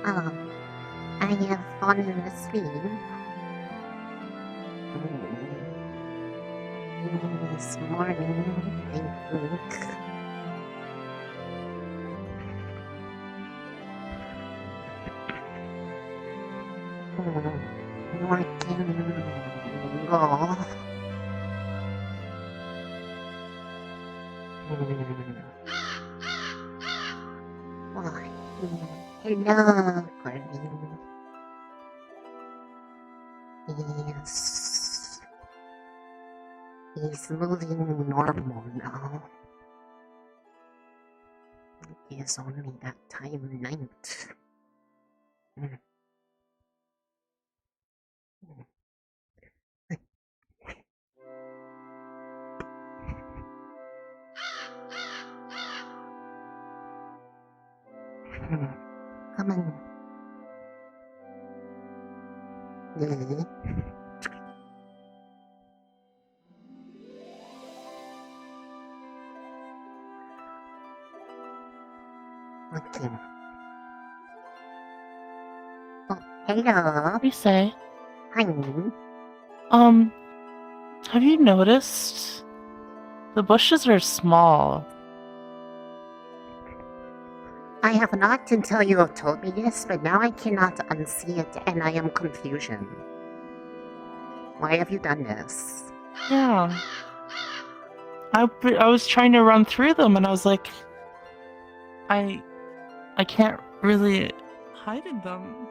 Oh, I have fallen asleep. This morning, I think. What can go? Hello, Corbin. Yes. He's moving normal now. It's only that time of night. Come on. Okay. Oh, hello. What do you say? Honey. Have you noticed? The bushes are small. I have not until you have told me this, but now I cannot unsee it and I am confusion. Why have you done this? Yeah. I was trying to run through them and I was like, I can't really hide in them.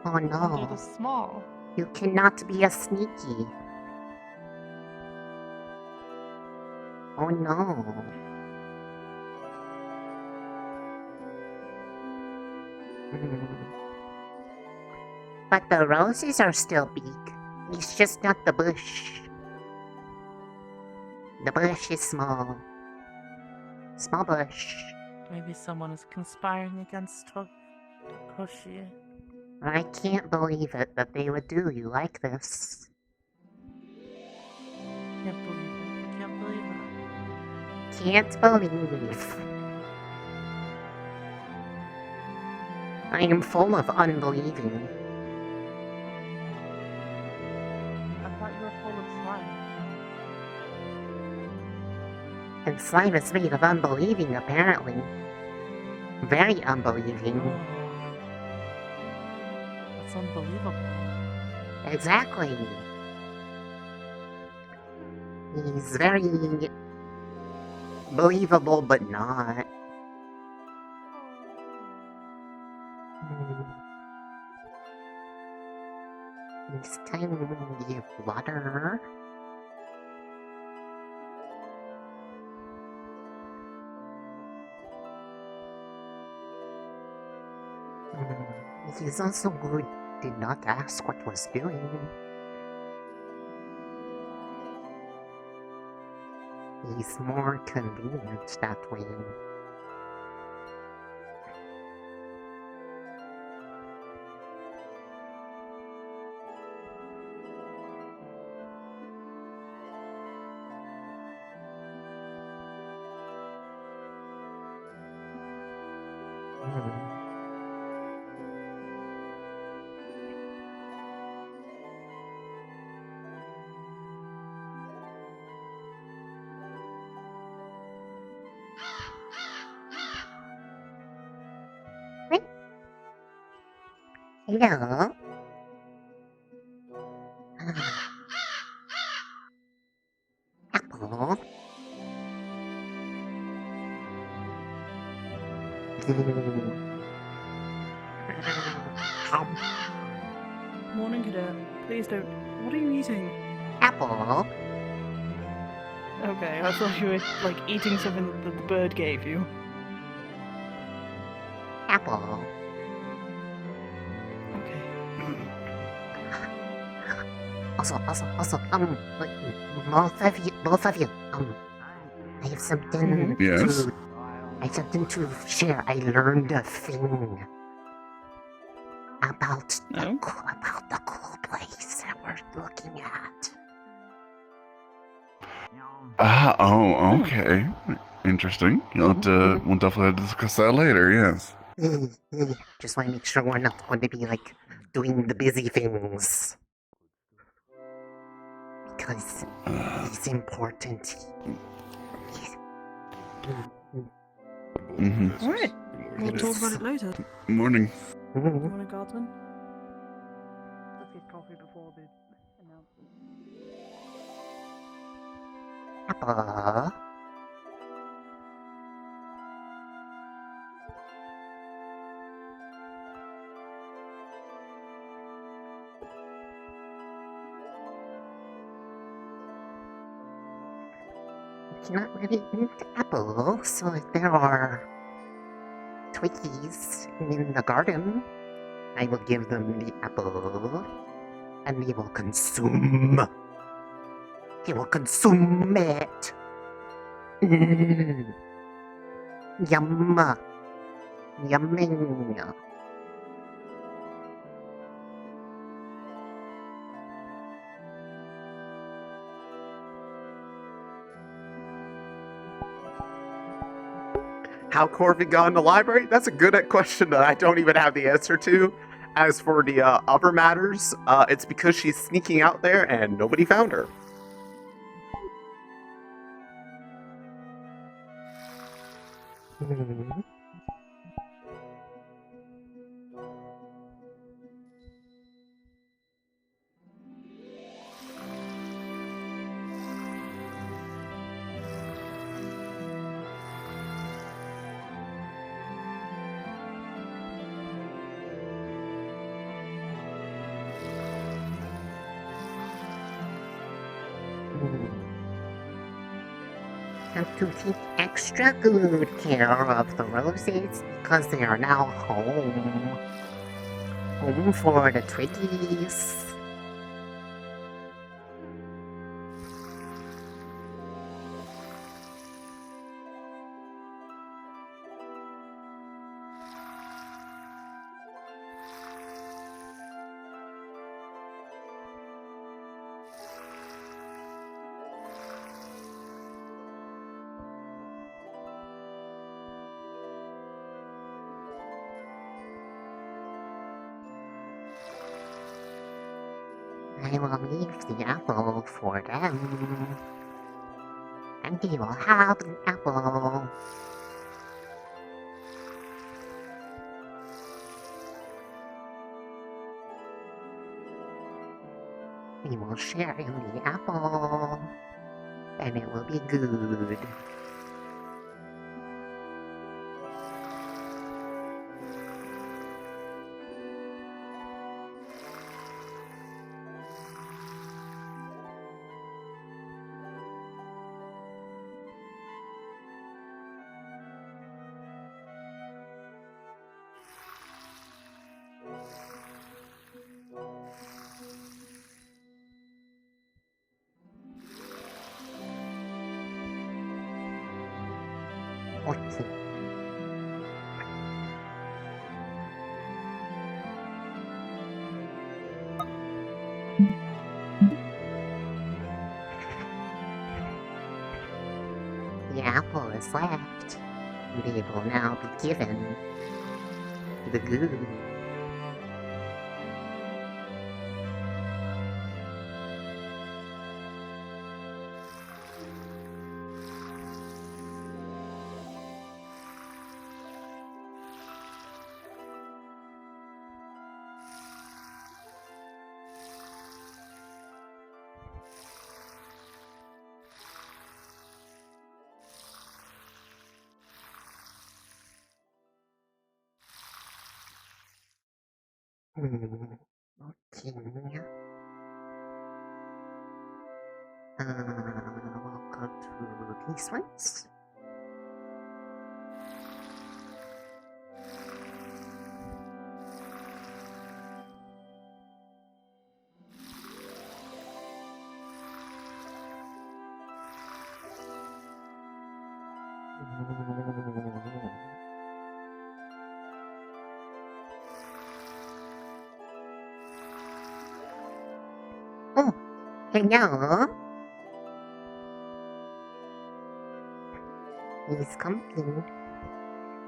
Oh no. They're this small. You cannot be a sneaky. Oh no. But the roses are still big. It's just not the bush. The bush is small. Small bush. Maybe someone is conspiring against Hoshi. I can't believe it that they would do you like this. Can't believe it. Can't believe it. Can't believe. I am full of unbelieving. I thought you were full of slime. And slime is made of unbelieving, apparently. Very unbelieving. Oh. That's unbelievable. Exactly. He's very believable, but not. It's time to give water. He's also good. Did not ask what was doing. He's more convenient that way. Hello? Apple? Morning, Cadet. Please don't. What are you eating? Apple? Okay, I thought you were, like, eating something that the bird gave you. Apple? Okay. Also, like, both of you, I have something Yes? to share. I learned a thing about No? the cool place that we're looking at. Okay. Interesting. We'll definitely have to discuss that later, yes. Just want to make sure we're not going to be, like, doing the busy things. Because he's important. Alright, we'll talk about it later. Morning. Morning, Guardsman. Let's get coffee before the announcement. Apple. You cannot really eat apple, so if there are Twinkies in the garden, I will give them the apple, and they will consume. He will consume it. Yum. Yumming. How Corvin got in the library? That's a good question that I don't even have the answer to. As for the other matters, it's because she's sneaking out there and nobody found her. Have to take extra good care of the roses because they are now home. Home for the Twiggies. I will leave the apple for them. And they will have an apple. We will share in the apple. And it will be good. Okay. The apple is left. They will now be given the goo. Okay. We'll go to these ones. Oh, hello. He's coming.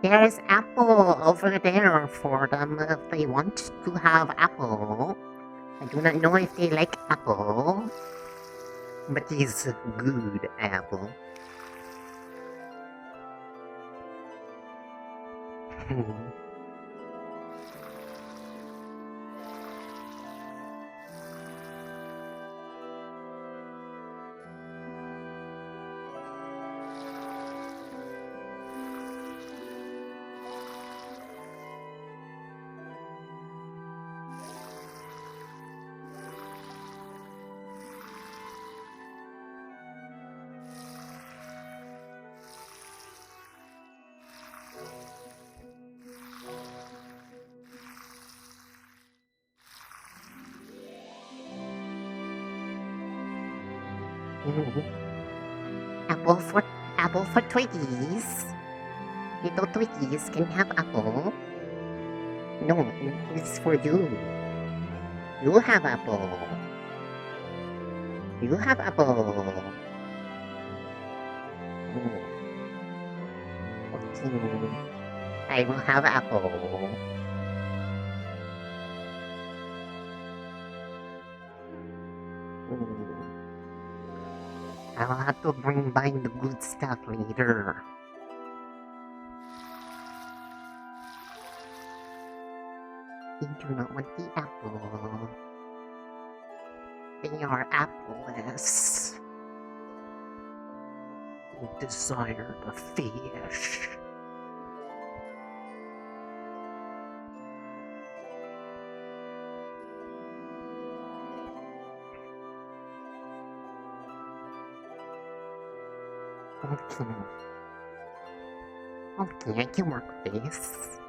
There's apple over there for them if they want to have apple. I do not know if they like apple, but it's a good apple. Apple for Twiggies. Little Twiggies can have apple. No, it's for you. You have apple. You have apple. Okay. I will have apple. I'll have to bring by the good stuff later. They do not want the apple. They are appleless. They desire the fish. Okay, I can work with this.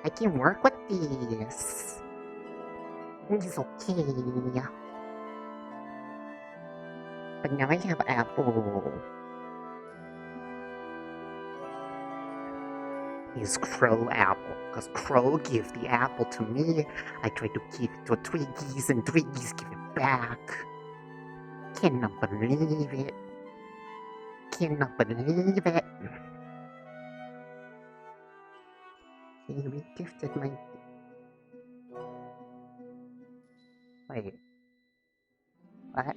I can work with this. It's okay. But now I have apple. Is Crow apple, because Crow give the apple to me. I try to give it to Twiggies, and Twiggies give it back. Cannot believe it. Cannot believe it. He regifted my... Wait. What?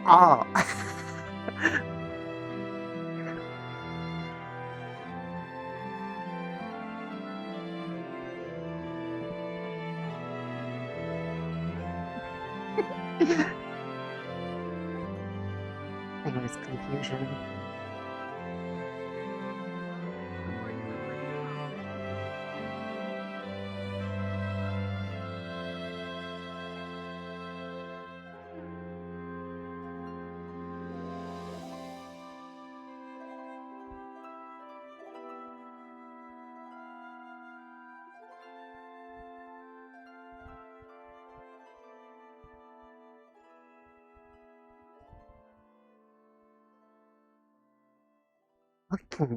Oh! There was confusion. Okay.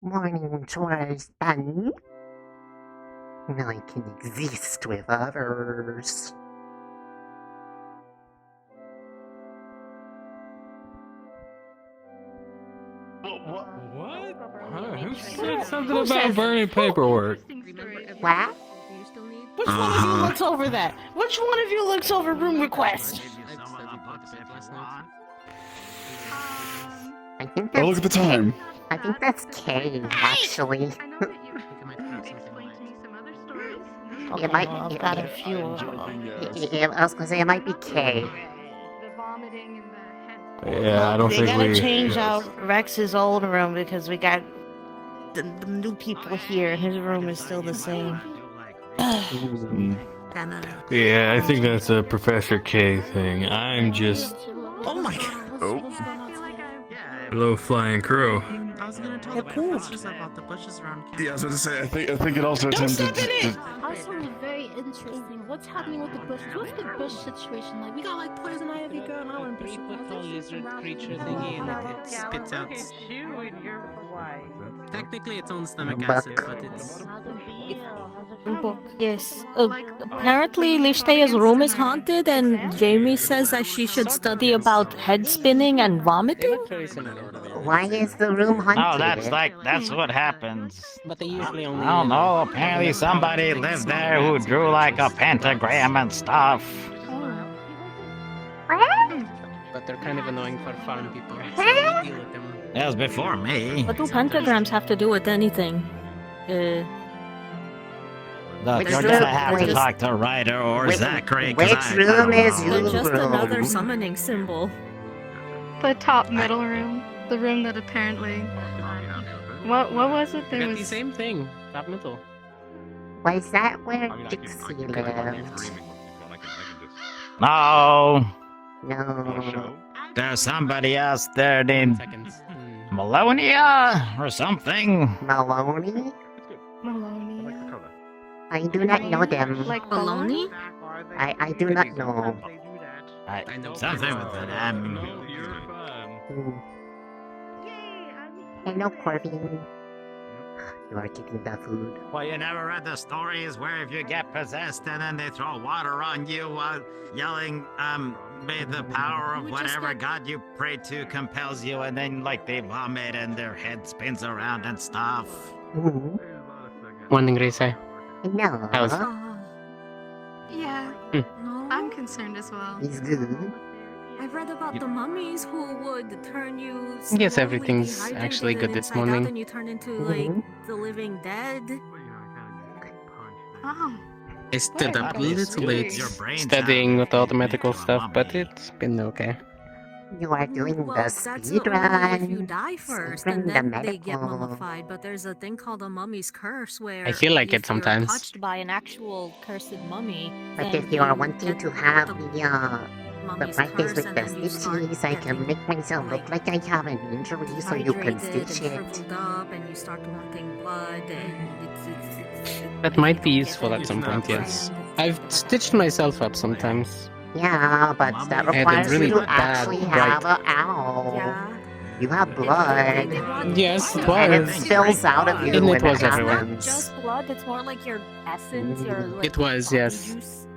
Morning chores done. Now I can exist with others. What? Who said something about burning paperwork? What? Which one of you looks over that? Which one of you looks over room request? I think Oh, look that's at the time. I think that's Kay, actually. I know that you explained to me some other stories. It might. I've got a few. I was gonna say it might be Kay. The vomiting and the head. Yeah, I don't They think gotta we. change out Rex's old room because we got the new people here. His room is still the same. Yeah, I think that's a Professor K thing. I'm just Oh my god. Oh. I feel like I've a low flying crow. I was gonna tell They're the cool. professors about the bushes around campus. Yeah, I was going to say, I think it also attempted to. That sounds very interesting. What's happening with the bushes? What's the bush situation like? We got like poison ivy going on in bushes. Lizard creature thingy and it spits out. Technically its own stomach acid, but it's. Yes. Apparently, Lishtaya's room is haunted, and Jamie says that she should study about head spinning and vomiting. Why is the room haunted? No, that's what happens. But they usually only. I don't know. Apparently, somebody lived there who drew like a pentagram and stuff. But they're kind of annoying for farm people, so we deal with them. That was before me. What do pentagrams have to do with anything? Look, Which you're room- gonna have to which- talk to Ryder or which- Zachary. 'Cause which I room don't is know. you? They're just room. another summoning symbol. The top middle room. The room that apparently. What was it? We There got the was. same thing, top middle. Was that where Dixie lived? No, No. there's somebody else there named Seconds. Malonia or something. Maloney? Maloney. I do not know them. Like Baloney? I do not know. I know Something with an M. Hmm. Hello, Corbin. You are getting the food. Well, you never read the stories where if you get possessed and then they throw water on you while yelling, may the power of whatever god you pray to compels you, and then like they vomit and their head spins around and stuff. Hmm. Morning, Risa. No. How's- Yeah. No. I'm concerned as well. He's good. I've read about the mummies who would turn you. Yes, slowly everything's dehydrated actually good and this inside out, morning. and you turn into Mhm. like the living dead. Oh. I stood up a Your little late brain studying sounds with all the like medical you're stuff, but mommy. it's been okay. You are doing Well, the that's speed only if you run. die first, Speedrun and the then they get medical. mummified. But there's a thing called a mummy's curse, where I feel like if it sometimes. you're touched by an actual cursed mummy. But then if you are you wanting get to have the the mummy's practice curse, with and the then you start stitches, I can getting, make myself look like I have an injury so you can dehydrated stitch and it. shriveled up, and you start wanting blood, and it's That might be useful at some point, yes. I've stitched myself up sometimes. Yeah, but that I had a requires really you to bad actually bright- have a owl. Yeah. You have blood. Yes, it And it was. spills out of you And when it was it everywhere. happens. Just blood. It's more like your essence. Your like, It was, body yes. juice.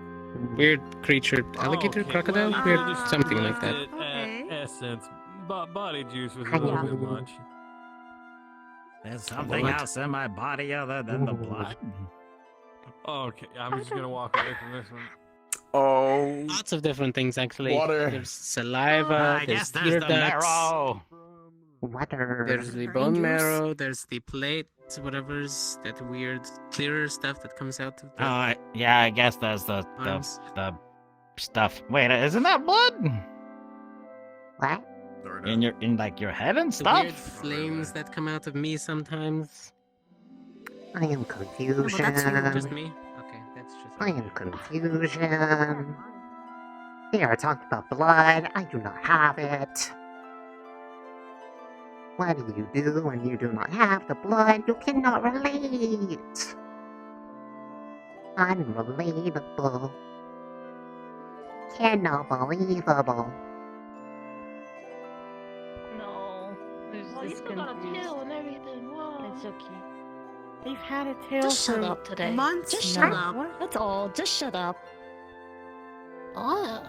Weird creature, alligator, crocodile, weird, something like that. Okay. Essence, body juice was a I little know. bit much. There's something What? else in my body other than the blood. Okay, I'm just gonna walk away from this one. Oh. Lots of different things, actually. Water. There's saliva, I there's guess there's tear the ducts, marrow. Water. there's the Brain bone juice. marrow, there's the plate, whatever's that weird clearer stuff that comes out of the Yeah, I guess there's the arms. stuff. Wait, isn't that blood What? in like your head and The stuff? weird flames that come out of me sometimes. I am that's you, confusion. Just me? Okay, that's just I am confusion. They are talking about blood. I do not have it. What do you do when you do not have the blood? You cannot relate. Unrelatable. Cannot believable. No. Well, you This still got a confused. tail and everything. Whoa. It's okay. They've had a tail Just shut for up today. months Just now. shut up. That's all. Just shut up. Oh.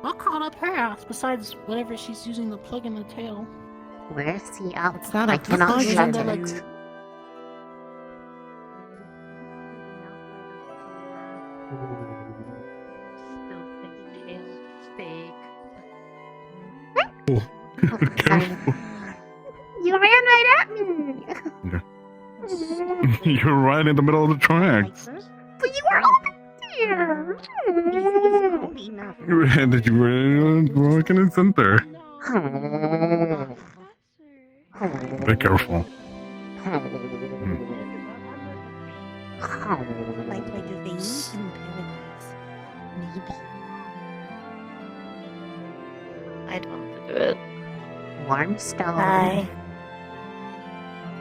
What caught up her ass besides whatever she's using to plug in the tail? Where's the up? It's not I a cannot plug, shut isn't it. it? Still fake tail. Fake. Sorry. You ran right at me! You're right in the middle of the tracks. But you were over there! And you were walking in center. Be careful. Like do they eat in paradise? Maybe. I don't do it. Warmstone.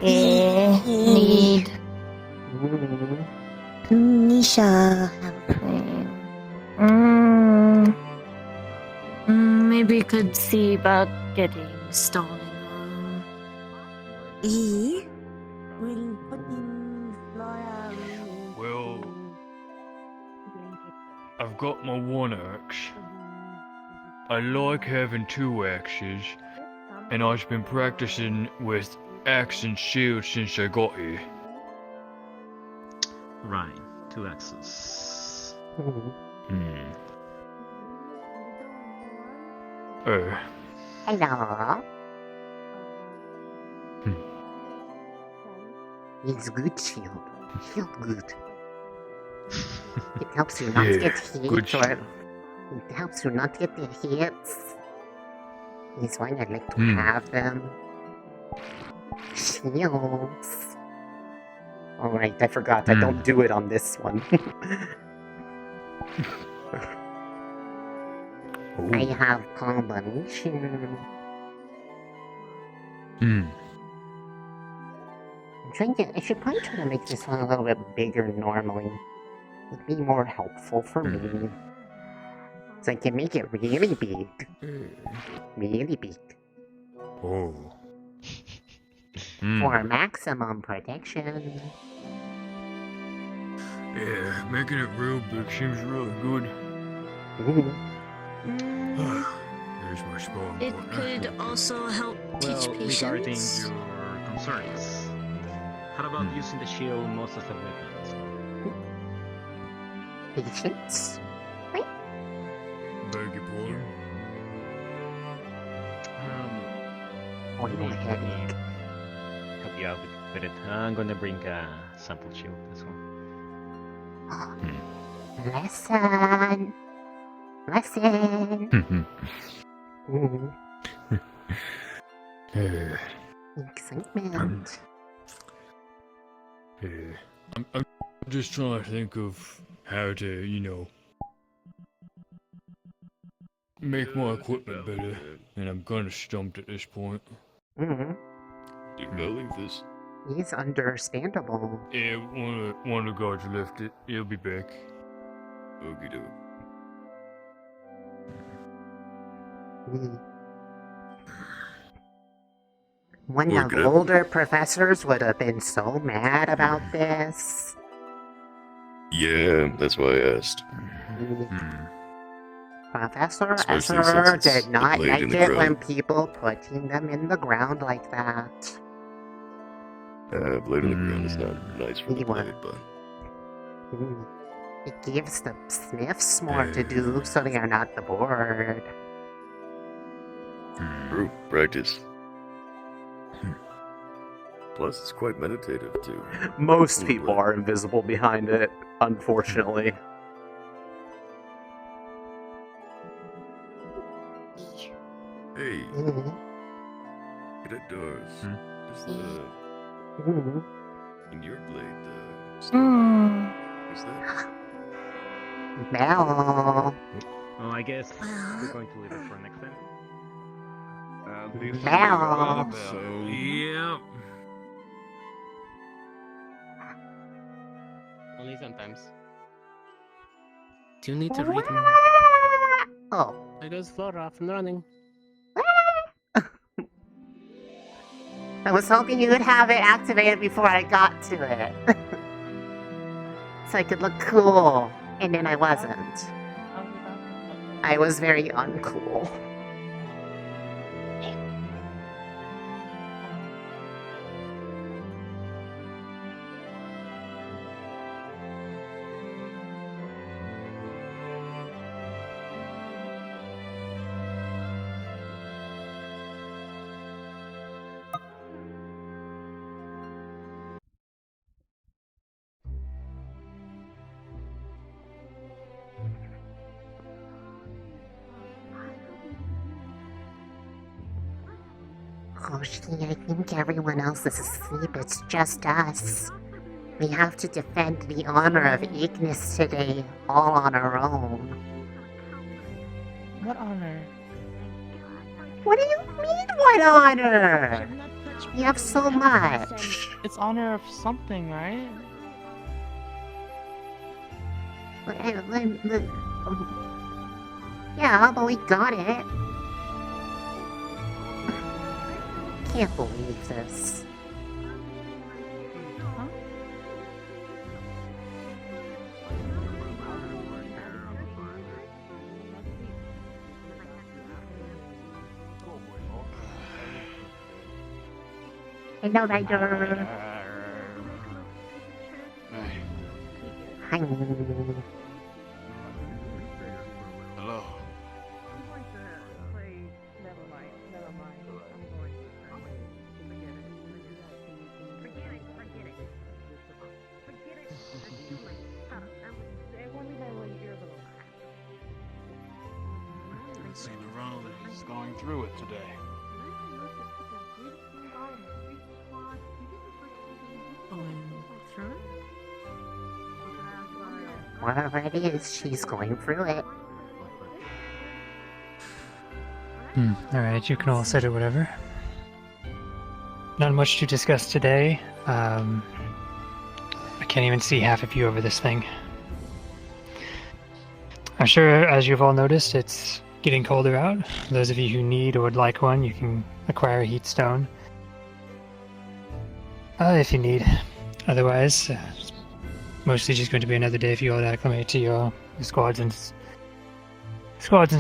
I need Nisha. Maybe you could see about getting stolen. E will put in Flora. Well, I've got my one axe. I like having two axes, and I've been practicing with axe and shield since I got here. Right, 2 axes. Hello. It's good shield. Shield good. It helps you not get hit, good or shield. it helps you not get the hits. Is why I like to have them. Shields. Alright, I forgot. I don't do it on this one. I have combination. I should probably try to make this one a little bit bigger normally. It'd be more helpful for me. So I can make it really big. Really big. Oh. For maximum protection. Yeah, making it real big seems really good. There's my spawn It point. could also help teach Well, regarding patience. your concerns, how about using the shield most as a weapon? Patience? Beg your pardon? Or your headache. Help you out with it. I'm gonna bring a sample shield as well. Lesson! Lesson! Excitement. I'm just trying to think of how to, make my equipment better, and I'm kinda stumped at this point. Didn't believe this. He's understandable. Yeah, one of the guards left it. He'll be back. Okie doke. One of Work the it up. older professors would have been so mad about this. Yeah, that's why I asked. Professor Especially Esser since it's did not the blade like in the it when ground. people putting them in the ground like that. Blade in the ground is not nice for the He wa- blade, but It gives the smiths more to do so they are not bored. true. Practice. Plus, it's quite meditative, too. Most people are invisible behind it, unfortunately. Hey, Cadet Doors. Does the... in your blade, is that... Bell. Well, I guess we're going to leave it for next time. Bell. Yep. Only sometimes. Do you need to read me? Oh. There goes Flora off and running. I was hoping you would have it activated before I got to it. So I could look cool. And then I wasn't. I was very uncool. Hoshi, I think everyone else is asleep. It's just us. We have to defend the honor of Ignis today, all on our own. What honor? What do you mean, what honor? You have so much. It's honor of something, right? Yeah, but we got it. Can't believe this. Hello, Ryder. Hi. Hello. Seen around, he's going through it today. Whatever it is, she's going through it. Alright, you can all sit or whatever. Not much to discuss today. I can't even see half of you over this thing. I'm sure, as you've all noticed, it's getting colder out. Those of you who need or would like one, you can acquire a heat stone. If you need. Otherwise, it's mostly just going to be another day for you all to acclimate to your squads and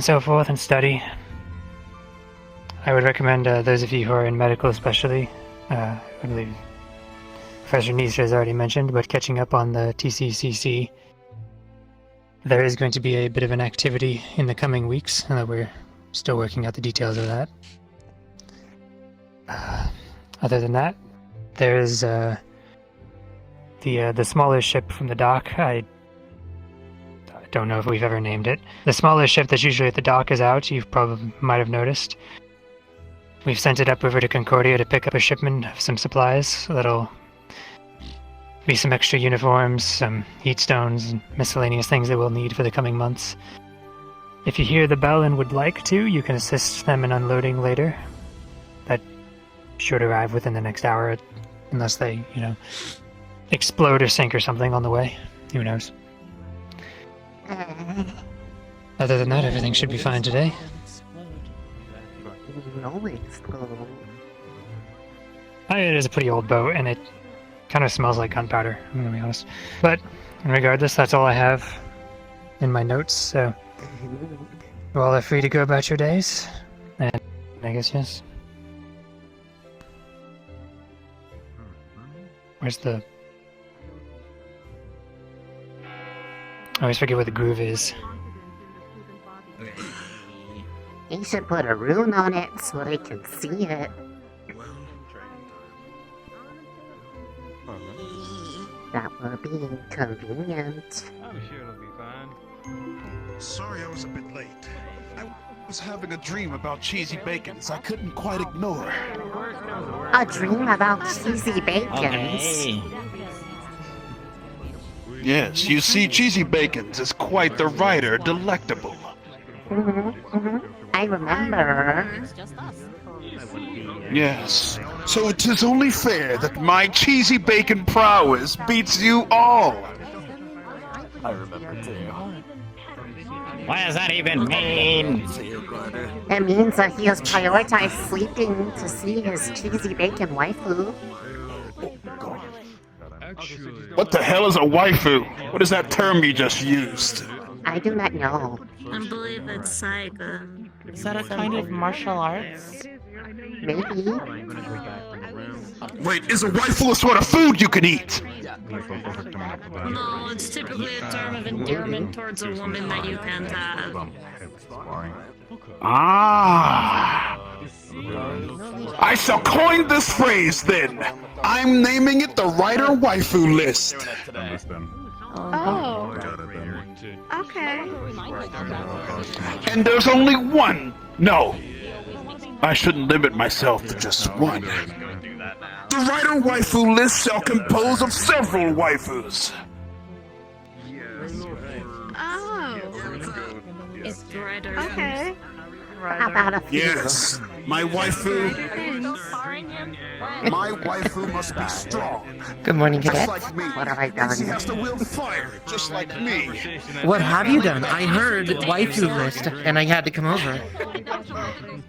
so forth and study. I would recommend those of you who are in medical especially, I believe Professor Nisha has already mentioned, but catching up on the TCCC. There is going to be a bit of an activity in the coming weeks, and we're still working out the details of that. Other than that, there is the smaller ship from the dock. I don't know if we've ever named it. The smaller ship that's usually at the dock is out. You probably might have noticed. We've sent it upriver to Concordia to pick up a shipment of some supplies. That'll be some extra uniforms, some heat stones, and miscellaneous things that we'll need for the coming months. If you hear the bell and would like to, you can assist them in unloading later. That should arrive within the next hour, unless they, explode or sink or something on the way. Who knows? Other than that, everything should be fine today. It is a pretty old boat, and it kind of smells like gunpowder, I'm gonna be honest. But regardless, that's all I have in my notes, so you all are free to go about your days, and I guess yes. Where's the... I always forget where the groove is. You should put a rune on it so they can see it. That will be convenient. I'm sure it'll be fine. Sorry I was a bit late. I was having a dream about cheesy bacons I couldn't quite ignore. A dream about cheesy bacons? Okay. Yes, you see, cheesy bacons is quite the writer delectable. I remember. Yes, so it is only fair that my cheesy bacon prowess beats you all. I remember too. What does that even mean? It means that he has prioritized sleeping to see his cheesy bacon waifu. What the hell is a waifu? What is that term you just used? I do not know. I believe it's Saiga. Is that a kind of martial arts? Maybe. Wait, is a waifu a sort of food you can eat? No, it's typically a term of endearment towards a woman that you can't have. Ah! I shall coin this phrase then. I'm naming it the writer waifu list. Oh. Okay. And there's only one. No, I shouldn't limit myself to just one. The writer waifu list shall compose of several waifus. Oh. It's brighter. Okay. How about a few? Yes, my waifu. My waifu must be strong. Good morning, Just cadet. like me. What have I And she done? has to wield fire, just like me. What have you done? I heard waifu list, and I had to come over.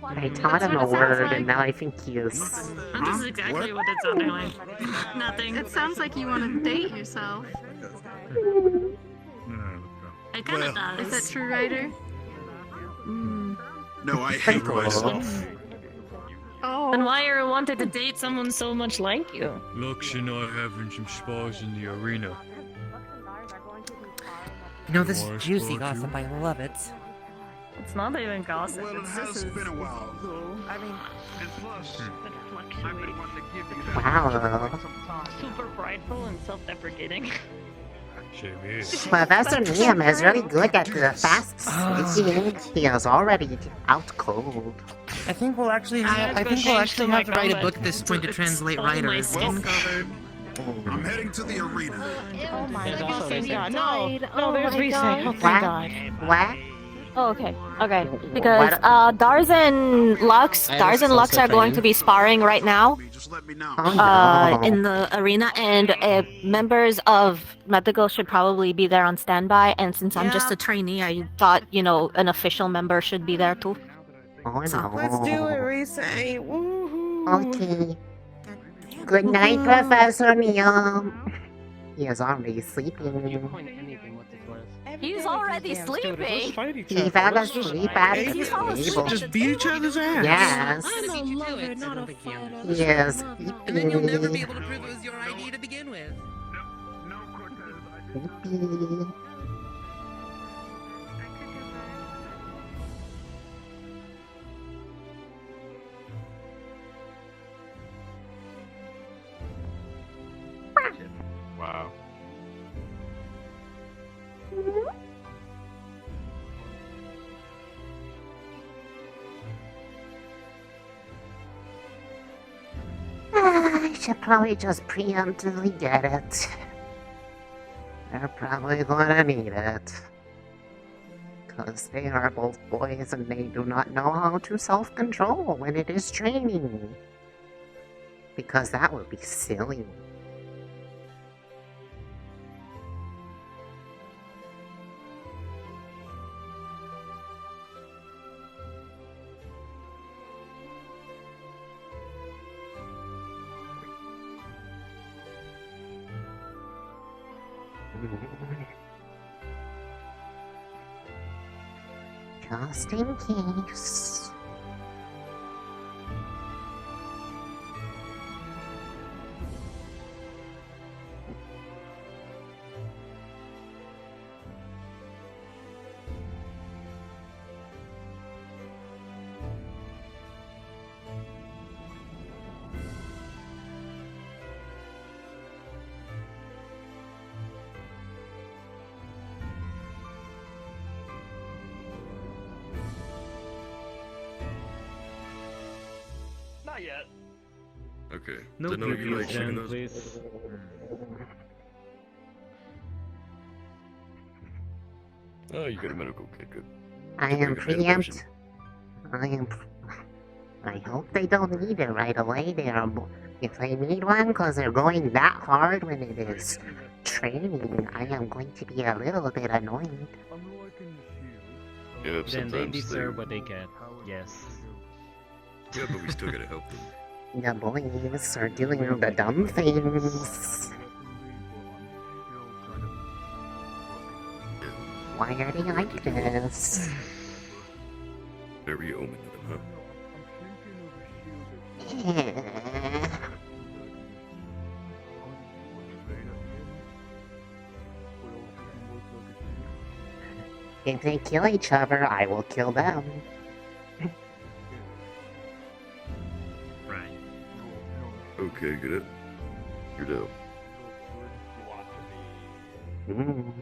I taught him a word, and now I think he is. That is exactly what it sounded like. Nothing. It sounds like you want to date yourself. It kind of does. Is that true, Ryder? No, I hate myself. Oh. Then why are you wanted to date someone so much like you? Lux and I having some spas in the arena. You know, this is juicy gossip. I love it. It's not even gossip. Well, it has been a while. I mean, Wow. Super prideful and self-deprecating. Same here. Professor Liam is really good at the fast speaking. He is already out cold. I think we'll actually have. I think we'll actually have to write a book this point to translate writers. I'm heading to the arena. Oh my There's also god. Lisa. No, there's Lisa. Oh, thank What? God. What? Oh, okay. Okay. Because What? Dars and Lux are going to be sparring right now. Just let me know. Oh no. In the arena, and members of medical should probably be there on standby. And since I'm just a trainee, I thought, you know, an official member should be there too. Oh no. let's do it, Reese. Woohoo. Okay. Good night, Professor Liam. He is already sleeping. He's already sleeping. He fell asleep at the He's all table. Just beat each other's ass. Yes. I'm a lover, not a fighter. He is And then you'll never be sleepy. able to prove it was your ID to begin with. Sleepy. Wow. I should probably just preemptively get it. They're probably gonna need it. Because they are both boys and they do not know how to self-control when it is training. Because that would be silly. Just in case. Not yet. Okay. No Didn't know you like chicken those. please. Oh, you got a medical kit. Good. I am preempt. I hope they don't need it right away. If they need one because they're going that hard when it is training, I am going to be a little bit annoyed. Yeah, Then they sometimes deserve what they get. Yes. Yeah, but we still gotta help them. The boys are doing the dumb things. Why are they like this? Very omen of them, If they kill each other, I will kill them. Right. Okay, get it. You're dope. Mm.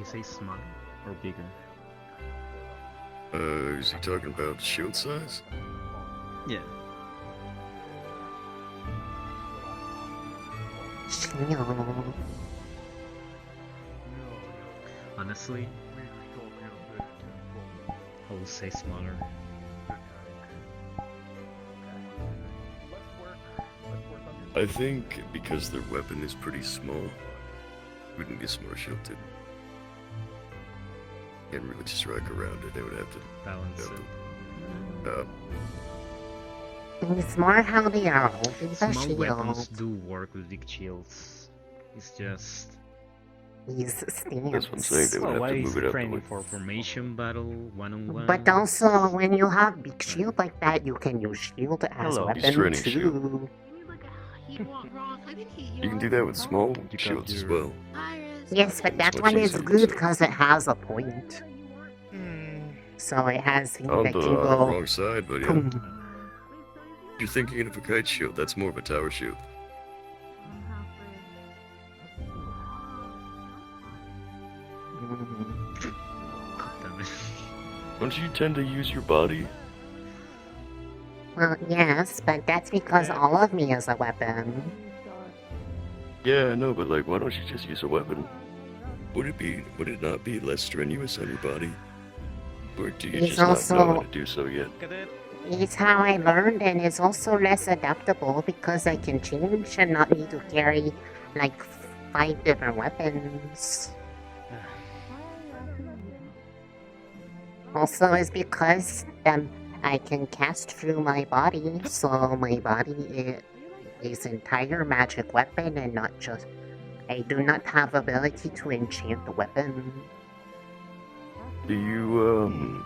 say smaller or bigger? Is he talking about shield size? Yeah. Shield. Honestly, I will say smaller. I think because their weapon is pretty small, wouldn't be a smart shield too. Can't really strike around it. They would have to balance it. It's more how they are holding the Small weapons shield. do work with big shields. It's just. His That's what I'm saying. stance. They would have Why to is move it up. training for formation battle, one-on-one? But also, when you have big shield like that, you can use shield as Hello. He's weapon training too. shield. You can do that with small shields as well. Yes, but that Much one is easier, good so- because it has a point. So it has things On that the can go. wrong side, but yeah. Boom. You're thinking of a kite shield. That's more of a tower shield. Don't you tend to use your body? Well, yes, but that's because all of me is a weapon. Yeah, I know, but like, why don't you just use a weapon? Would it not be less strenuous on your body? Or do you It's just not know how also- to do so yet? It's how I learned, and it's also less adaptable because I can change and not need to carry like 5 different weapons. Also, it's because I can cast through my body, so my body is entire magic weapon and not just. I do not have ability to enchant the weapon. Do you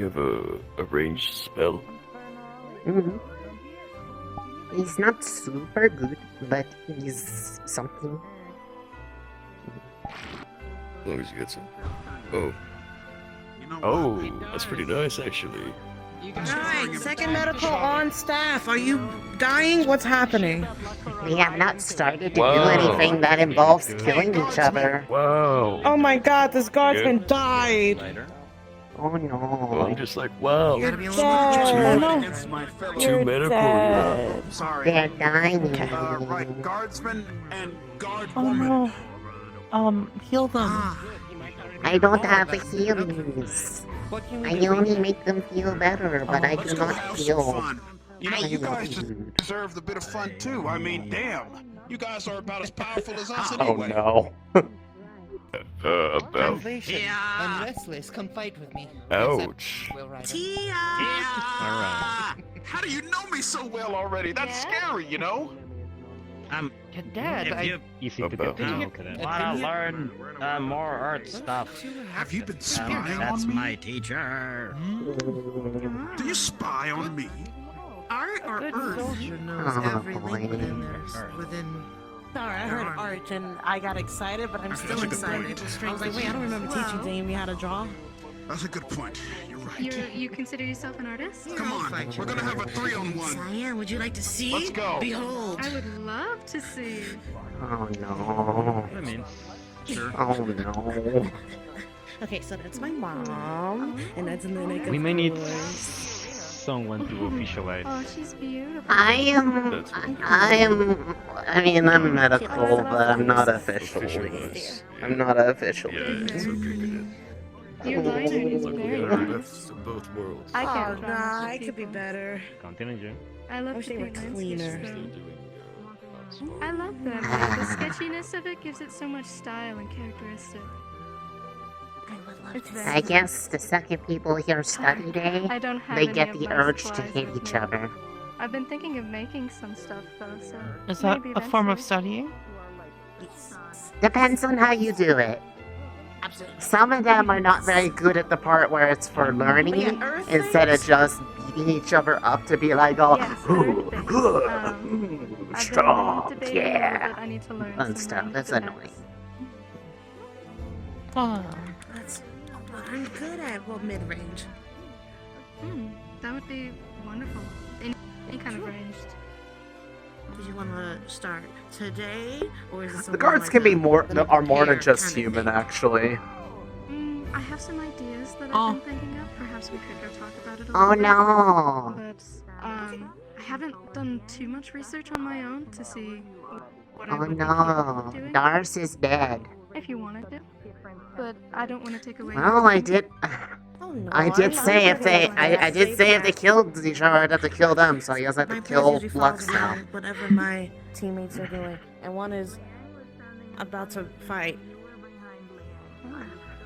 have a ranged spell? Mm-hmm. He's not super good, but he's something. As long as you get some. Oh, that's pretty nice, actually. Alright, second medical on staff. Are you dying? What's happening? We have not started to do Wow. anything that involves killing each other. Wow. Oh my god, this guardsman died. Oh no. Well, I'm just like, wow. You're Two You're medical. dead. They're dying. Right, guardsman and guard Oh woman. no. Heal them. I don't have the healings. I only make them feel better, but I do not feel. Fun. You know, you guys deserve the bit of fun too. I mean, damn. You guys are about as powerful as us Oh anyway. no. About. Salvation. I'm restless. Come fight with me. Ouch. Tia! Alright. How do you know me so well already? That's scary, you know? Dad, If you Easy to About. get to know, cadet. wanna learn more art stuff, Have you been spying that's on me? my teacher. Do you spy on me? Art or Good Earth? soldier knows Oh, every boy. link within there. Within. Sorry, I heard art and I got excited, but I'm still That's a good excited. point. I was like, wait, I don't remember teaching Jamie how to draw. That's a good point. You're right. You consider yourself an artist? Come on, we're gonna have a 3-on-1. Cyan, would you like to see? Let's go. Behold. I would love to see. Oh no. I mean, sure. Oh no. Okay, so that's my mom, and that's Nene. We may need someone to officialize. Oh, she's beautiful. I mean, I'm medical, but I'm not officially. Officialize. I'm not officially. Yeah, it's okay, cadet. Your lighting is Look, we very got our nice. best of both worlds. I Oh, can't nah, trust I could be people. better. Continue, Jim. I love wish to they were paint cleaner. landscapes, though. I love that. Like, the sketchiness of it gives it so much style and characteristic. It's I guess the second people here study day, I don't have they any get of the my urge to supplies hit with each me. other. I've been thinking of making some stuff though, so Is that maybe a form of eventually. studying? Depends on how you do it. Some of them are not very good at the part where it's for learning instead of just beating each other up to be like, oh, Yes, ooh, Earth ooh, I've been strong, debating a little yeah, bit. I need to learn and some stuff. ranged That's attacks. annoying. Oh. That's what I'm good at. Well, mid-range. That would be wonderful. Any kind of ranged. Did you want to start today, or is this The guards can be more are more than just human, actually. I have some ideas that Oh. I've been thinking of. Perhaps we could go talk about it a Oh little bit. no! But I haven't done too much research on my own to see what I Oh would be no! capable of doing. Dars is dead. If you wanted to, but I don't want to take away. Well, I did. I did say if they, I did say if they killed each other, I'd have to kill them. So you guys have to My kill players usually follow Lux now. behind whatever my teammates are doing, and one is about to fight.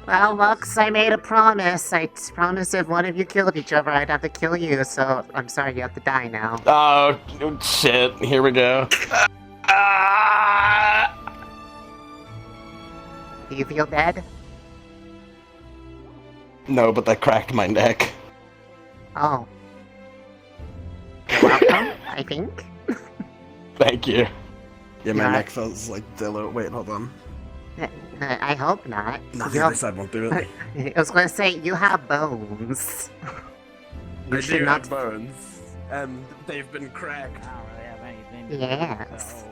Well, Lux, I made a promise. I promised if one of you killed each other, I'd have to kill you. So I'm sorry, you have to die now. Oh, shit. Here we go. Do you feel dead? No, but that cracked my neck. Oh. You're welcome, I think. Thank you. Yeah, my Yeah. neck feels like Dillo. Wait, hold on. I hope not. No, You the have- other side won't do it. I was gonna say, you have bones. You I should do not. have bones, and they've been cracked. Yes.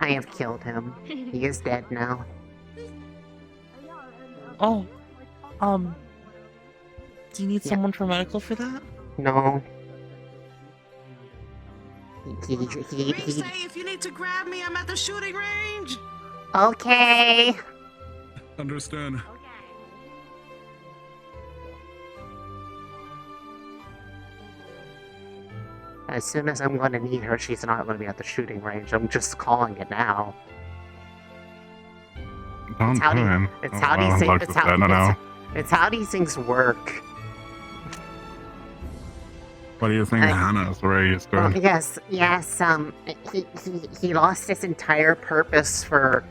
I have killed him. He is dead now. Oh, do you need someone for medical for that? No. He, Say if you need to grab me, I'm at the shooting range. Okay. Understand. As soon as I'm gonna need her, she's not gonna be at the shooting range. I'm just calling it now. Don't how do do- it. it's Oh, how these well, things- Lux it's is how- dead now. It's how these things work. What do you think Hannah's raised? Well, yes, he lost his entire purpose for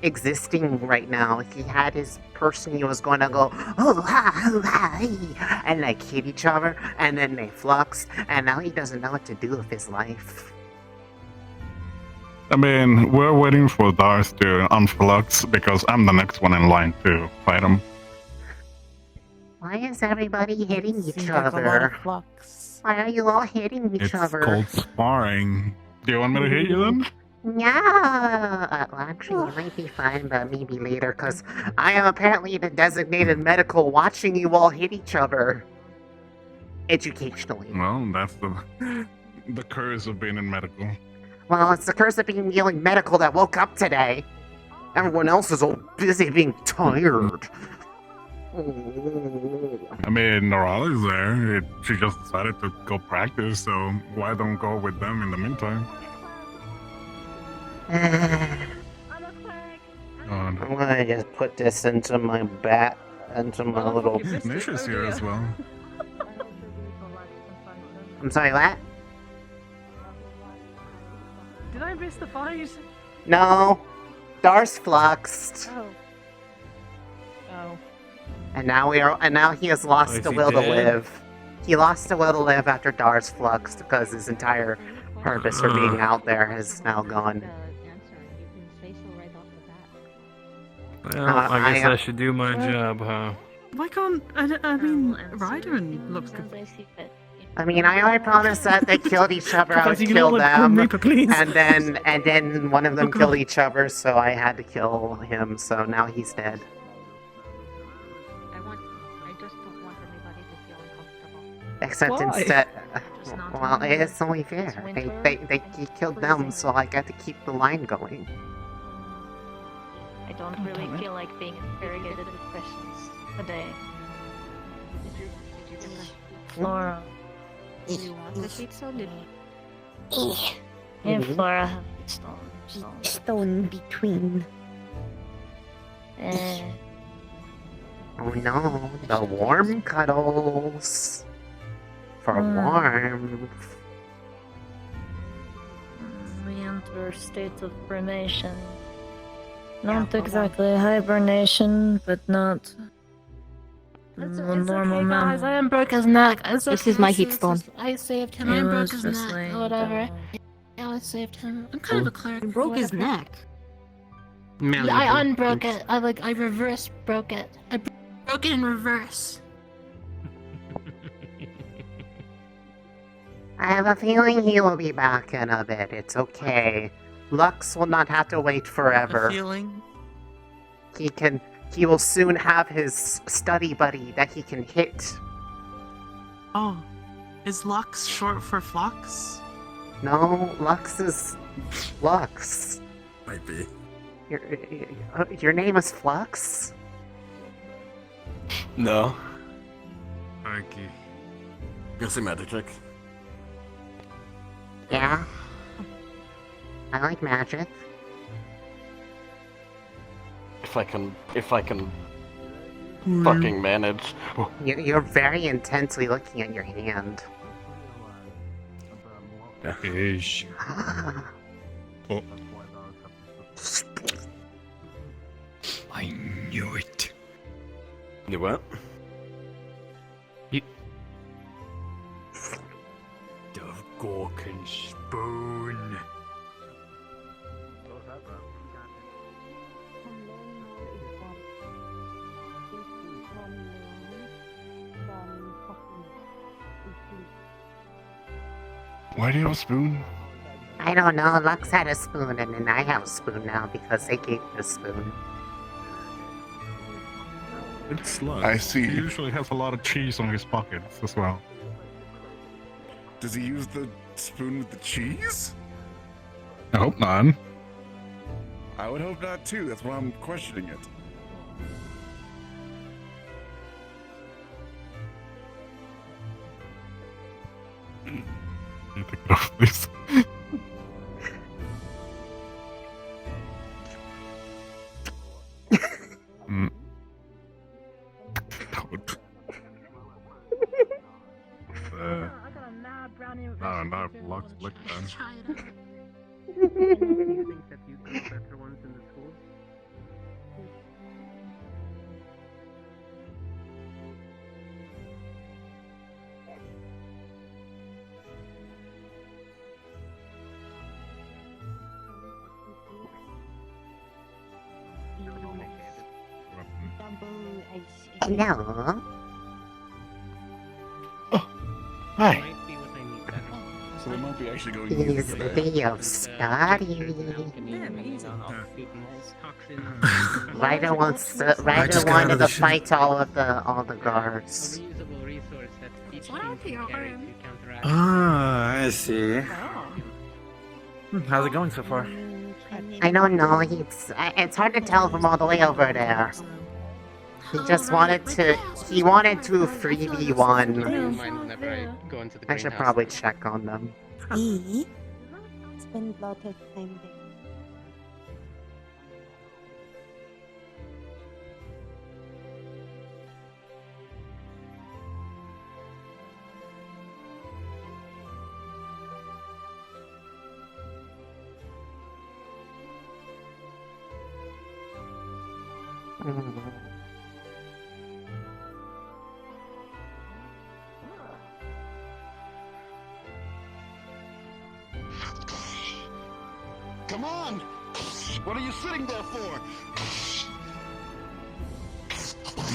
existing right now. He had his person he was going to go, oh, ha, oh, ha, ee, and like hit each other, and then they fluxed, and now he doesn't know what to do with his life. I mean, we're waiting for Dars to unflux because I'm the next one in line to fight him. Why is everybody hitting each Seems like a lot of other? flux. Why are you all hitting each It's other? called sparring. Do you want me to hit you then? Yeah. Well, actually, it might be fine, but maybe later, because I am apparently the designated medical watching you all hit each other. Educationally. Well, that's the curse of being in medical. Well, it's the curse of being dealing medical that woke up today. Everyone else is all busy being tired. I mean, Norala's there. She just decided to go practice, so why don't go with them in the meantime? I'm gonna just put this into my into my little... Nisha's here as well. I'm sorry, what? Did I miss the fight? No. Dars fluxed. Oh. Oh. And now he has lost is the he will to dead? live. He lost the will to live after Dars fluxed because his entire purpose for being out there is now gone. Well, I guess I should do my Well- job, huh? Why can't I mean Ryder looks good. I mean, I only promised that they killed each other, I would Professor, you kill know what, them, Grim Reaper, please. and then one of them killed each other, so I had to kill him. So now he's dead. Except Why? instead, well, it's only fair. He killed them, so I got to keep the line going. I don't really feel like being interrogated with questions today. Flora, do you want the pizza? Yeah, Flora have Stone between. Oh no, the warm cuddles. For warmth. We enter a state of hibernation. Not exactly hibernation, but not normal Guys, I am broke his neck. It's This okay, is my I heat saved stone. I saved him. I It broke was his just neck. like Or whatever. Yeah, I saved him. I'm kind of a cleric. You broke his whatever. neck. Mel, Yeah, you I broke- unbroke it. I reverse broke it. I broke it in reverse. I have a feeling he will be back in a bit. It's okay. Lux will not have to wait forever. A feeling? He will soon have his study buddy that he can hit. Oh, is Lux short for Flux? No, Lux is Lux. Might be. Your name is Flux? No. Okay. Gonna say magic trick. Yeah. I like magic. If I can fucking manage. You're very intensely looking at your hand. Ish. Oh. I knew it. You what? The Gorkin spoon. Why do you have a spoon? I don't know, Lux had a spoon and then I have a spoon now because they gave me a spoon. It's I see. He usually has a lot of cheese on his pockets as well. Does he use the spoon with the cheese? I hope not. I would hope not too. That's why I'm questioning it. You take it off, please. No, Lux lick then. Do you think that you could better ones in the school? Hello? Hi. So they might be actually going He's video study. Ryder wanted to fight all the guards. Ah, I see. How's it going so far? I don't know, it's hard to tell from all the way over there. He just wanted to 3v1. I should probably check on them. Spend a lot of time there. Come on! What are you sitting there for?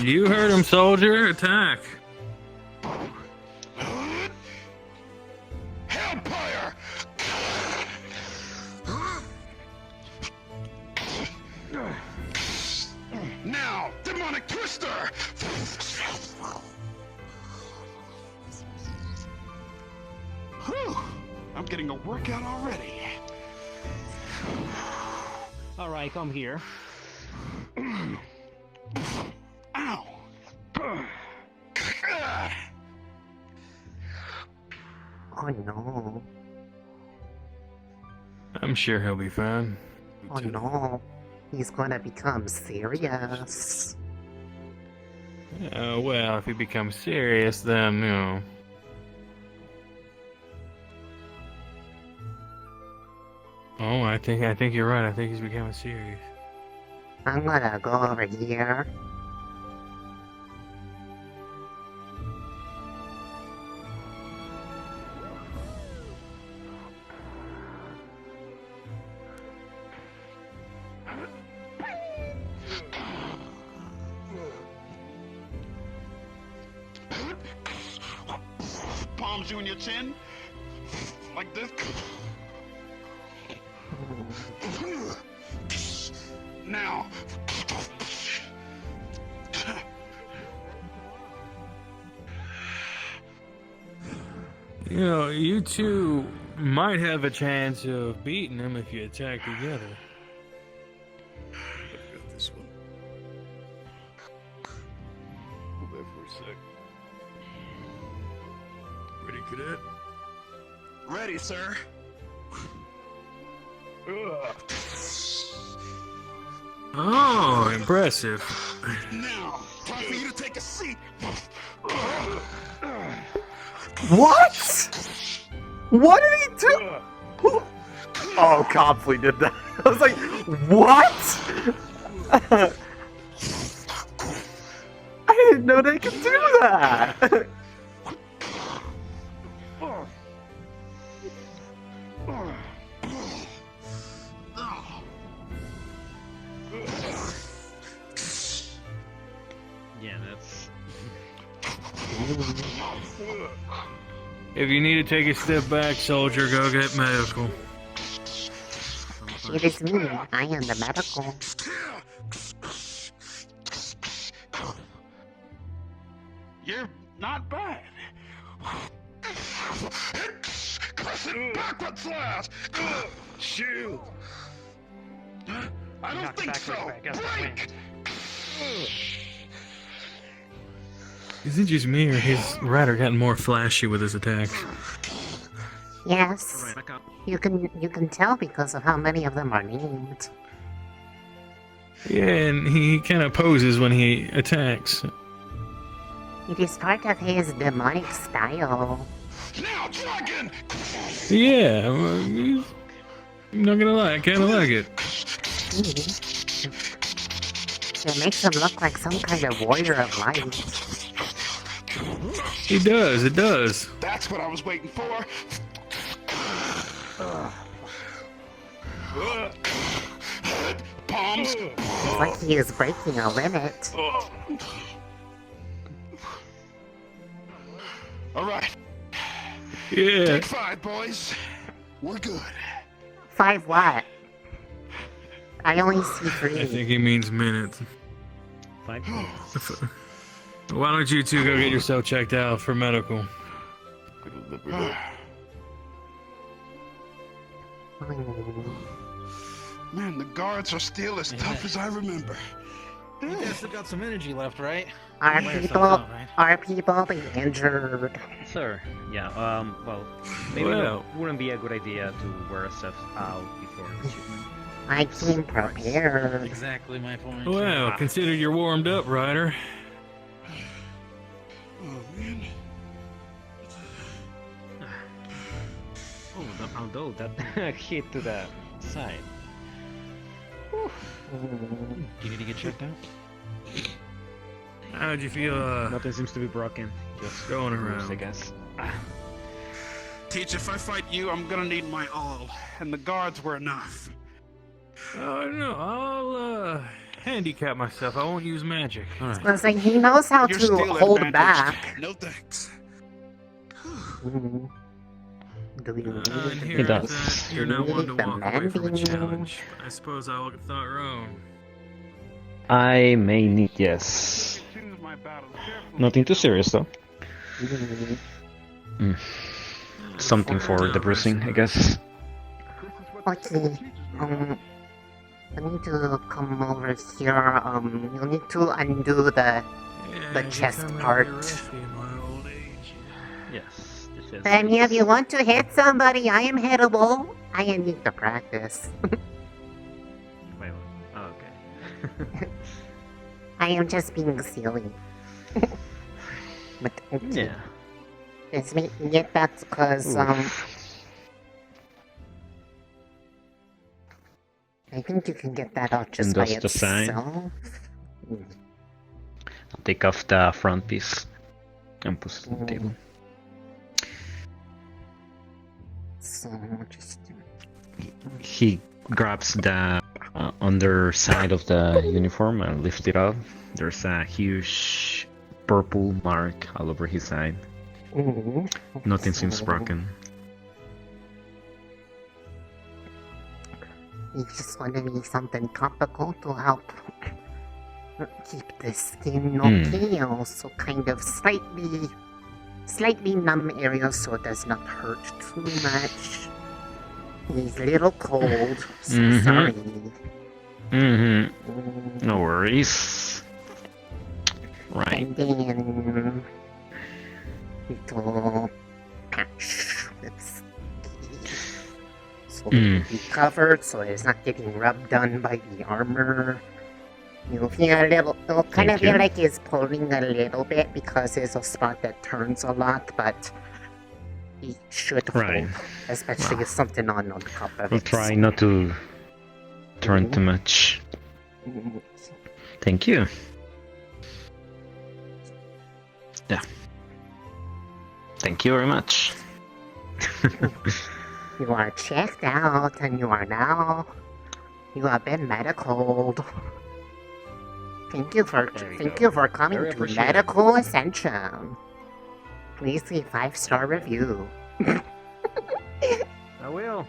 You heard him, soldier. Attack. Hellfire! Now, demonic twister! Whew, I'm getting a workout already. Alright, come here. Ow! Oh no. I'm sure he'll be fine. Oh no. He's gonna become serious. Well, if he becomes serious, then, you know. Oh, I think you're right. I think he's becoming serious. I'm gonna go over here. Palms you in your chin. Like this. Now. You know, you two might have a chance of beating him if you attack together. I've got this one. Hold that for a sec. Ready, cadet? Ready, sir. Oh, impressive. Now, time for you to take a seat. What? What did he do? Oh, Copley did that. I was like, what? I didn't know they could do that. Yeah, that's. If you need to take a step back, soldier, go get medical. It is me. I am the medical. You're not bad. Classic backward slash. Shoot. I don't think so. Break. Is it just me, or his rider gotten more flashy with his attacks? Yes. You can tell because of how many of them are named. Yeah, and he kind of poses when he attacks. It is part of his demonic style. Now, dragon. Yeah, well, I'm not gonna lie, I kind of like it. It makes him look like some kind of warrior of light. It does. That's what I was waiting for. Palms. It's like he is breaking a limit. All right. Yeah. Take 5, boys. We're good. 5 what? I only see 3. I think he means minutes. 5 minutes. Why don't you two go get yourself checked out for medical? Man, the guards are still as tough as I remember. You guys still got some energy left, right? Are Wear people yourself out, right? are people being injured? Sir, yeah, well, maybe it wouldn't be a good idea to wear ourselves out before the shipment. I came prepared. Exactly my point. Well, consider you're warmed up, Ryder. Oh, man. Oh, although that hit to the side. Do you need to get checked out? How'd you feel, Nothing seems to be broken. Just going bruised, around? I guess. Teach, if I fight you, I'm gonna need my all, and the guards were enough. No, I'll, handicap myself. I won't use magic. Alright. I was like, he knows how You're to still hold advantaged. back. No thanks. Do we need And to here do is that? that you're now one to walk away from a challenge. I suppose I thought wrong. I may need, yes. Nothing too serious, though. Something for the bruising, I guess. Okay, I need to come over here. You'll need to undo the chest part. Yes, the chest. Then if you want to hit somebody, I am hittable. I need to practice. Wait, oh, okay. I am just being silly. But okay. Yeah. Let's get that because I think you can get that out just And by that's the sign. itself. I'll take off the front piece and put it on the table. So just He grabs the underside of the uniform and lifts it up. There's a huge purple mark all over his side. Nothing seems broken. You just want to be something topical to help keep the skin okay. Also, kind of slightly numb areas so it does not hurt too much. He's a little cold, so sorry. No worries. Right. And then little patch with so it will be covered so it's not getting rubbed on by the armor. You'll feel a little, it'll kind of feel like it's pulling a little bit because there's a spot that turns a lot, but it should hold, especially with something on top of I'll it. try not to turn too much. Thank you. Yeah. Thank you very much. You are checked out and you have been medicaled. Thank you for coming to Medical Ascension. Please leave 5-star review. I will.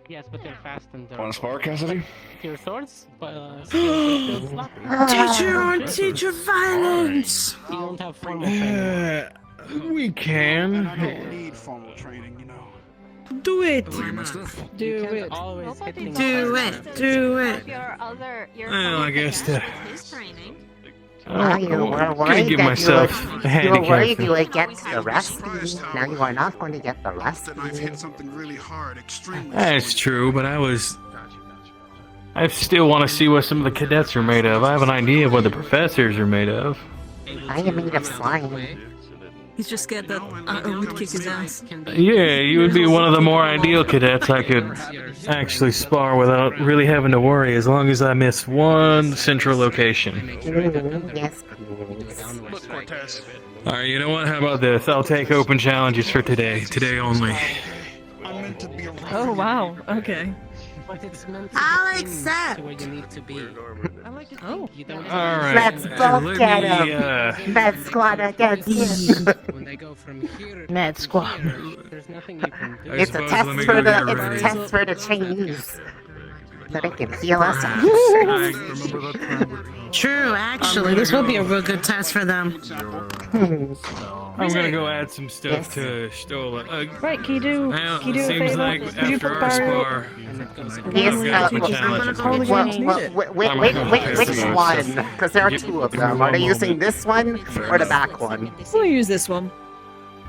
Yes, but they're fast and they're... Want to spar, Cassidy? Your swords? Teacher violence! You don't have formal training. We can. I don't need formal training, you know. Do it! Do it. Always hitting Do it! Do it! Well, I guess to... You were worried give that myself a you were worried handicap. you would get the rusty. Now you are not going to get the rusty. Something really hard, extremely. That's true, but I still want to see what some of the cadets are made of. I have an idea of what the professors are made of. I am made of slime. He's just scared that I would kick his ass. Yeah, you would be one of the more ideal cadets I could actually spar without really having to worry, as long as I miss one central location. Yes, please. Alright, you know what? How about this? I'll take open challenges for today. Today only. Oh wow, okay. But it's meant to I'll get things accept. to where you need to be. I like to think you don't Alright. Let's both get him. Med squad against him. When they go from here Med to squad. here, there's nothing you can do. It's a test for the Chinese. So they can heal us. True, actually, this would be a real good test for them. I'm gonna go add some stuff to Stola. Right, can you do a Seems favor? like Could you after put our Barry spar, Yes, which one? Because there are two of them. Are they using this one or the back one? We'll use this one.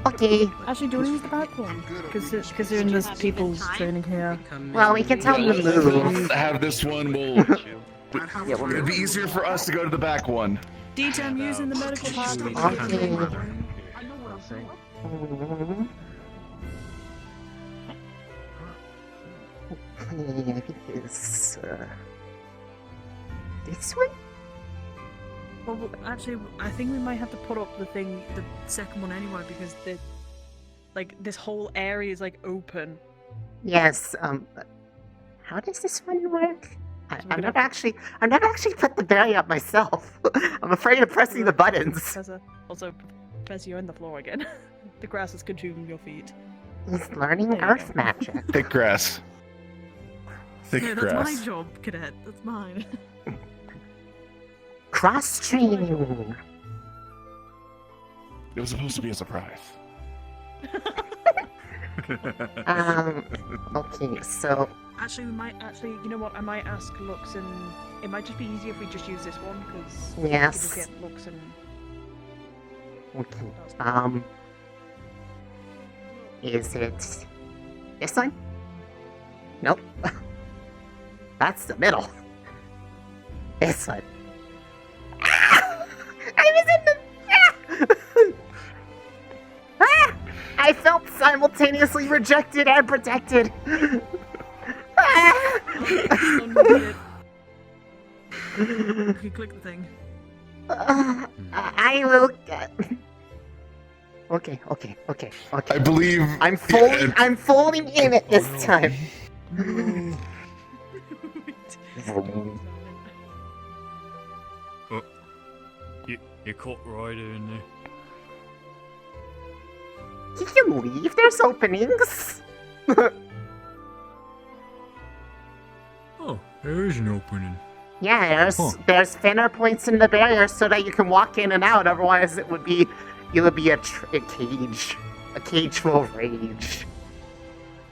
Okay. Actually, do you want to use the back one? Because they're in this people's training here. Well, we can tell them to move. Have this one. It'd be easier for us to go to the back one. D-Tem using the medical part. Okay. I think it's this one. Well, actually, I think we might have to put up the second one anyway, because this whole area is like open. Yes. How does this one work? I've never actually put the berry up myself. I'm afraid of pressing the buttons. Also, Professor, you're on the floor again. The grass is consuming your feet. He's learning earth magic. Thick grass. Thick Yeah, grass. that's my job, cadet. That's mine. Cross training. It was supposed to be a surprise. Okay, so Actually, you know what? I might ask Lux, and it might just be easier if we just use this one, because Yes. we just get Lux and... okay. Is it this one? Nope. That's the middle. This one. Ah! I was in the... Ah! Ah! simultaneously rejected and protected. Okay, click the thing. I will. Okay. I believe I'm folding in it this time. Oh, you caught Ryder in there. You can leave. There's openings. Oh, there is an opening. Yeah, there's thinner points in the barrier so that you can walk in and out. Otherwise, it would be a cage, a cage full of rage.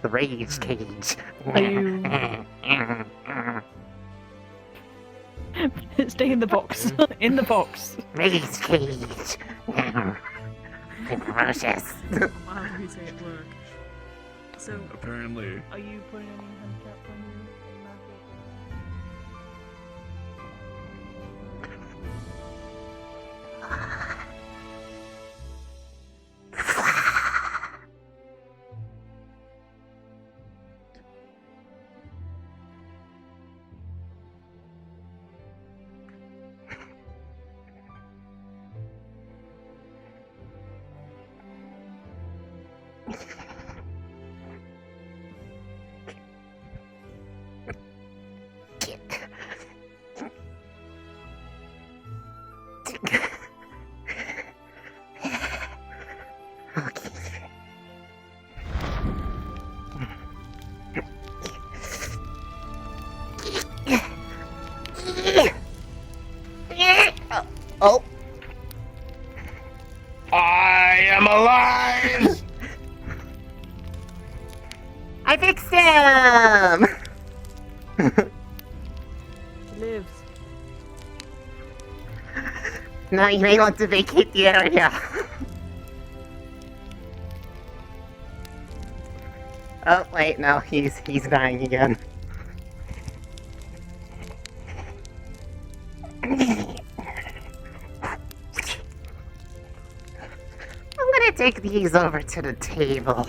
The rage cage. Stay in the box. In the box. Rage cage. Precious. How do we say it work? So apparently. Are you putting any handicap on you? Oh. I am alive! I fixed him! He lives. Now you may want to vacate the area. Oh wait, no, he's dying again. I'm gonna take these over to the table.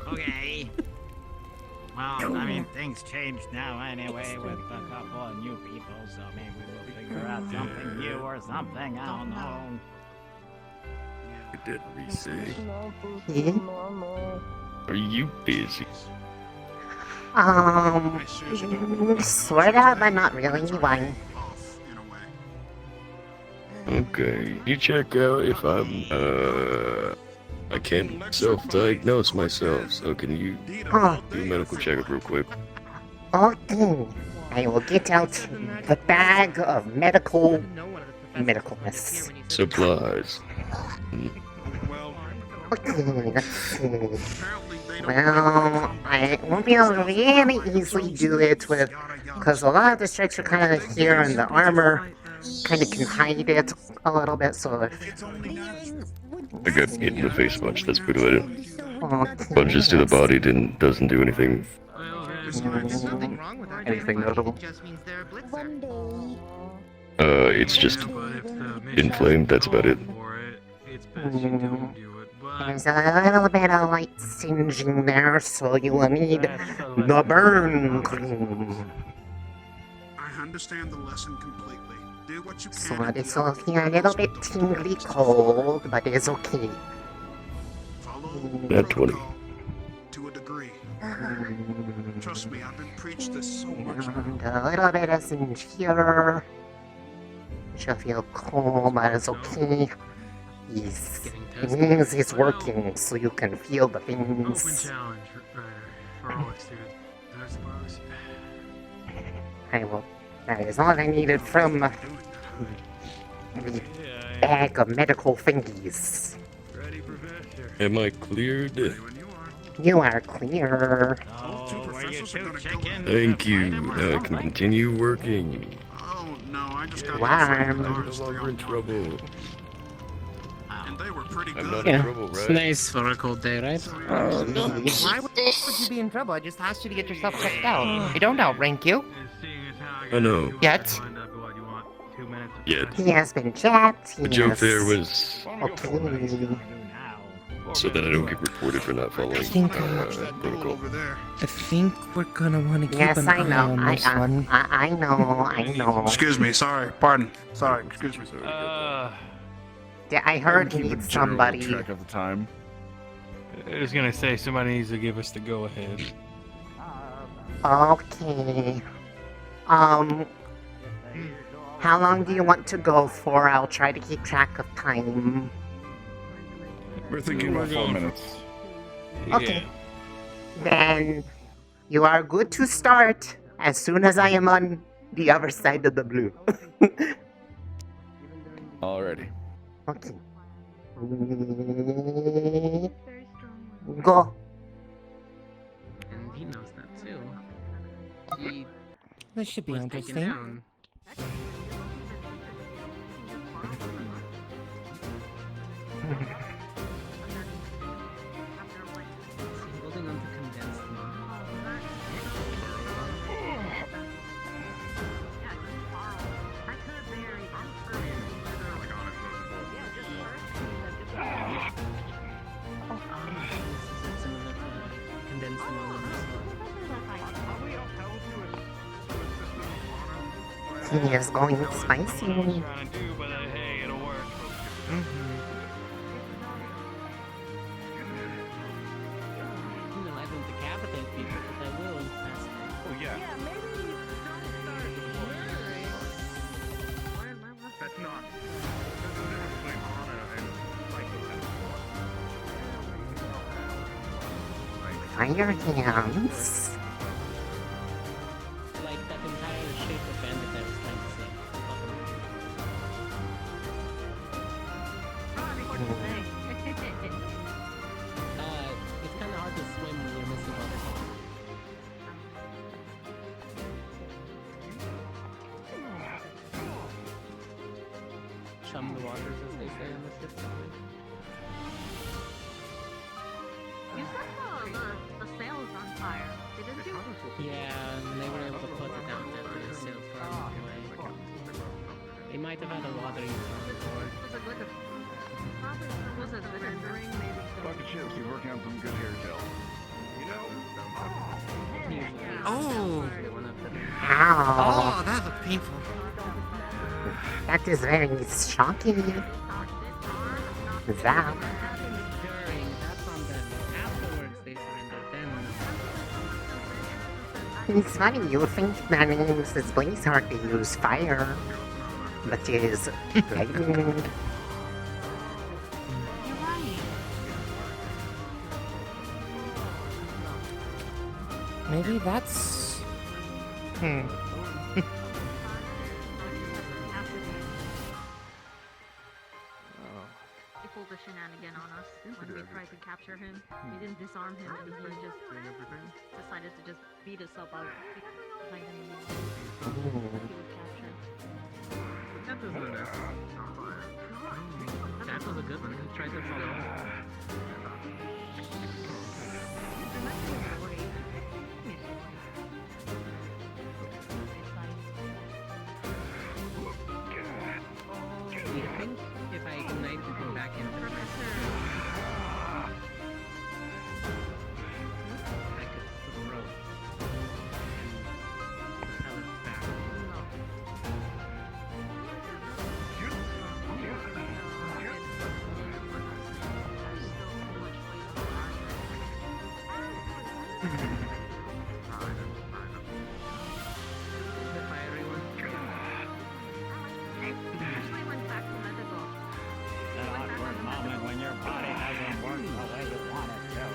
Okay. Well, I mean, things changed now anyway with a couple of new people, so maybe we'll figure out something new or something. I don't know. You did re-say. Yeah? Are you busy? Sort of, but not really. Why? Okay. You check out if I'm, I can't self-diagnose myself, so can you Oh. do a medical checkup real quick? Okay. I will get out the bag of medicalness. Supplies. Okay, let's see. Well, I won't be able to really easily do it because a lot of the strikes are kind of here and the armor kind of can hide it a little bit, so if... I got hit in the face punch, that's pretty about it. Okay. Punches to the body doesn't do anything. Anything notable? It's just inflamed, that's about it. There's a little bit of light singeing there, so you will need the burn cream. I understand the lesson completely. Do what you can. So this will feel a little bit tingly cold, but it's okay. Nat 20. To a degree. Trust me, I've been preached this so much. And a little bit of singe here. She'll feel cold, but it's okay. It means it's working, so you can feel the things. Challenge for all students, I suppose. I will. That is all I needed from the bag of medical thingies. Am I cleared? You are clear. Thank you. Now I can continue working. Oh no, I just got Warm. I'm no longer in trouble. And they were pretty I'm good. not in trouble, It's right? nice for a cold day, right? Why would you be in trouble? I just asked you to get yourself checked out. I don't outrank you. I know. Yet. 2 minutes. Yeah. He has been checked. The joke there was Okay. so that I don't get reported for not following protocol. I think we're gonna want to keep Yes, an I eye know. on this one. I know. Excuse me, sorry, pardon. Sorry, excuse me. Yeah, I heard he needs somebody. Track of the time. I was gonna say somebody needs to give us the go ahead. Okay. How long do you want to go for? I'll try to keep track of time. We're thinking about 4 minutes. Okay. Then you are good to start as soon as I am on the other side of the blue. Alrighty. Okay. Go. And he knows that too. He This should be was taken interesting. down. Holding on to condensed He is going spicy. I don't decapitate people, but I will in fast. Oh yeah. That's not. Fire hands. Like that entire shape of bandit I was trying to say. It's kind of hard to swim when you're missing water. Chum the waters, as they say in the ship. You said the sail is on fire, didn't you? Yeah, and they were able to put it down after the sails were on the way. They might have had a watering on board. Was it like a... Probably was it a rendering, maybe? Bucket ships, you're working on some good hair gel. You know? Oh! Ow. Oh, that was painful. That is very shocking. Zap. That's on them. Afterwards, they surrendered them. It's funny, you think that means it's Blizzard to use fire, but it is lightning. Maybe that's... He pulled a shenanigan on us when we tried to capture him. We didn't disarm him, and he just decided to just beat us up out behind him. He was captured. That was a that was a good one. He tried to follow us. Do you think if I ignited him back into the I could put a rope and propel it back? The fiery one. Actually went back to medical. That awkward moment when your body doesn't work the way you want it to.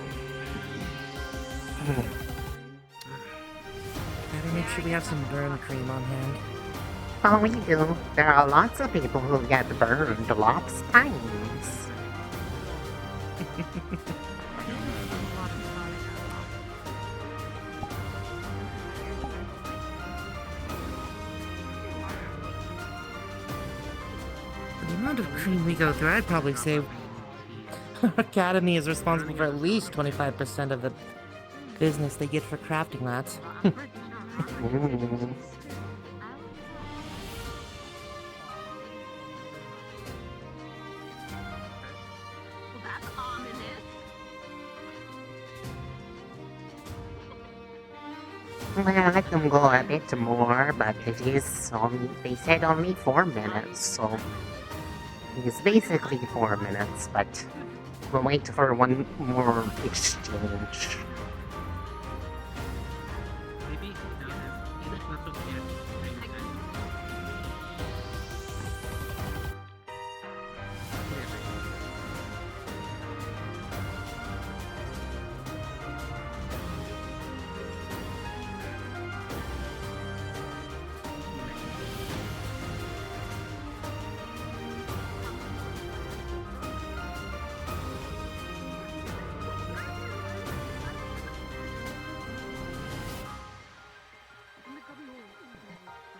Better make sure we have some burn cream on hand. Oh, we do. There are lots of people who get burned lots of times. For the amount of cream we go through, I'd probably say our academy is responsible for at least 25% of the business they get for crafting that. Well, I let them go a bit more, but it is only, they said only 4 minutes, so it's basically 4 minutes, but we'll wait for one more exchange. Maybe that's what we get.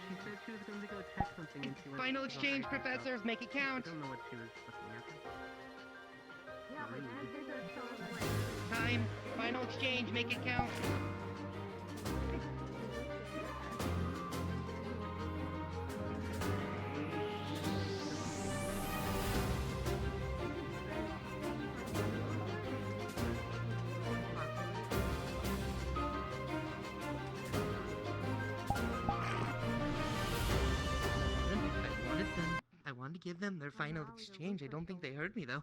She said she was going to go check something and she went. Final exchange, professors, make it I count. don't know what she was looking at. Time. Final exchange, make it count. I wanted to give them their final exchange. I don't think they heard me though.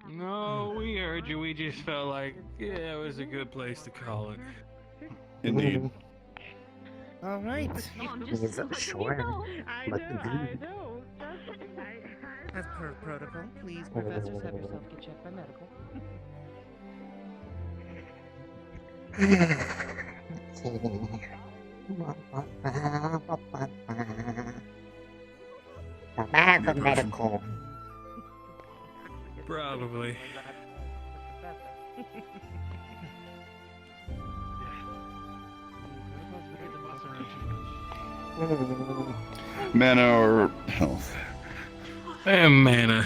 No, we heard you. We just felt like, yeah, it was a good place to call it. Indeed. All right. He's sure, but good. As per protocol, please, professors, have yourself get checked by medical. Bad for medical. Probably. Mana or health? And mana.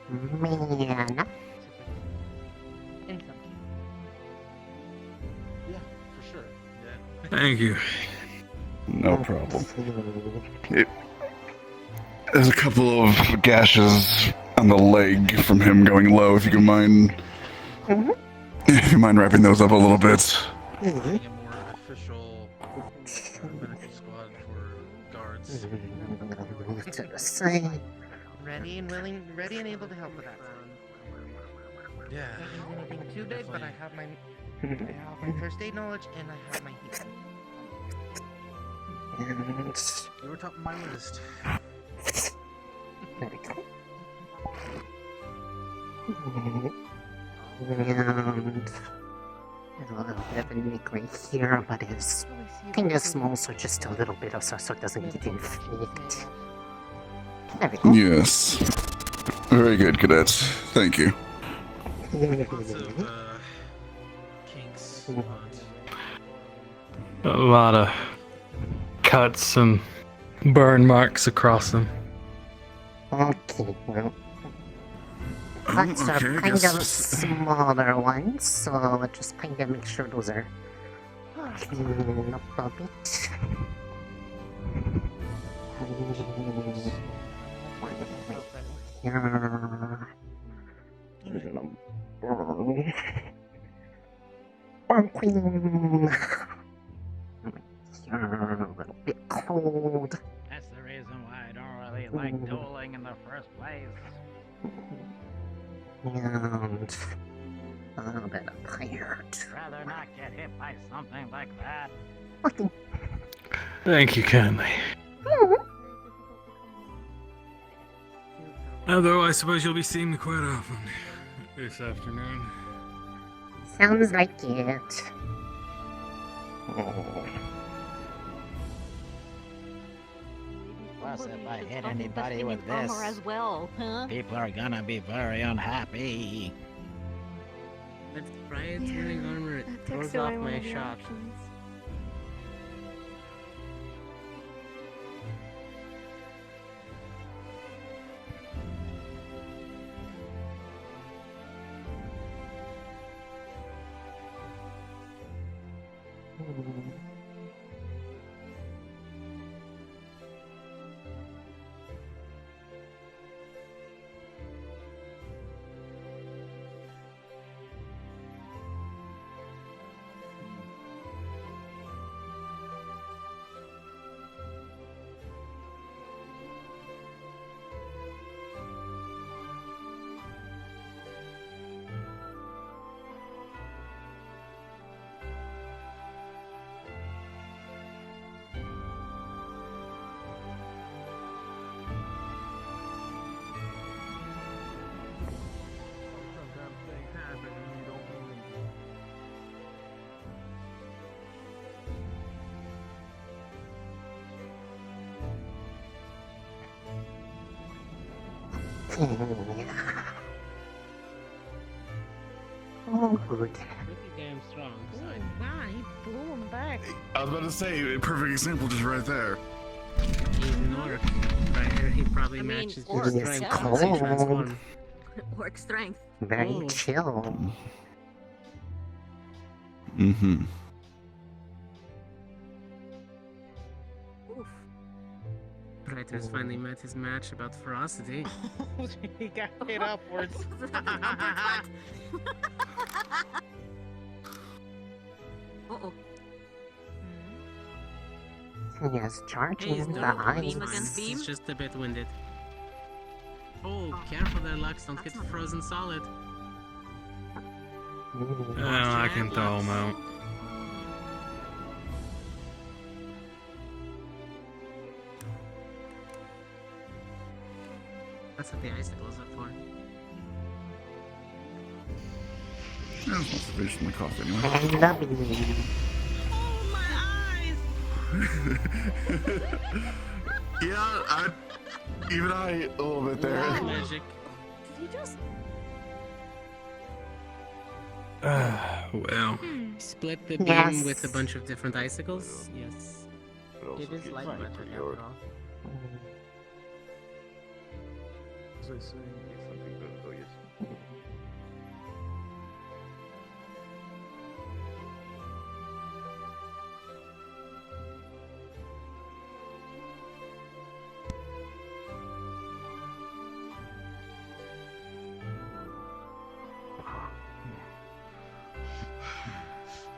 Man. Yeah, for sure. Thank you. No problem. There's a couple of gashes on the leg from him going low. If you mind, if you mind wrapping those up a little bit. A more official medical squad for guards. To the side. Ready and willing, ready and able to help with that. Yeah. Not anything too big, but I have my first aid knowledge and I have my healing. And You were top of my list. there we go. And there's a little bit of a nick right here, but it's kind of small, so just a little bit of so it doesn't get infected. There we go. Yes. Very good, cadets. Thank you. Lots of kinks. A lot of cuts and burn marks across them. Okay, well. Cuts are okay, I kind guess of smaller ones, so let's just kind of make sure those are cleaned up a bit. One right here. One queen. Here, a little bit cold. That's the reason why I don't really like dueling in the first place. And a little bit of fire. Rather not get hit by something like that. Okay. Thank you kindly. Although I suppose you'll be seeing me quite often this afternoon. Sounds like it. Oh. Plus, if I hit Stop anybody investing with in this, armor as well, huh? people are gonna be very unhappy. If Riot's wearing armor, it That throws takes off away one my of your shot. options. Oh, good. Pretty damn strong. So Wow, he blew him back. I was about to say, perfect example just right there. he's an orc. Right here, he probably matches your He is strength once he cold. transforms. Orc strength. Very Oh. chill. Mm-hmm. Writer's finally met his match about ferocity. He got hit upwards. Uh-oh. Yes, charging He's the done. eyes. Beam against beam? He's just a bit winded. Oh, careful there, Lux. Don't get frozen solid. I can throw him out. That's what the icicles are for. There's no sufficient in the cough anyway. I love you. Yeah, even I a little bit there. Wow, magic. Did you just... Well. Split the beam Yes. with a bunch of different icicles? Yes. It is light magic after all.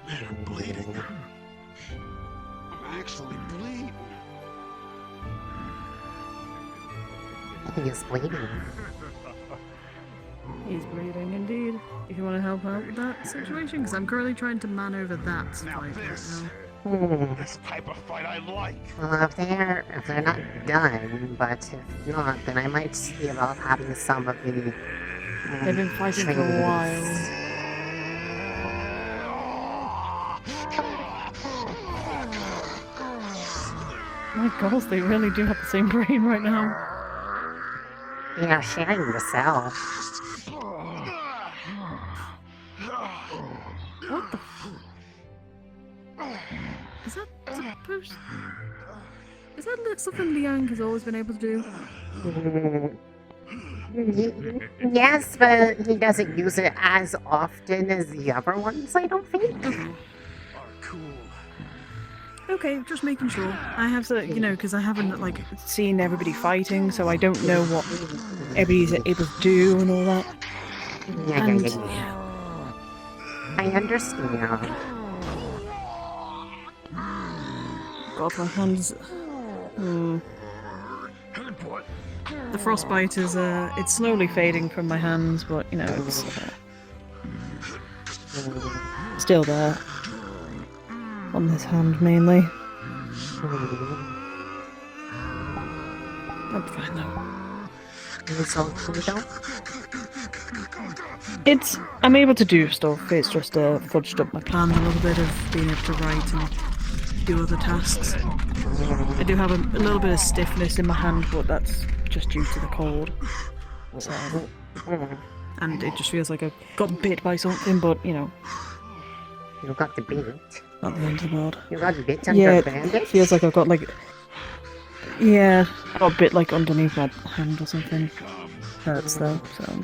Man, I'm bleeding. I'm actually bleeding. He is bleeding. He's bleeding indeed. If you want to help out with that situation, because I'm currently trying to man over that fight right now. This type of fight I like. Well, if they're not done, but if not, then I might see about having some of the. They've been fighting for a while. My gosh, they really do have the same brain right now. They are sharing the cell. What the? Is that supposed? Is that something Liang has always been able to do? Yes, but he doesn't use it as often as the other ones, I don't think. Okay, just making sure. I have to, because I haven't seen everybody fighting, so I don't know what everybody's able to do and all that. Yeah. I understand. God, my hands. The frostbite is it's slowly fading from my hands, but it's still there. On this hand mainly. I'm fine though. I'm able to do stuff, it's just fudged up my plans a little bit of being able to write and do other tasks. I do have a little bit of stiffness in my hand, but that's just due to the cold. So, and it just feels like I got bit by something, but You got the bit. not the end of the world. You got bit under Yeah, bandage? it feels like I've got I got a bit underneath my hand or something. Hurts though, so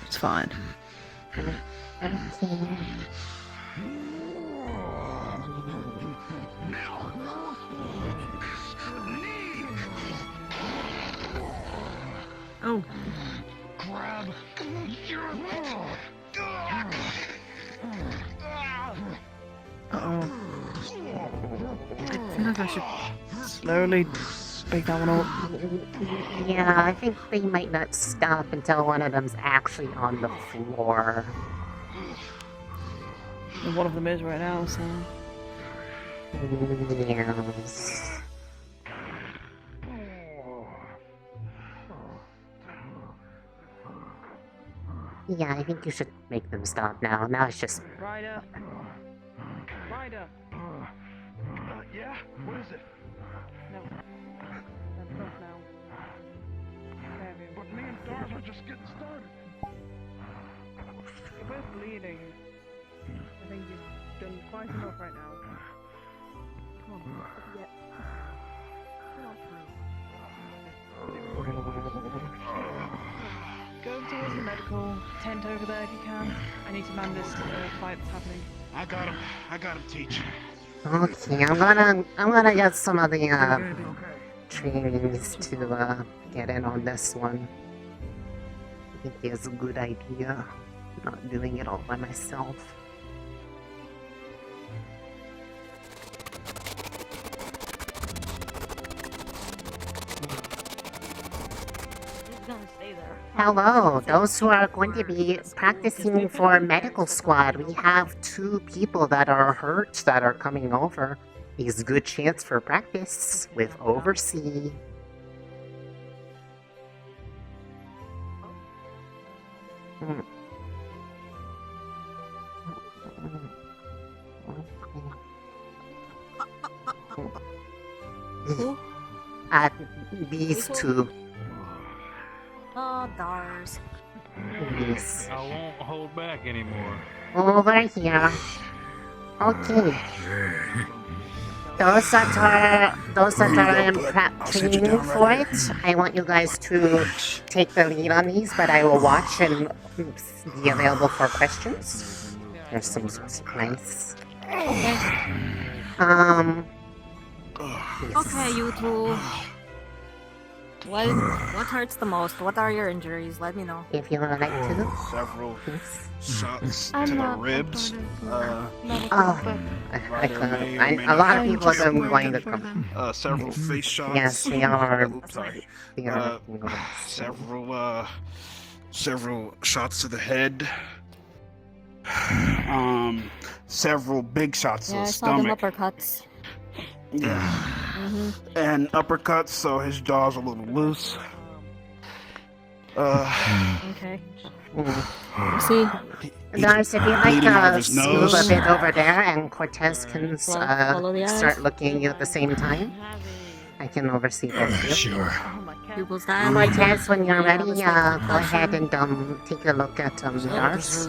it's fine. Oh. Grab your. Uh-oh. I feel like I should slowly break that one up. Yeah, I think they might not stop until one of them's actually on the floor. And one of them is right now, so... Yes. Yeah, I think you should make them stop now. Now it's just... Ryder! Ryder! Yeah? What is it? No. That's not now. But me and Stars are just getting started. You're both bleeding. I think you've done quite enough right now. Come on. Yeah. Go towards the medical tent over there if you can. I need to man this fight that's happening. I got him, teach. Okay, I'm gonna get some of the trainees to get in on this one. I think it's a good idea, not doing it all by myself. Hello, those who are going to be practicing for medical squad. We have 2 people that are hurt that are coming over. It's a good chance for practice with Oversee. These 2. Oh, Dars. Yes. I won't hold back anymore. Over here. Okay. Those that are in prep training for it, I want you guys to take the lead on these, but I will watch and be available for questions. There's some nice. Okay, you two. What hurts the most? What are your injuries? Let me know. If you would like to. Several shots I'm to the not ribs. A lot of people have been going to come. Several face shots. Yes, they are. Sorry. They are Several shots to the head. Several big shots to Yeah, the I saw them stomach. uppercuts. Yeah. And uppercuts, so his jaw's a little loose. Okay. See? Lars, if you'd like Bleeding out of to his move a nose. bit over there and Cortez can Follow the eyes. start looking at you at the same time, I can oversee both of you. Sure. Pupils down. Cortez, when you're ready, go ahead and take a look at Lars.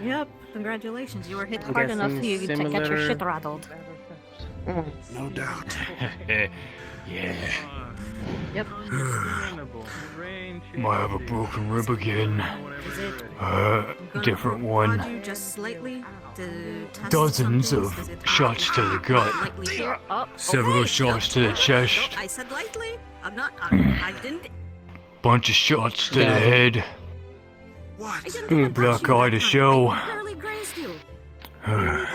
Yep, congratulations. You were hit I hard guess enough some to get your similar- shit rattled. No doubt. Yeah. Yep. Might have a broken rib again. Is it Different one. you just slightly to test Dozens some of things? Is it shots to the gut. lightly here? Up. Several shots to the chest. I said lightly. I'm not. I didn't. Bunch of shots to the head. What? Black eye to show. Barely grazed you. Alright.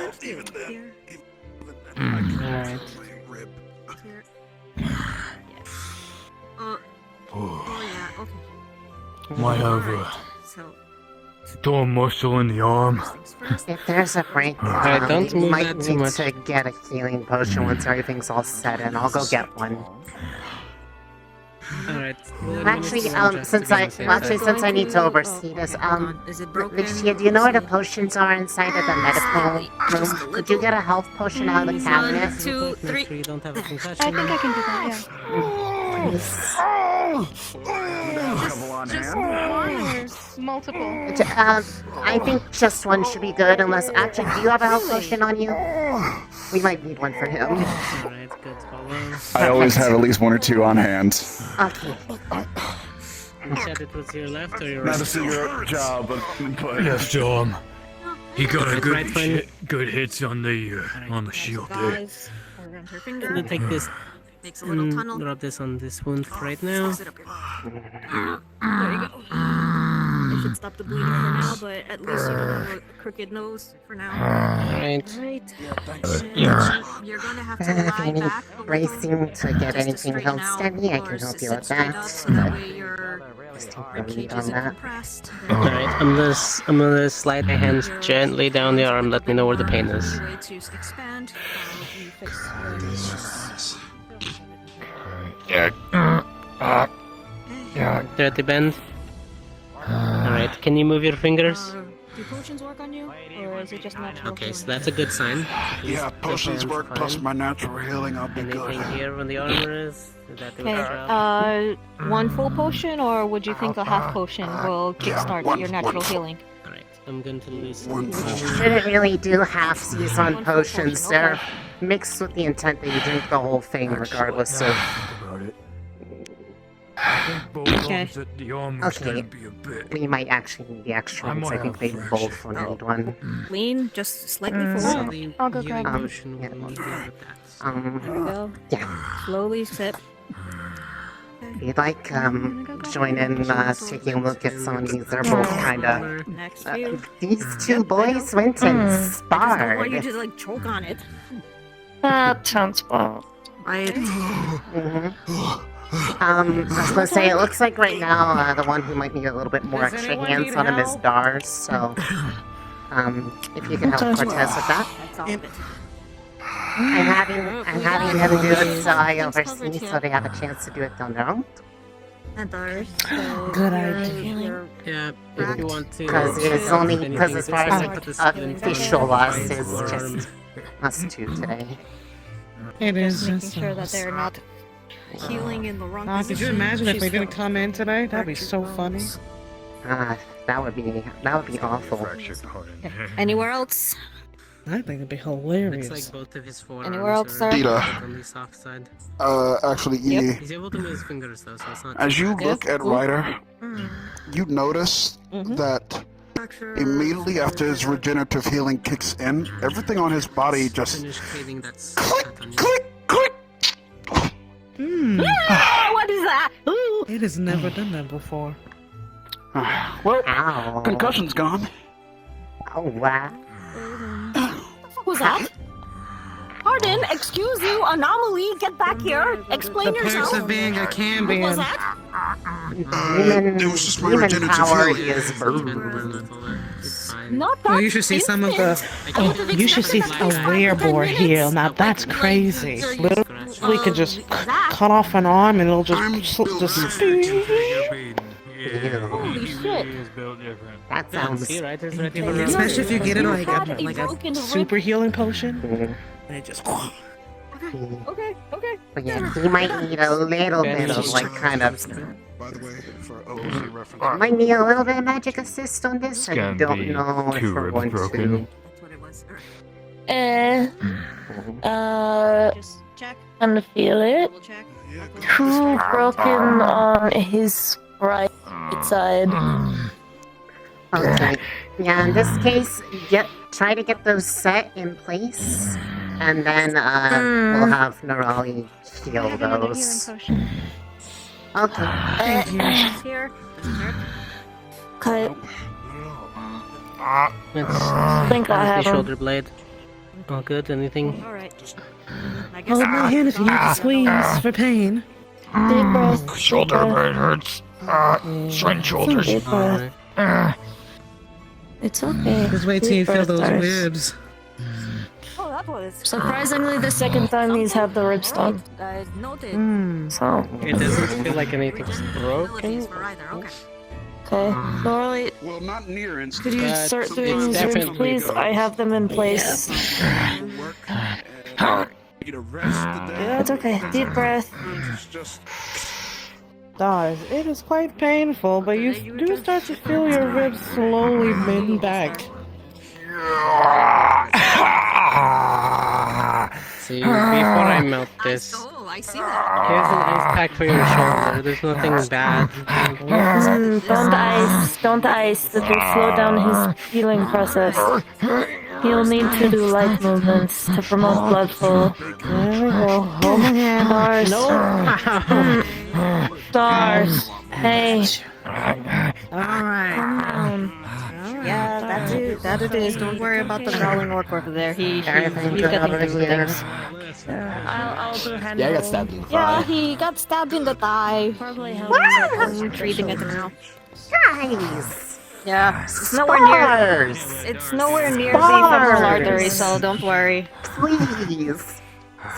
Oh yeah. Okay. Might have a So torn muscle in the arm. If there's a break, Alright, don't you move might that too need much. to get a healing potion once everything's all set, and I'll go get one. Alright. Actually, since I need to oversee this, Lucia, do you know where the potions are inside of the medical room? Could you get a health potion out of the cabinet? 1, 2, 3. Make sure you don't have a I concussion. think I can do that, yeah. Please. Just one or multiple? I think just one should be good, unless... Actually, do you have a health potion on you? We might need one for him. Alright, good. Follow. I always have at least 1 or 2 on hand. Okay. You said it was your left or your Not right? a cigarette job, but Left arm. He got a Right, good right, fine. good hits on the shield there. Guys, around her I'm gonna finger. take this Makes a little and tunnel. rub this on this wound right now. Sit up here. There you go. It should stop the bleeding for now, but at least you don't have a crooked nose for now. Alright. Right. Yeah. You're gonna have If to you lie need back a little bracing to get just to anything straighten held out, steady, I or can help you sit with straight that. up so that way your Just take the ribcage lead on isn't that. compressed. Alright, I'm gonna slide my hands gently down the arm, let me know where the pain is. Way to expand. You fix Dirty bend. Alright, can you move your fingers? Do potions work on you, or is it just natural? Okay, so that's a good sign. Yeah, potions work plus my natural healing. I'll be good. Anything here when the armor is? Is that the Okay. One full potion, or would you think a half potion will kickstart your natural healing? Alright, I'm going to lose. Shouldn't really do half-seas on potions. They're mixed with the intent that you drink the whole thing, regardless of. Okay. Okay. We might actually need the extra ones. I think they both will need one. Lean, just slightly forward. I'll go grab them. There we go. Yeah. Slowly sip. If you'd like, join in, taking a look at some of these. They're both kinda. Next few. These two boys went and I just don't sparred. want you to like choke on it. That sounds bad. I was gonna say, it looks like right now, the one who might need a little bit more extra hands on him is Dars, so, if you can help Cortez with that. That's all of it. I'm having them do it so I oversee, so they have a chance to do it on their own. And Dars. Good idea. Yeah, if you want to. Because as far as like, official us is just us two today. It is. Making sure that they're not healing in the wrong Could position. you imagine if She's they didn't come in today? That'd be so funny. That would be awful. Anywhere else? I think it'd be hilarious. Looks like both of his forearms Anywhere else, sir? are Dita. on the soft side. Actually, E. He's able to move his fingers though, so it's not. As you too look bad. at Ryder, you notice that immediately after his regenerative healing kicks in, everything on his body just Finish cleaning that's What is that? Ooh. It has never done that before. Well, Ow. concussion's gone. Oh, wow. What was that? Pardon, excuse you, anomaly, get back here. Explain The yourself. perks of being a Cambion. What was that? It was just my regenerative power healing. is burned. Not that. Well, you should see some of the. You should see a werebore heal. Now that's crazy. Literally, can just cut off an arm and it'll just. Holy shit. That sounds. Especially if you get it like a super healing potion, and it just. Okay. But yeah, he might need a little bit of like kind of. By the way, for OOC reference. Might need a little bit of magic assist on this. I Can don't be know if two we're ribs going broken. to. Just check. And feel it. Two broken on his right side. Okay. Yeah, in this case, try to get those set in place, and then we'll have Nerali heal those. Okay. She's here. Okay. I think I have the him. shoulder blade. All good. Anything? Alright. Hold my hand if you need to squeeze for pain. Deep breath. Shoulder blade hurts. Straight shoulders. Deep breath. It's okay. Just wait till you Deep feel breath, those Dars. ribs. Oh, that was. Surprisingly, the second time he's had the ribs done. Noted. So. It doesn't feel like anything's broken. Okay. Normally, Well, not near could instant. you start it's doing these rooms, definitely please? good. I have them in place. Need a rest today. It's okay. Deep breath. Just Dars, it is quite painful, but you do start to feel your ribs slowly bend back. See, before I melt this, I see that. here's an ice pack for your shoulder. There's nothing bad. Don't ice. That will slow down his healing process. He'll need to do light movements to promote blood flow. There we go. Hold my hand. Dars. No. Dars. Hey. Alright. Yeah, that's it. That it is. Don't worry about the growling orc over there. He's getting through things. I'll do hand Yeah, I got stabbed in the Yeah, thigh. he got stabbed in the thigh. Probably I'm treating it now. Guys! Yeah, it's nowhere near. Stars! It's nowhere near the femoral artery, so don't worry. Please!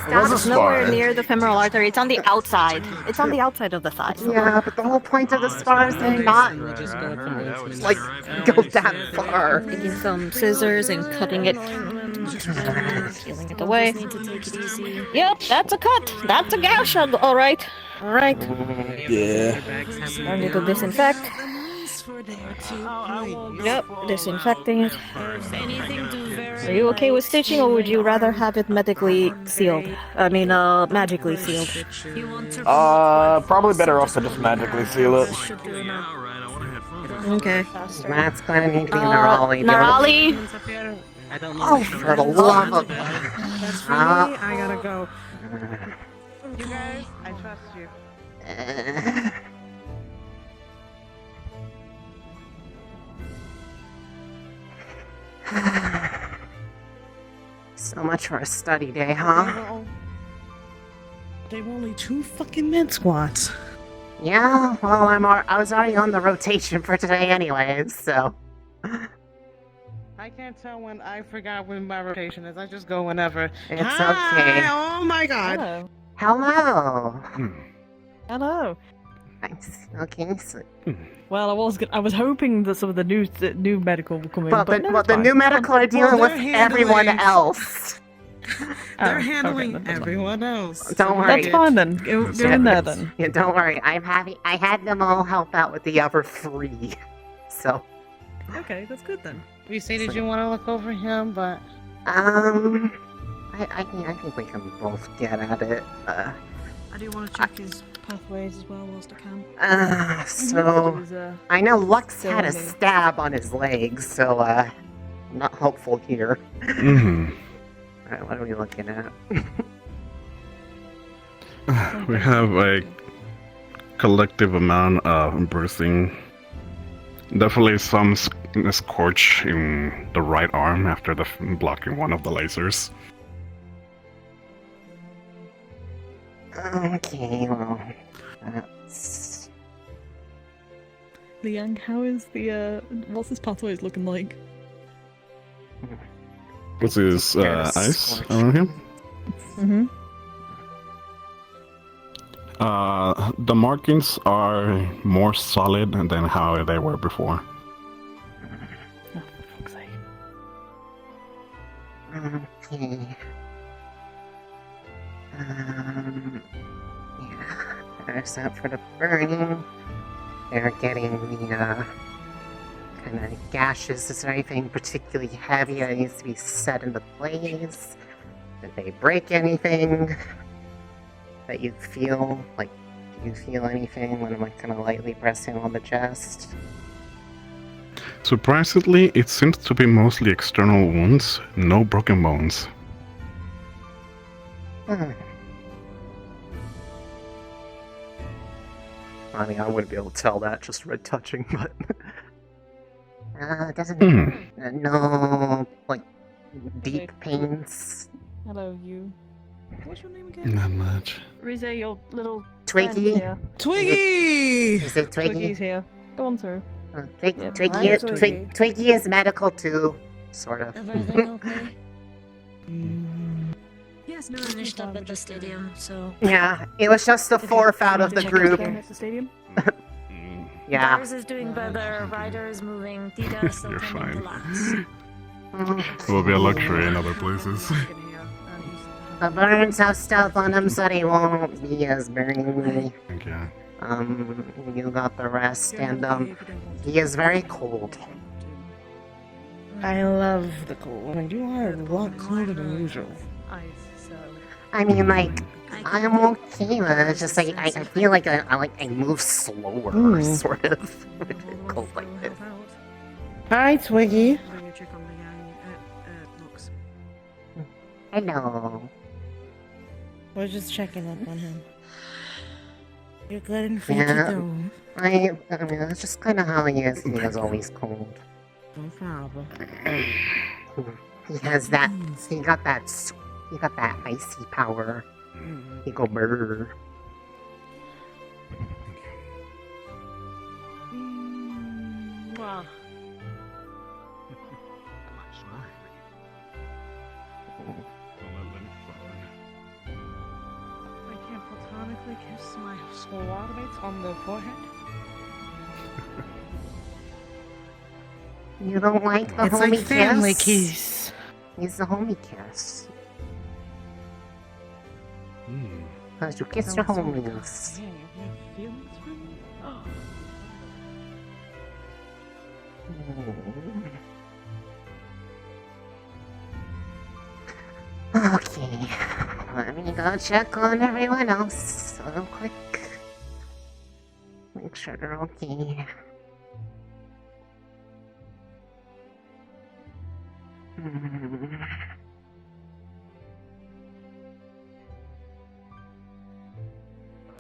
It's nowhere near the femoral artery. It's on the outside. It's on the outside of the thigh. Yeah, but the whole point of the spar is to not like go that far. Taking some scissors and cutting it, peeling it away. Yep, that's a cut. That's a gash. All right. All right. Yeah. I need to disinfect. Yep, disinfecting it. Are you okay with stitching, or would you rather have it medically sealed? I mean, magically sealed. Probably better off to just magically seal it. Okay. That's gonna need to be Nerali. Nerali? Oh, for the love of... That's for me. I gotta go. You guys, I trust you. So much for a study day, huh? They were only 2 fucking med squats. Yeah, well, I was already on the rotation for today anyways, so... I can't tell when I forgot when my rotation is. I just go whenever. It's Hi! okay. Oh my god! Hello. Hello! Hello. Thanks. Okay, so... Well, I was hoping that some of the new medical will come in, But, no, but it's the fine. new medical are dealing with they're everyone handling- else. They're handling everyone else. Don't worry. That's fine then. Go in there then. Yeah, don't worry. I had them all help out with the other 3. So... Okay, that's good then. You stated you want to look over him, but... I think we can both get at it. I do want to check his pathways as well whilst I can. So... I know Lux had a stab on his legs, so, I'm not hopeful here. Alright, what are we looking at? We have a collective amount of bruising. Definitely some scorch in the right arm after blocking one of the lasers. Okay, well, that's... Liang, how is the, what's his pathways looking like? What's his eyes around him? Mm-hmm. The markings are more solid than how they were before. Okay. Yeah, there's that for the burning. They're getting the, kind of gashes. Is there anything particularly heavy that needs to be set into place? Did they break anything that you feel? Like, do you feel anything when I'm kind of lightly pressing on the chest? Surprisingly, it seems to be mostly external wounds, no broken bones. I mean, I wouldn't be able to tell that just red touching, but... Doesn't... no, like, deep pains. Hello, you. What's your name again? Not much. Rize, your little Twiggy? friend here. Twiggy! Is it Twiggy? Twiggy's here. Go on through. Twiggy is medical too, sort of. Everything okay? Yes, no, Finished up at the stadium, so... Yeah, it was just the 4th out of the group. At the stadium? Yeah. Ours is doing better, Ryder is moving, Tita is still You're tending to fine. Lux. It will be a luxury in other places. The burns have stealth on him, so they won't be as burning. Okay. You got the rest, and he is very cold. I love the cold. I mean, you are a lot colder than usual. I mean, like, I'm okay, but it's just like I feel like I move slower, sort of. Cold like this. Hi, Twiggy. Hello. We're just checking up on him. You're good and free to Yeah, go. I mean, that's just kind of how he is. He is always cold. No problem. He has that. He got that icy power. He go brrr. Wow. Squadmates on the forehead? You don't like the It's homie like family kiss? kiss. He's the homie kiss. Cause you kiss your homies. Okay, let me go check on everyone else real quick. Make sure they're okay.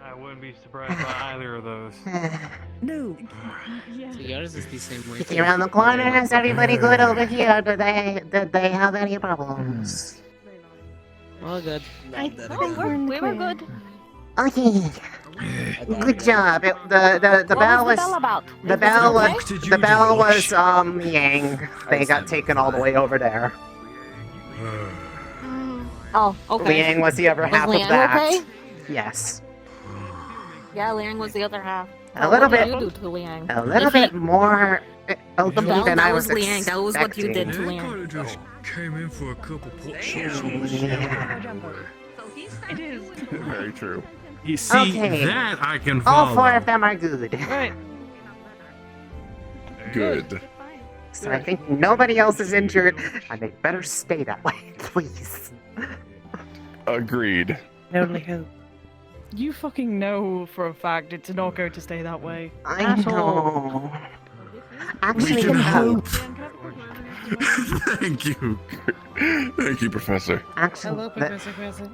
I wouldn't be surprised by either of those. No. So yours is the same way. Looking around the corner, is everybody good over here? Did they have any problems? All good. We were good. Okay. Good job. The bell was the bell was Yang. They got taken all the way over there. Oh, okay. Liang was the other half Was of Liang that. okay? Yes. Yeah, Liang was the other half. A little What bit. did you do to Liang? A little bit more open than I was That was Liang. That was what you did to expecting. Liang. Just came in for a couple pots. It is. Very true. You see, Okay. that I can follow. All four of them are good. Right. Good. So I think nobody else is injured, and they better stay that way, please. Agreed. Only hope. You fucking know for a fact it's not going to stay that way. I At all. know. Actually, We can no. Thank you. Thank you, Professor. Actually, Hello, the- Professor Crescent.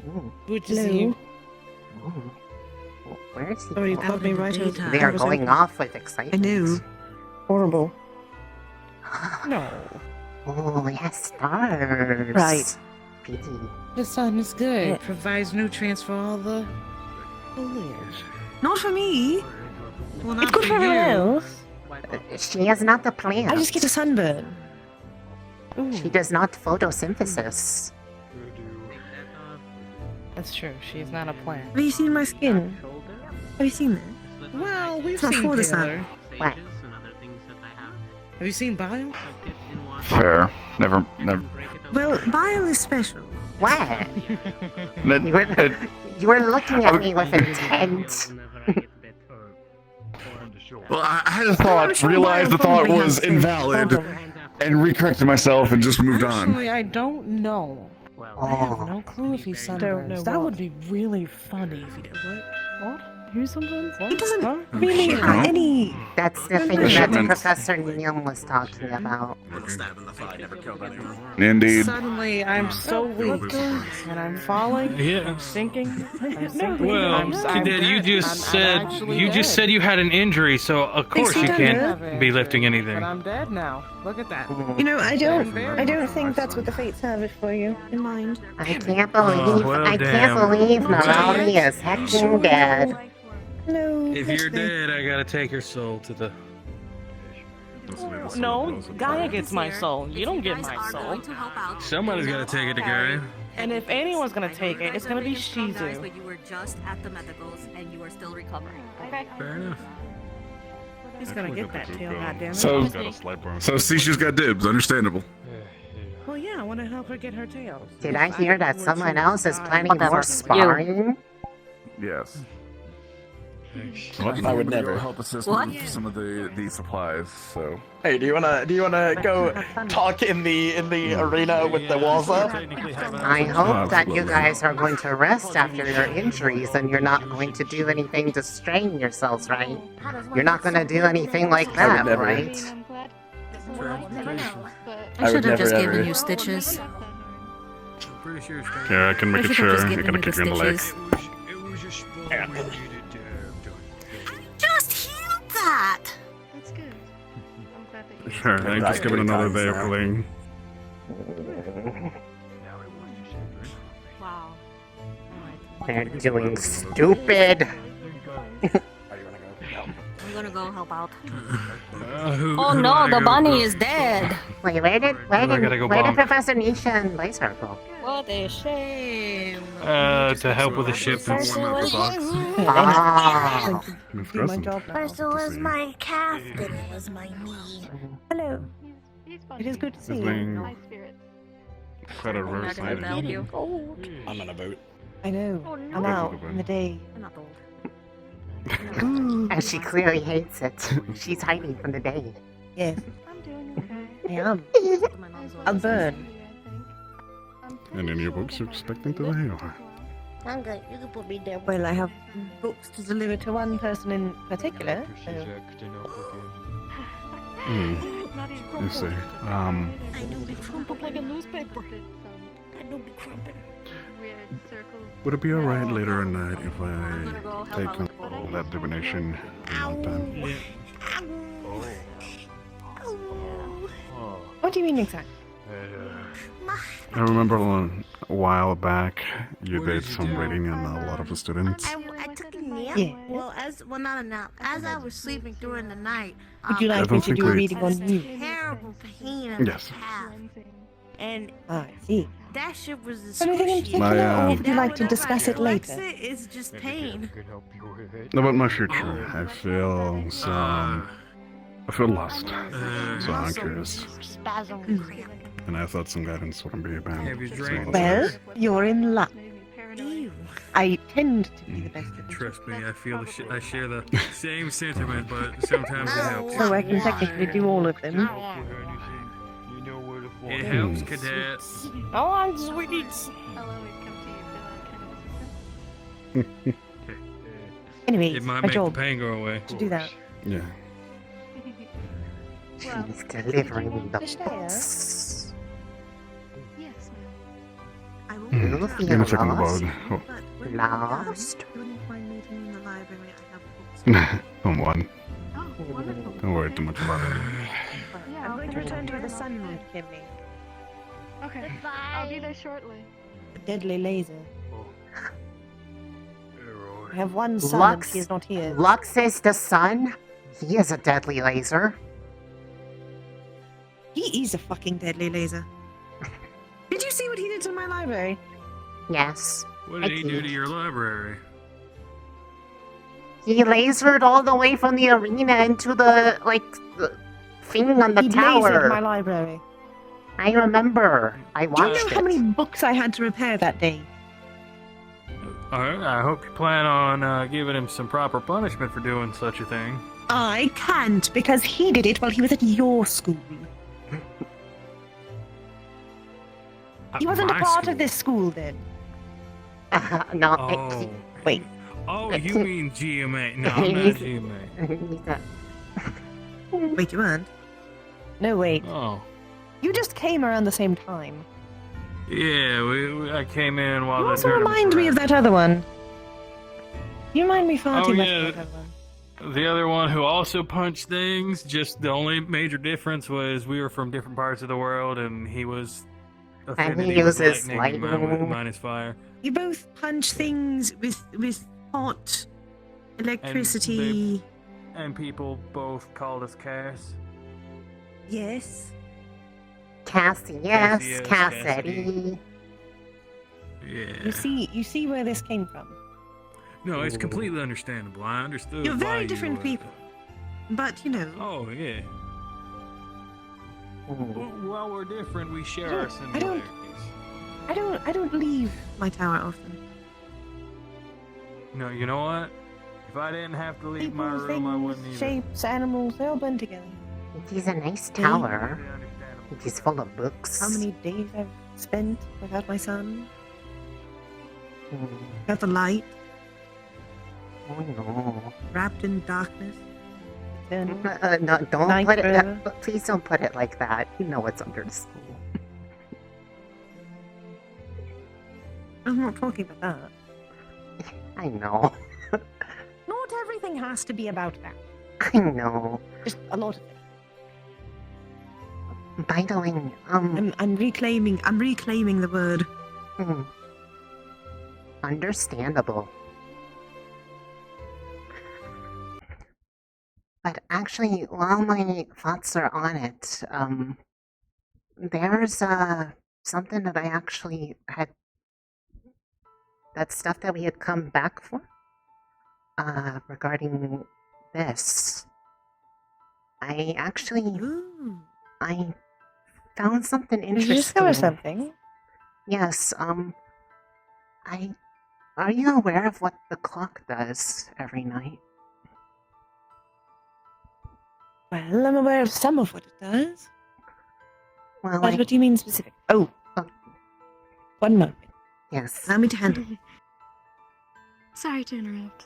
Ooh, Good to see you. ooh. Where is he? Oh, you going? called me right out. They are going off with excitement. I knew. Horrible. No. Oh, yes, stars. Right. Pity. The sun is good. Yeah. Provides nutrients for all the foliage. Not for me. Well, It's good for everyone else. She is not the plant. I just get a sunburn. She does not photosynthesis. That's true. She is not a plant. Have you seen my skin? Have you seen it? Well, we've It's not seen for the Taylor. sun. What? Have you seen Bio? Fair. Never. Well, Bile is special. What? You were looking at me with intent. Well, I had a thought, realized the thought was invalid, and recorrected myself and just moved on. Actually, I don't know. I have no clue if he's Don't sunburned. know That what. would be really funny if he did. What? Who's sometimes? What? It doesn't Huh? really No. have any. That's the thing that Shipment. Professor Neum was talking about. Indeed. Suddenly, I'm so weak, and I'm falling. Yeah. I'm sinking. I'm sinking. Well, I'm Cadet, you just I'm actually you just dead. said you had an injury, so of course you can't be lifting anything. But I'm dead now. Look at that. You know, I don't think that's what the fates have it for you in mind. I can't believe, well, I damn. can't believe Narali is hecking dead. No. If you're dead, I gotta take your soul to the. No, Gaia gets my soul. You don't get my soul. Somebody's gotta take it to Gary. And if anyone's gonna take it, it's gonna be Guys, Shizu. but you were just at the medicals and you are still recovering. Okay. Fair enough. He's gonna get that tail, goddammit. So Sisha's got dibs. Understandable. Well, yeah, I want to help her get her tail. Did I hear that someone else is planning Whatever. more sparring? Yes. I would never help assist What? with some of the supplies. So. Hey, do you wanna go talk in the arena with the walls up? I hope that you guys are going to rest after your injuries and you're not going to do anything to strain yourselves, right? You're not going to do anything like I would that, never. right? I should have never, just ever. given you stitches. Yeah, I can make I it should have sure. just You're given gonna you kick the me in the leg. stitches. Just healed that! That's good. I'm glad that you. Sure, I just give it another day of playing. Wow. They're doing stupid. I'm gonna go help out. Who Oh do no, I the go bunny for? is dead. Wait, where did I gotta go Professor bomb. Nisha and Laser go? What a shame. To help with the ship and warm up the box. Ah. Do my job now. First it was my calf, then it was my knee. Hello. It is good to see you. Being quite a rare sighting. I'm in a boat. I know. I'm out in the day. And she clearly hates it. She's hiding from the day. Yes. I am. I'll burn. And any books you're expecting today? Or? I'm good. You can put me there. Well, I have books to deliver to one person in particular. So. You see. I know they crumpled like a newspaper. I know they crumpled. Would it be alright later at night if I take control of that divination one time? What do you mean exactly? I remember a while back you did some reading on a lot of the students. I took a nap. Yeah. Well, not a nap. As I was sleeping during the night, Would you I like don't me to think do a we- reading on you? terrible pain in Yes. my calf. And I see. that shit was Anything in excruciating. particular, or would you Now like to whenever discuss I it later? flex it, it's just pain. About my future, I feel some. I feel lost. So I'm curious. Spasm cramp. And I thought some guidance wouldn't be bad. Well, you're in luck. I tend to be the best at Trust me, I feel I share the same sentiment, but sometimes it helps. So I can technically do all of them. It helps, cadets. I want sweets. Anyway, It might my make job the pain go away. to do that. Yeah. She's delivering the Fish books. Yes, ma'am. You Give feel me a second lost? about. Lost? You wouldn't mind meeting me in the library. I have books. Don't one. Oh, wonderful. Don't worry too much about it. Yeah, I'm going to return to where the sun moved, Kimmy. Okay. I'll be there shortly. A deadly laser. I have one son and Lux, he is not here. Lux is the sun? He is a deadly laser. He is a fucking deadly laser. Did you see what he did to my library? Yes. What did he do to your library? He lasered all the way from the arena into the, the thing on the He tower. lasered my library. I remember. I Do you watched know it. how many books I had to repair that day? I hope you plan on giving him some proper punishment for doing such a thing. I can't, because he did it while he was at your school. He wasn't a my part school? of this school then. No. Oh. Wait. Oh, you mean GMA? No, I'm not GMA. Wait, you weren't? No, wait. Oh. You just came around the same time. Yeah, I came in while You the also tournament remind me of that other one. You remind me far Oh, too much yeah. of that other one. The other one who also punched things, just the only major difference was we were from different parts of the world, and he was And he with uses lightning, and lightning. mine is fire. You both punch things with hot electricity. And people both called us Cass. Yes. Cassie, yes. Cassie, yes, Cassidy. Yeah. You see where this came from. No, it's completely understandable. I understood. You're why very you different were- people. But, you know. Oh yeah. Well, while we're different, we share Look, our similarities. I don't leave my tower often. No, you know what? If I didn't have to leave my People, room, I things, wouldn't either. shapes, animals, they all blend together. It is a nice tower. It is full of books. How many days I've spent without my son? Mm. Without the light, Oh no. wrapped in darkness. Eternal. No, don't Night put it. forever. Please don't put it like that. You know it's under school. I'm not talking about that. I know. Not everything has to be about that. I know. Just a lot of it. By the way, I'm reclaiming the word. Understandable. But actually, while my thoughts are on it, there's something that I actually had, that stuff that we had come back for, regarding this. I actually, I found something Did interesting. you discover something? Yes, are you aware of what the clock does every night? Well, I'm aware of some of what it does. Well, But what do you mean specific? Oh. One moment. Yes. Allow me to handle it. Sorry to interrupt.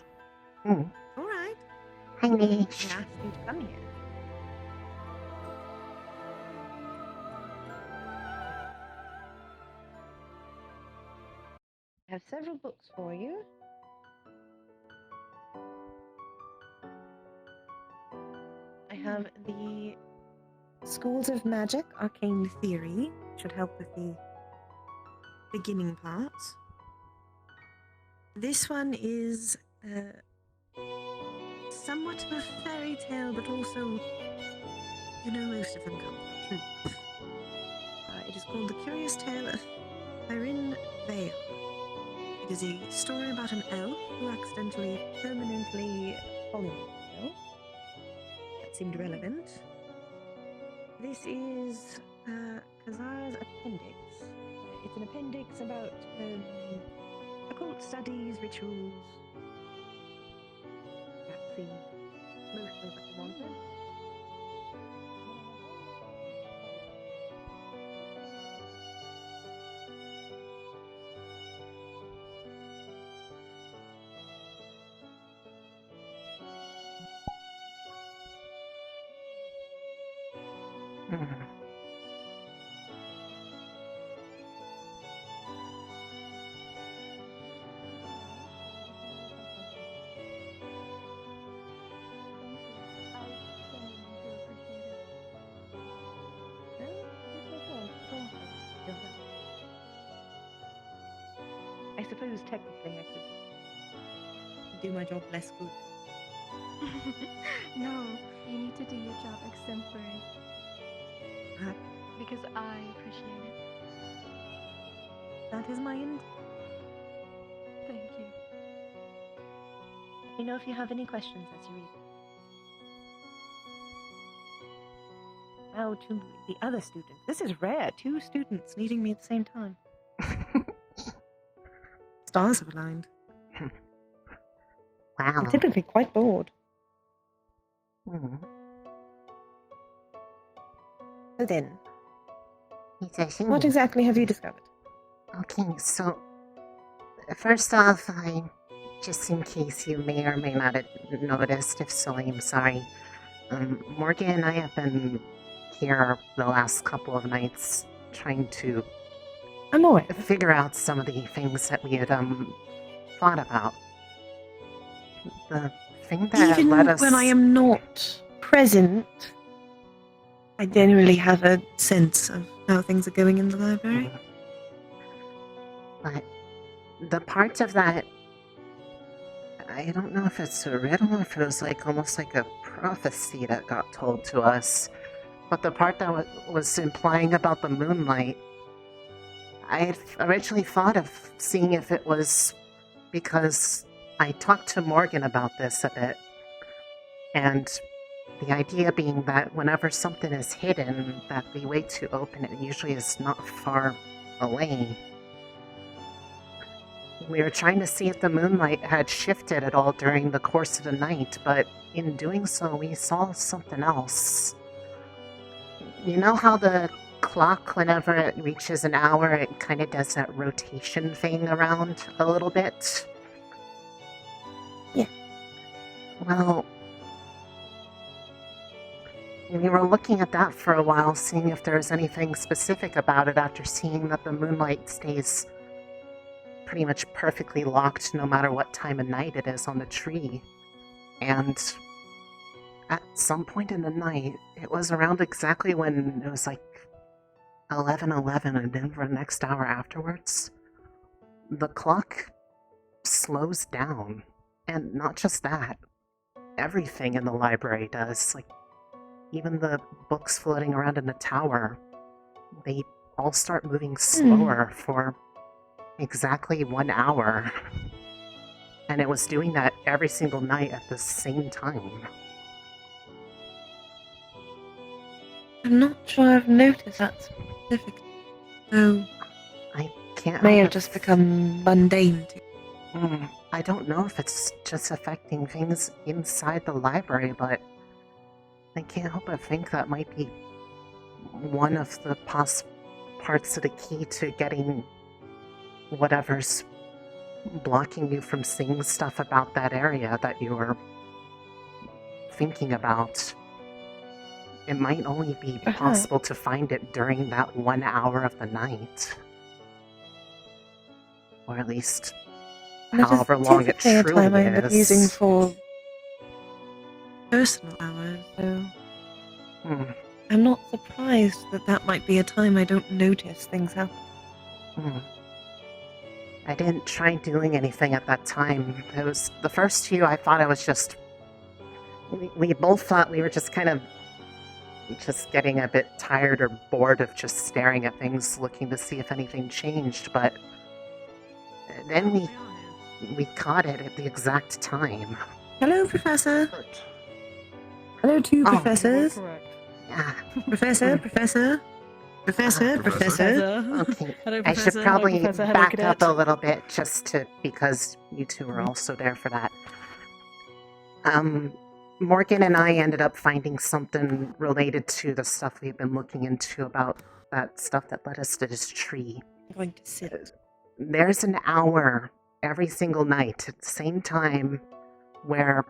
Alright. Hi, Nish. I asked you to come here. I have several books for you. I have the Schools of Magic, Arcane Theory, should help with the beginning parts. This one is somewhat of a fairy tale, but also, you know, most of them come from truth. It is called The Curious Tale of Irene Vale. It is a story about an elf who accidentally permanently polymath. That seemed relevant. This is Kazar's appendix. It's an appendix about occult studies, rituals. That seems mostly what you wanted. I suppose technically I could do my job less good. No, you need to do your job exemplary. Because I appreciate it. That is my end. Thank you. Let me know if you have any questions as you read. Now to the other student. This is rare. 2 students meeting me at the same time. Stars have aligned. Wow. I'm typically quite bored. So then, what exactly have you discovered? Okay, so first off, just in case you may or may not have noticed, if so, I'm sorry. Morgan and I have been here the last couple of nights trying to figure out some of the things that we had thought about. The thing that Even led us when I am not present, I generally have a sense of how things are going in the library. But the part of that, I don't know if it's a riddle or if it was like almost like a prophecy that got told to us. But the part that was implying about the moonlight, I had originally thought of seeing if it was because I talked to Morgan about this a bit. And the idea being that whenever something is hidden, that the way to open it usually is not far away. We were trying to see if the moonlight had shifted at all during the course of the night, but in doing so, we saw something else. You know how the clock, whenever it reaches an hour, it kind of does that rotation thing around a little bit? Yeah. Well, we were looking at that for a while, seeing if there was anything specific about it after seeing that the moonlight stays pretty much perfectly locked no matter what time of night it is on the tree. And at some point in the night, it was around exactly when it was like 11:11 and then for the next hour afterwards, the clock slows down. And not just that, everything in the library does. Like, even the books floating around in the tower, they all start moving slower for exactly 1 hour. And it was doing that every single night at the same time. I'm not sure I've noticed that specifically. So, I can't may help have it. just become mundane to I don't know if it's just affecting things inside the library, but I can't help but think that might be one of the parts of the key to getting whatever's blocking you from seeing stuff about that area that you were thinking about. It might only be possible to find it during that 1 hour of the night. Or at least And it is however long it typically a truly time I end up using is. for personal hours, so Hmm. I'm not surprised that that might be a time I don't notice things happen. I didn't try doing anything at that time. It was the first few I thought I was just... We both thought we were just kind of just getting a bit tired or bored of just staring at things, looking to see if anything changed, but then we caught it at the exact time. Hello, Professor. Hello, two professors. Yeah. Professor. Professor. Okay. Hello, I should Professor. Hello, probably Professor. Hello, back Cadet. up a little bit because you two were also there for that. Morgan and I ended up finding something related to the stuff we've been looking into about that stuff that led us to this tree. I'm going to sit. There's an hour every single night at the same time where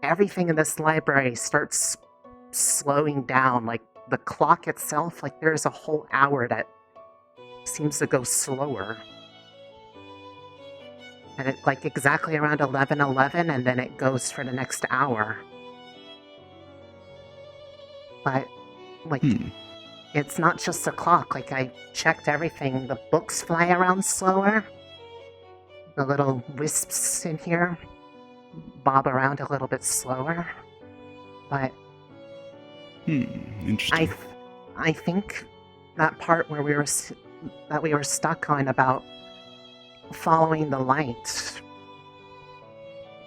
everything in this library starts slowing down. Like the clock itself, like there's a whole hour that seems to go slower. And it's like exactly around 11:11, and then it goes for the next hour. But, like, it's not just the clock. Like, I checked everything. The books fly around slower. The little wisps in here bob around a little bit slower. But Interesting. I think that part where we were stuck on about following the light.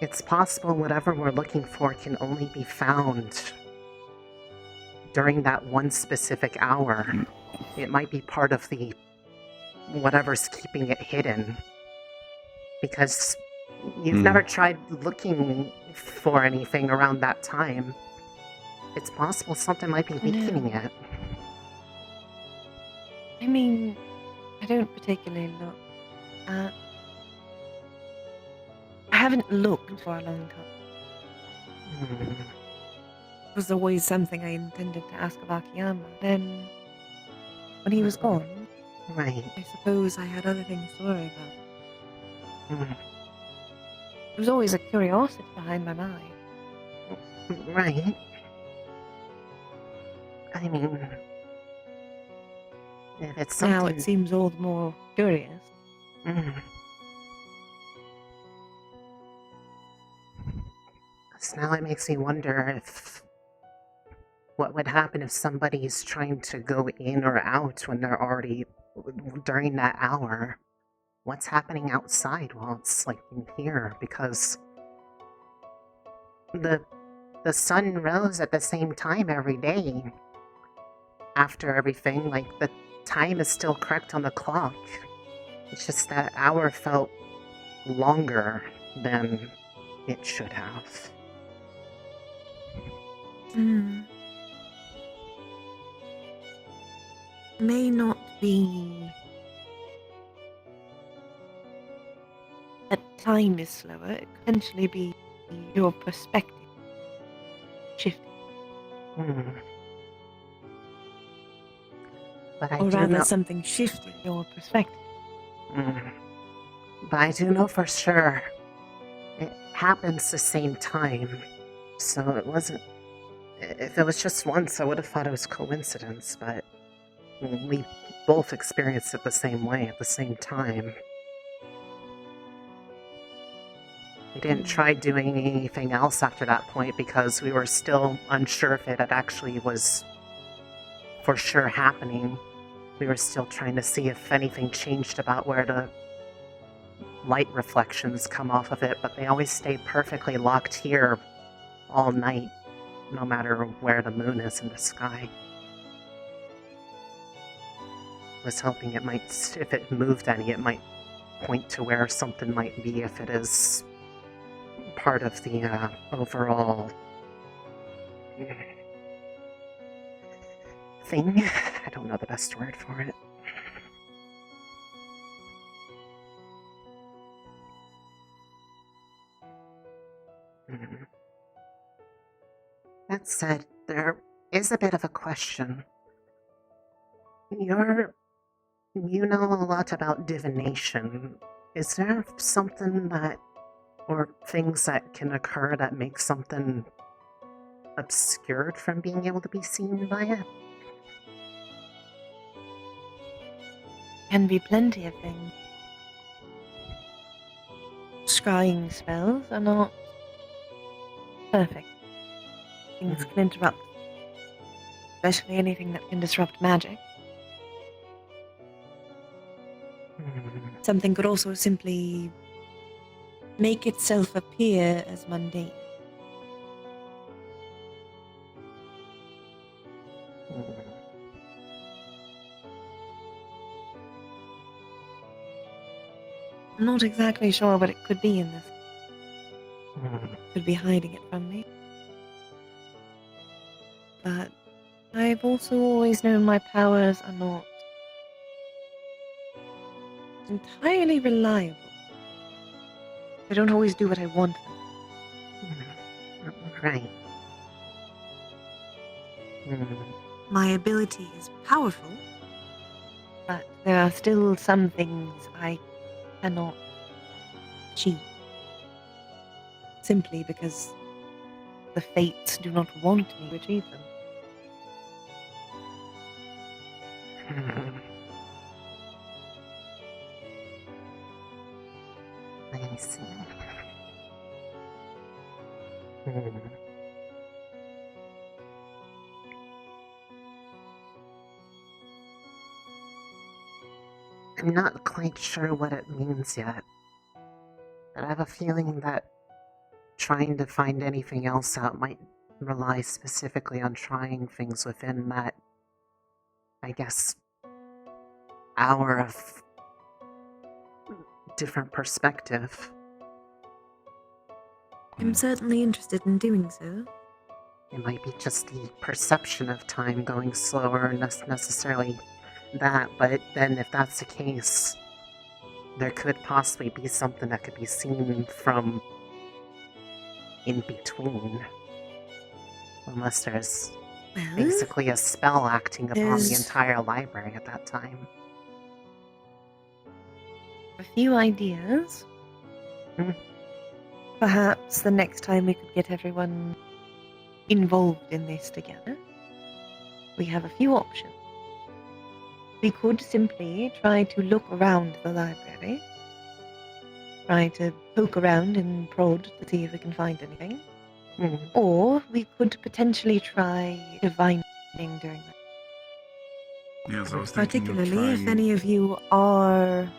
It's possible whatever we're looking for can only be found during that one specific hour. It might be part of the whatever's keeping it hidden. Because you've never tried looking for anything around that time. It's possible something might be weakening it. I mean, I don't particularly look. I haven't looked for a long time. It was always something I intended to ask of Akiyama. Then, when he was gone, right. I suppose I had other things to worry about. There was always a curiosity behind my mind. Right. I mean, if it's something... Now it seems all the more curious. So now it makes me wonder if... what would happen if somebody's trying to go in or out when they're already... during that hour. What's happening outside while it's, like, in here? Because... The sun rose at the same time every day. After everything, like, the time is still correct on the clock. It's just that hour felt longer than it should have. May not be that time is slower. It could potentially be your perspective shifting. But I Or do rather, know... something shifting your perspective. But I do know for sure it happens the same time. So it wasn't... If it was just once, I would have thought it was coincidence, but we both experienced it the same way at the same time. We didn't try doing anything else after that point because we were still unsure if it actually was for sure happening. we were still trying to see if anything changed about where the light reflections come off of it, but they always stay perfectly locked here all night, no matter where the moon is in the sky. Was hoping it might, if it moved any, it might point to where something might be if it is part of the overall thing. I don't know the best word for it. That said, there is a bit of a question. You know a lot about divination. Is there something that, or things that can occur that make something obscured from being able to be seen by it? Can be plenty of things. Scrying spells are not perfect. Things can interrupt, especially anything that can disrupt magic. Something could also simply make itself appear as mundane. I'm not exactly sure what it could be in this. Could be hiding it from me. But I've also always known my powers are not entirely reliable. They don't always do what I want them. Right. My ability is powerful, but there are still some things I cannot achieve. Simply because the fates do not want me to achieve them. I see. I'm not quite sure what it means yet, but I have a feeling that trying to find anything else out might rely specifically on trying things within that, I guess, hour of different perspective. I'm certainly interested in doing so. It might be just the perception of time going slower, not necessarily that, but then if that's the case, there could possibly be something that could be seen from in between. Unless there's basically a spell acting upon the entire library at that time. A few ideas. Perhaps the next time we could get everyone involved in this together. We have a few options. We could simply try to look around the library. Try to poke around and prod to see if we can find anything. Or we could potentially try divining during that. Yes, I was thinking Particularly of if any of you are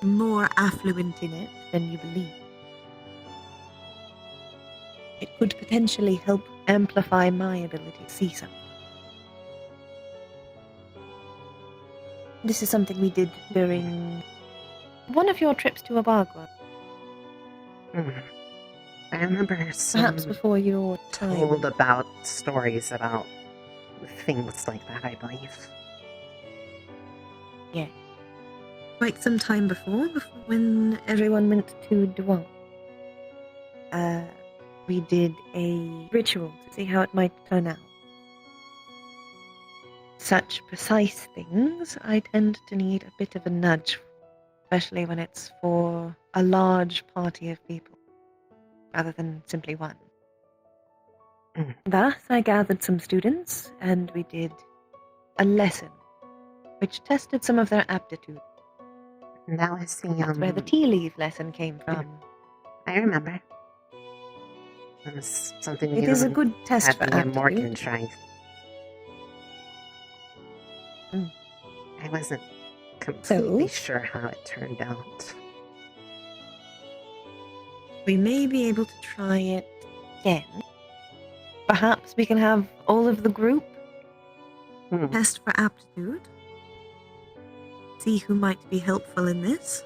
more affluent in it than you believe. It could potentially help amplify my ability to see something. This is something we did during one of your trips to Abagua. I remember Perhaps before your time. told about stories about things like that, I believe. Yeah. Quite some time before when everyone went to Duan. We did a ritual to see how it might turn out. Such precise things, I tend to need a bit of a nudge, especially when it's for a large party of people, rather than simply one. Thus, I gathered some students, and we did a lesson, which tested some of their aptitude. And that was the, That's where the tea leaf lesson came from. I remember. That was something It you is a good test had for me and Morgan aptitude. try. I wasn't completely sure how it turned out. We may be able to try it again. Perhaps we can have all of the group test for aptitude. See who might be helpful in this.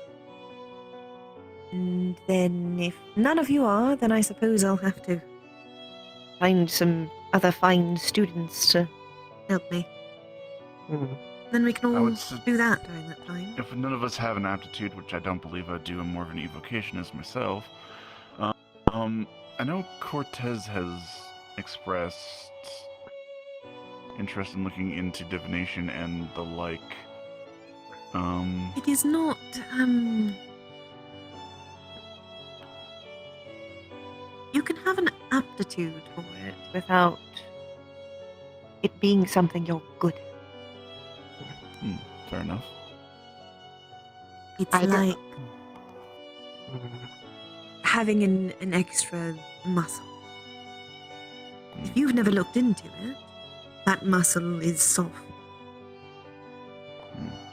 And then if none of you are, then I suppose I'll have to find some other fine students to help me. Then we can all do that during that time. If none of us have an aptitude, which I don't believe I do, I'm more of an evocationist myself. I know Cortez has expressed interest in looking into divination and the like. It is not, you can have an aptitude for it without it being something you're good at. Fair enough. It's like having an extra muscle. If you've never looked into it, that muscle is soft.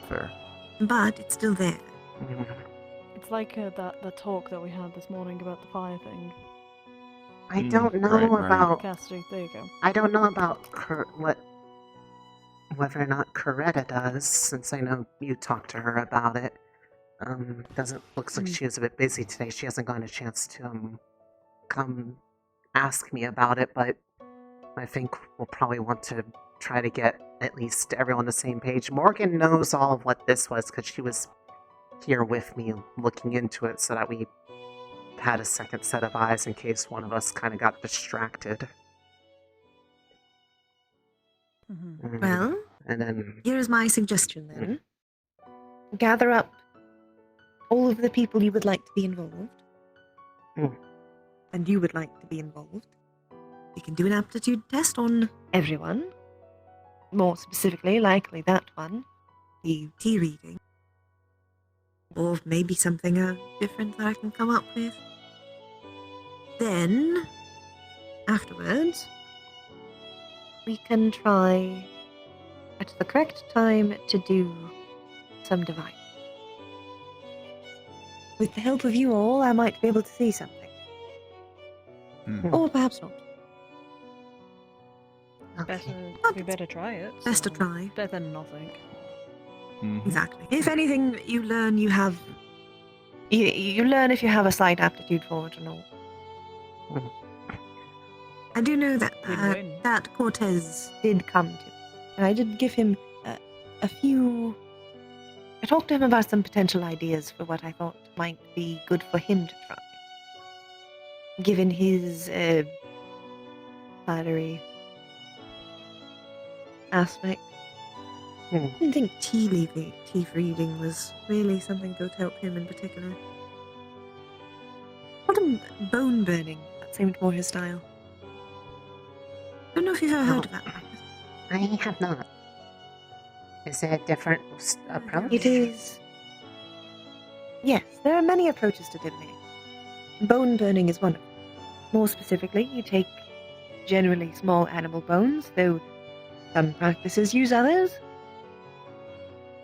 Fair. But it's still there. It's like the talk that we had this morning about the fire thing. I don't know about Cassidy. There you go. I don't know about whether or not Coretta does, since I know you talked to her about it. Looks like she was a bit busy today. She hasn't gotten a chance to come ask me about it, but I think we'll probably want to try to get at least everyone on the same page. Morgan knows all of what this was because she was here with me looking into it so that we had a second set of eyes in case one of us kind of got distracted. Well, and then here's my suggestion then. Gather up all of the people you would like to be involved. And you would like to be involved. We can do an aptitude test on everyone. More specifically, likely that one. The tea reading. Or maybe something different that I can come up with. Then, afterwards, we can try at the correct time to do some divine. With the help of you all, I might be able to see something. Or perhaps not. We better try it. Best to try. Better than nothing. Exactly. If anything, you learn you have... You learn if you have a slight aptitude for it or not. I do know that that Cortez did come to. And I did give him a few... I talked to him about some potential ideas for what I thought might be good for him to try. Given his flattery aspect. I didn't think tea reading was really something that would help him in particular. What a bone burning. That seemed more his style. I don't know if you've ever heard of that. I have not. Is it a different approach? It is. Yes, there are many approaches to divination. Bone burning is one of them. More specifically, you take generally small animal bones, though some practices use others.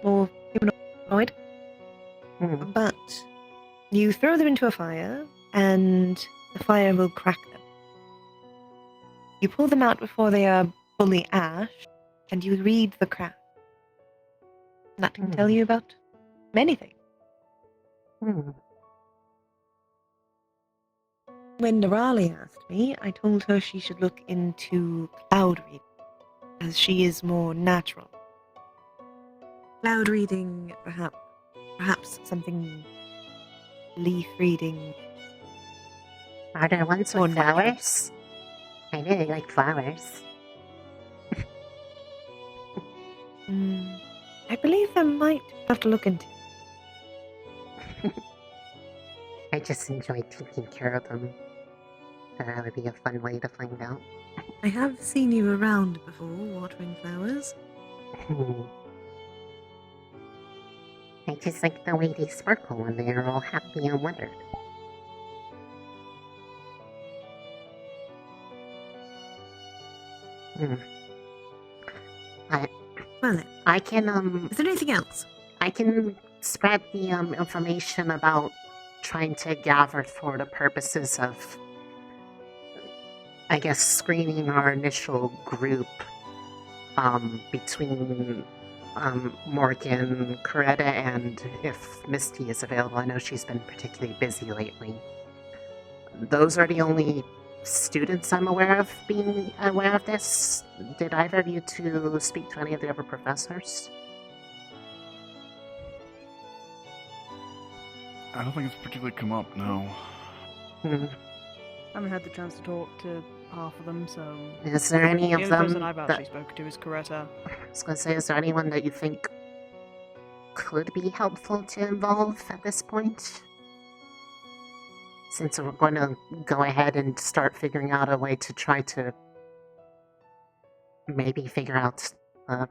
More humanoid. But you throw them into a fire, and the fire will crack them. You pull them out before they are fully ash, and you read the crack. That can tell you about many things. When Nirali asked me, I told her she should look into cloud reading, as she is more natural. Cloud reading, perhaps something leaf reading. Are there ones with flowers? I really like flowers. I believe there might have to look into. I just enjoy taking care of them. That would be a fun way to find out. I have seen you around before, watering flowers. I just like the way they sparkle when they are all happy and weathered. Well then, I can, is there anything else? I can spread the, information about trying to gather for the purposes of, I guess, screening our initial group, between, Morgan, Coretta, and if Misty is available. I know she's been particularly busy lately. Those are the only students I'm aware of being aware of this. Did either of you two speak to any of the other professors? I don't think it's particularly come up, no. I haven't had the chance to talk to half of them, so... Is there any of the them only person I've that- actually spoken to is Coretta. I was gonna say, is there anyone that you think could be helpful to involve at this point? Since we're going to go ahead and start figuring out a way to try to maybe figure out a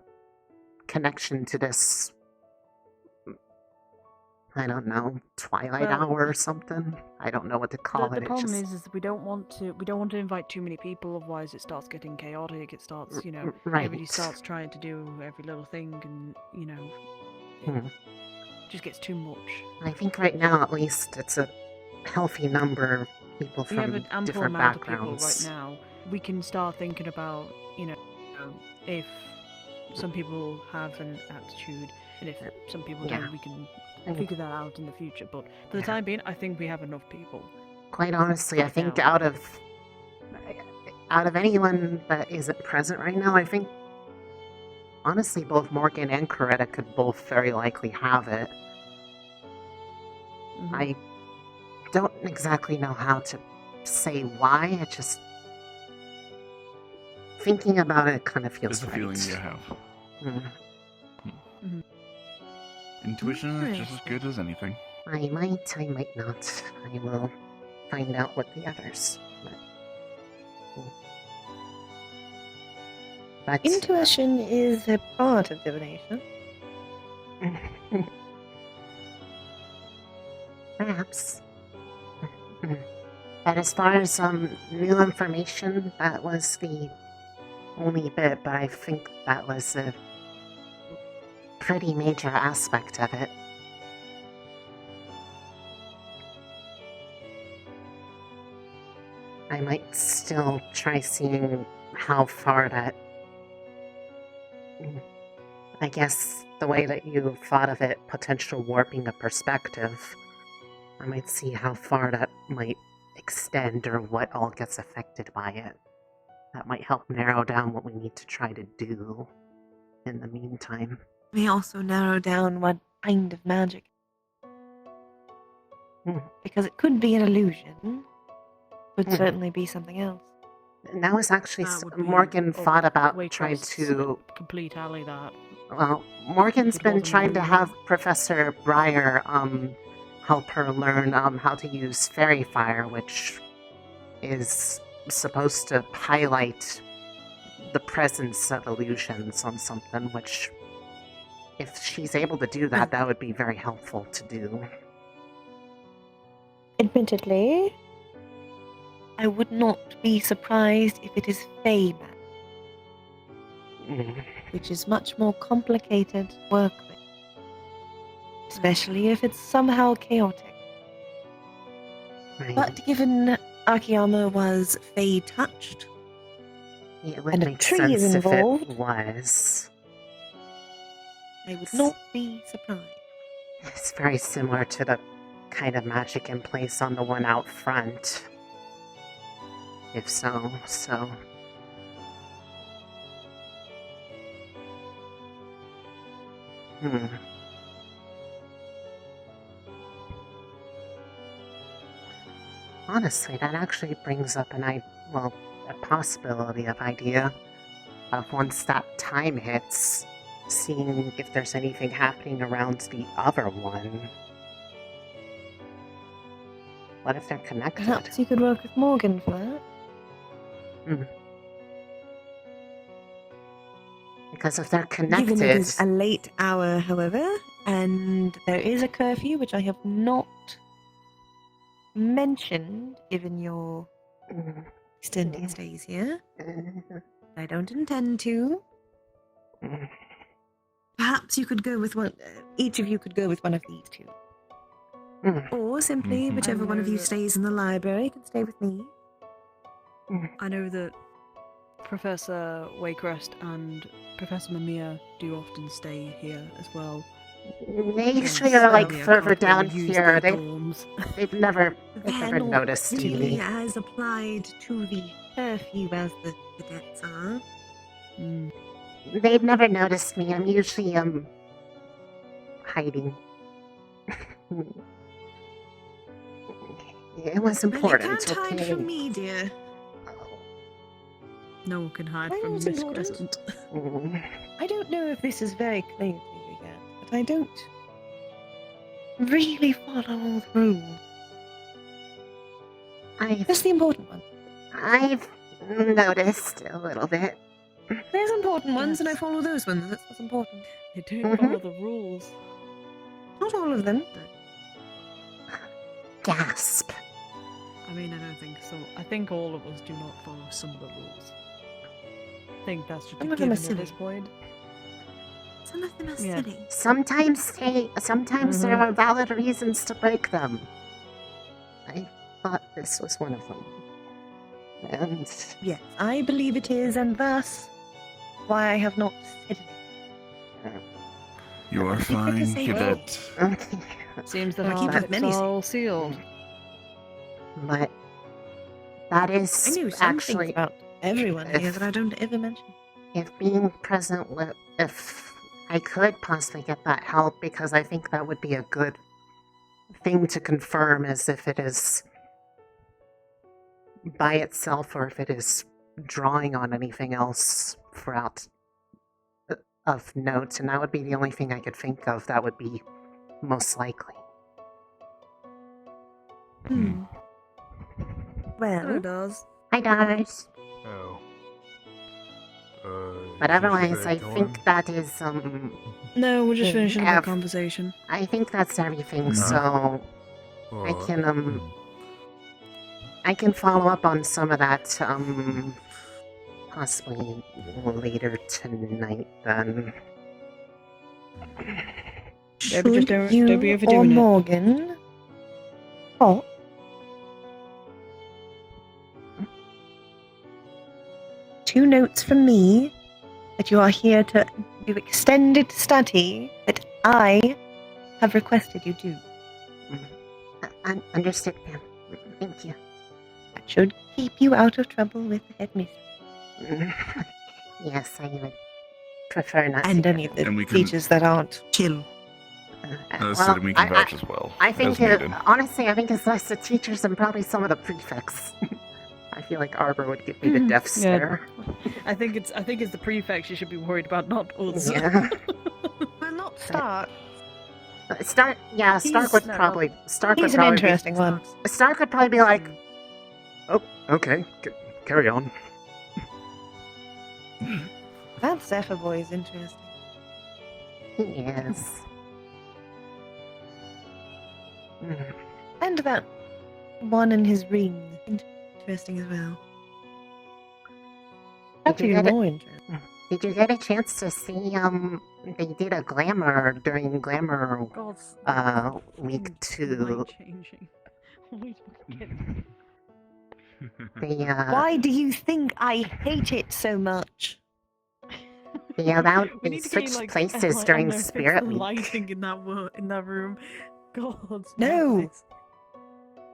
connection to this, I don't know, twilight Well, hour or something. I don't know what to call The it. problem is we don't want to invite too many people, otherwise it starts getting chaotic. It starts, everybody right. starts trying to do every little thing, and it just gets too much. I think right now, at least, it's a healthy number of people We have from an ample different amount backgrounds. of people right now. We can start thinking about, if some people have an aptitude, and if some people Yeah. don't, we can figure that out in the future. But for the time being, I think we have enough people. Quite honestly, I think out of anyone that isn't present right now, I think honestly both Morgan and Coretta could both very likely have it. I don't exactly know how to say why. I just thinking about it kind of feels It's a right. feeling you have. Mhm. Intuition is just as good as anything. I might not. I will find out what the others. But Intuition is a part of divination. perhaps. But as far as new information, that was the only bit, but I think that was a pretty major aspect of it. I might still try seeing how far that... I guess the way that you thought of it, potential warping of perspective, I might see how far that might extend or what all gets affected by it. That might help narrow down what we need to try to do in the meantime. We also narrow down what kind of magic. Because it could be an illusion, could certainly be something else. And that was actually That would be Morgan thought about way trying past to... complete alley that. Well, Morgan's It been wasn't trying to really- have Professor Breyer help her learn how to use fairy fire, which is supposed to highlight the presence of illusions on something, which, if she's able to do that, that would be very helpful to do. Admittedly, I would not be surprised if it is Fey magic, which is much more complicated to work with, especially if it's somehow chaotic. Right. But given Akiyama was Fey touched, It would and a make tree is sense if involved, it was. I would not be surprised. It's very similar to the kind of magic in place on the one out front. If so. Honestly, that actually brings up a possibility of idea of once that time hits, seeing if there's anything happening around the other one. What if they're connected? Perhaps you could work with Morgan for that. Because if they're Given it connected... is a late hour, however, and there is a curfew, which I have not mentioned, given your extended stays here. I don't intend to. Perhaps you could go with one. Each of you could go with one of these two. Or simply, whichever one of you stays in the library can stay with me. I know that Professor Wakecrest and Professor Mamiya do often stay here as well. They usually are like further down here. They've never They're not noticed really me. as applied to the curfew as the cadets are. They've never noticed me. I'm usually hiding. It was important. Well, you can't hide okay. from me, dear. No one can hide I from know it's Miss important. Crescent. I don't know if this is very clear to you yet, but I don't really follow all the rules. Just the important ones. I've noticed a little bit. There's important ones, and I follow those ones. That's what's important. They don't follow the rules. Not all of them. Gasp. I mean, I don't think so. I think all of us do not follow some of the rules. I think that's just a Some of them are given at this silly. point. Some of them are Yeah. silly. Sometimes there are valid reasons to break them. I thought this was one of them. And Yes, I believe it is, and thus why I have not said it. You are fine, say cadet. Seems that I'll keep our it lips many are all sealed. But that I is knew some actually things about everyone here that I don't ever mention. if being present with, if I could possibly get that help, because I think that would be a good thing to confirm, as if it is by itself or if it is drawing on anything else throughout of note, and that would be the only thing I could think of that would be most likely. Well, it does. Hi, Dars. Oh. But otherwise, I think that is No, we're just finishing our F. conversation. I think that's everything. No. So I can follow up on some of that possibly later tonight. Then Maybe just don't be you or overdoing it. Morgan? Oh. Two notes from me that you are here to do extended study that I have requested you do. Understood, ma'am. Thank you. That should keep you out of trouble with the headmistress. Yes, I would prefer not And to. any of the And we can- teachers that aren't chill. So we can vouch as well. I think, as needed. honestly, I think it's less the teachers and probably some of the prefects. I feel like Arbor would give me the death stare. I think it's the prefects you should be worried about, not us. Yeah. Well, not Stark. Stark would probably. Stark He's would an probably interesting one. Stark would probably be like, Oh, okay. Carry on. That Zephyr boy is interesting. yes. And that one in his ring. Interesting as well. Did you Actually, get more it? interesting. Did you get a chance to see? They did a glamour during glamour week 2. Changing. They Why do you think I hate it so much? they allowed We they need to get switched you, like, places I during don't know, fix Spirit the Week. lighting in that room. God. No.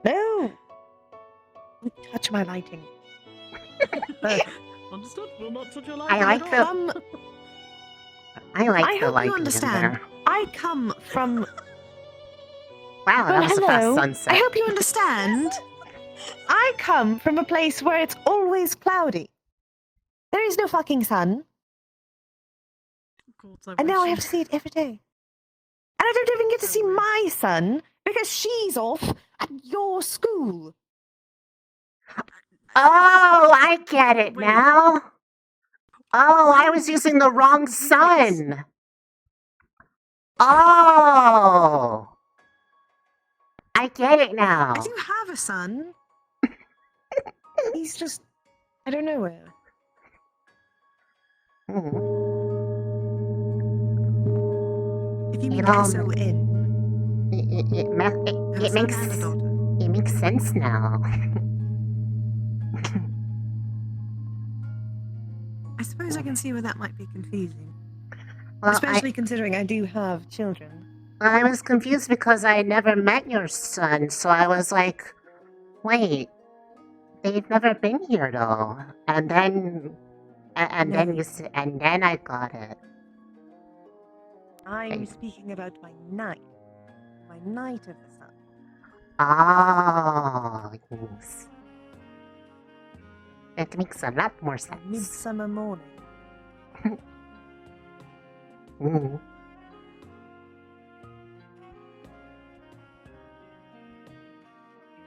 No. Don't touch my lighting. Understood. We'll not touch your I like the I like I the hope lighting you in understand. there. I come from. Wow, that Well, was a fast hello. sunset. I hope you understand. I come from a place where it's always cloudy. There is no fucking sun. And now I have to see it every day. And I don't even get to see my son because she's off at your school. Oh, I get it now. Oh, I was using the wrong sun. Oh, I get it now. I do have a son. He's just, I don't know where. you mean You know, S-O-N? It makes sense now. I suppose I can see where that might be confusing. Well, Especially considering I do have children. I was confused because I never met your son, so I was like, wait, they've never been here though. And then I got it. I'm speaking about my night. My night of the sun. Oh, yes. That makes a lot more sense. Midsummer morning. Mm.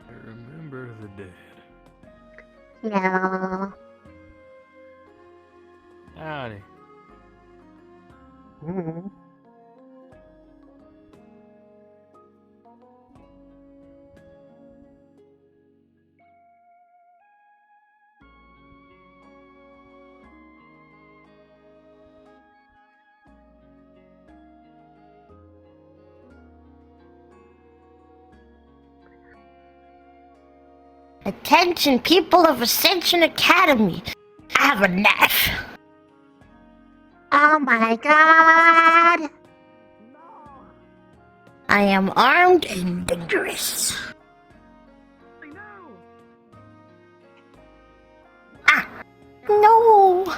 I remember the dead. Yeah. Howdy. Mm. Attention, people of Ascension Academy. I have a knife. Oh my god! I am armed and dangerous. Ah! No!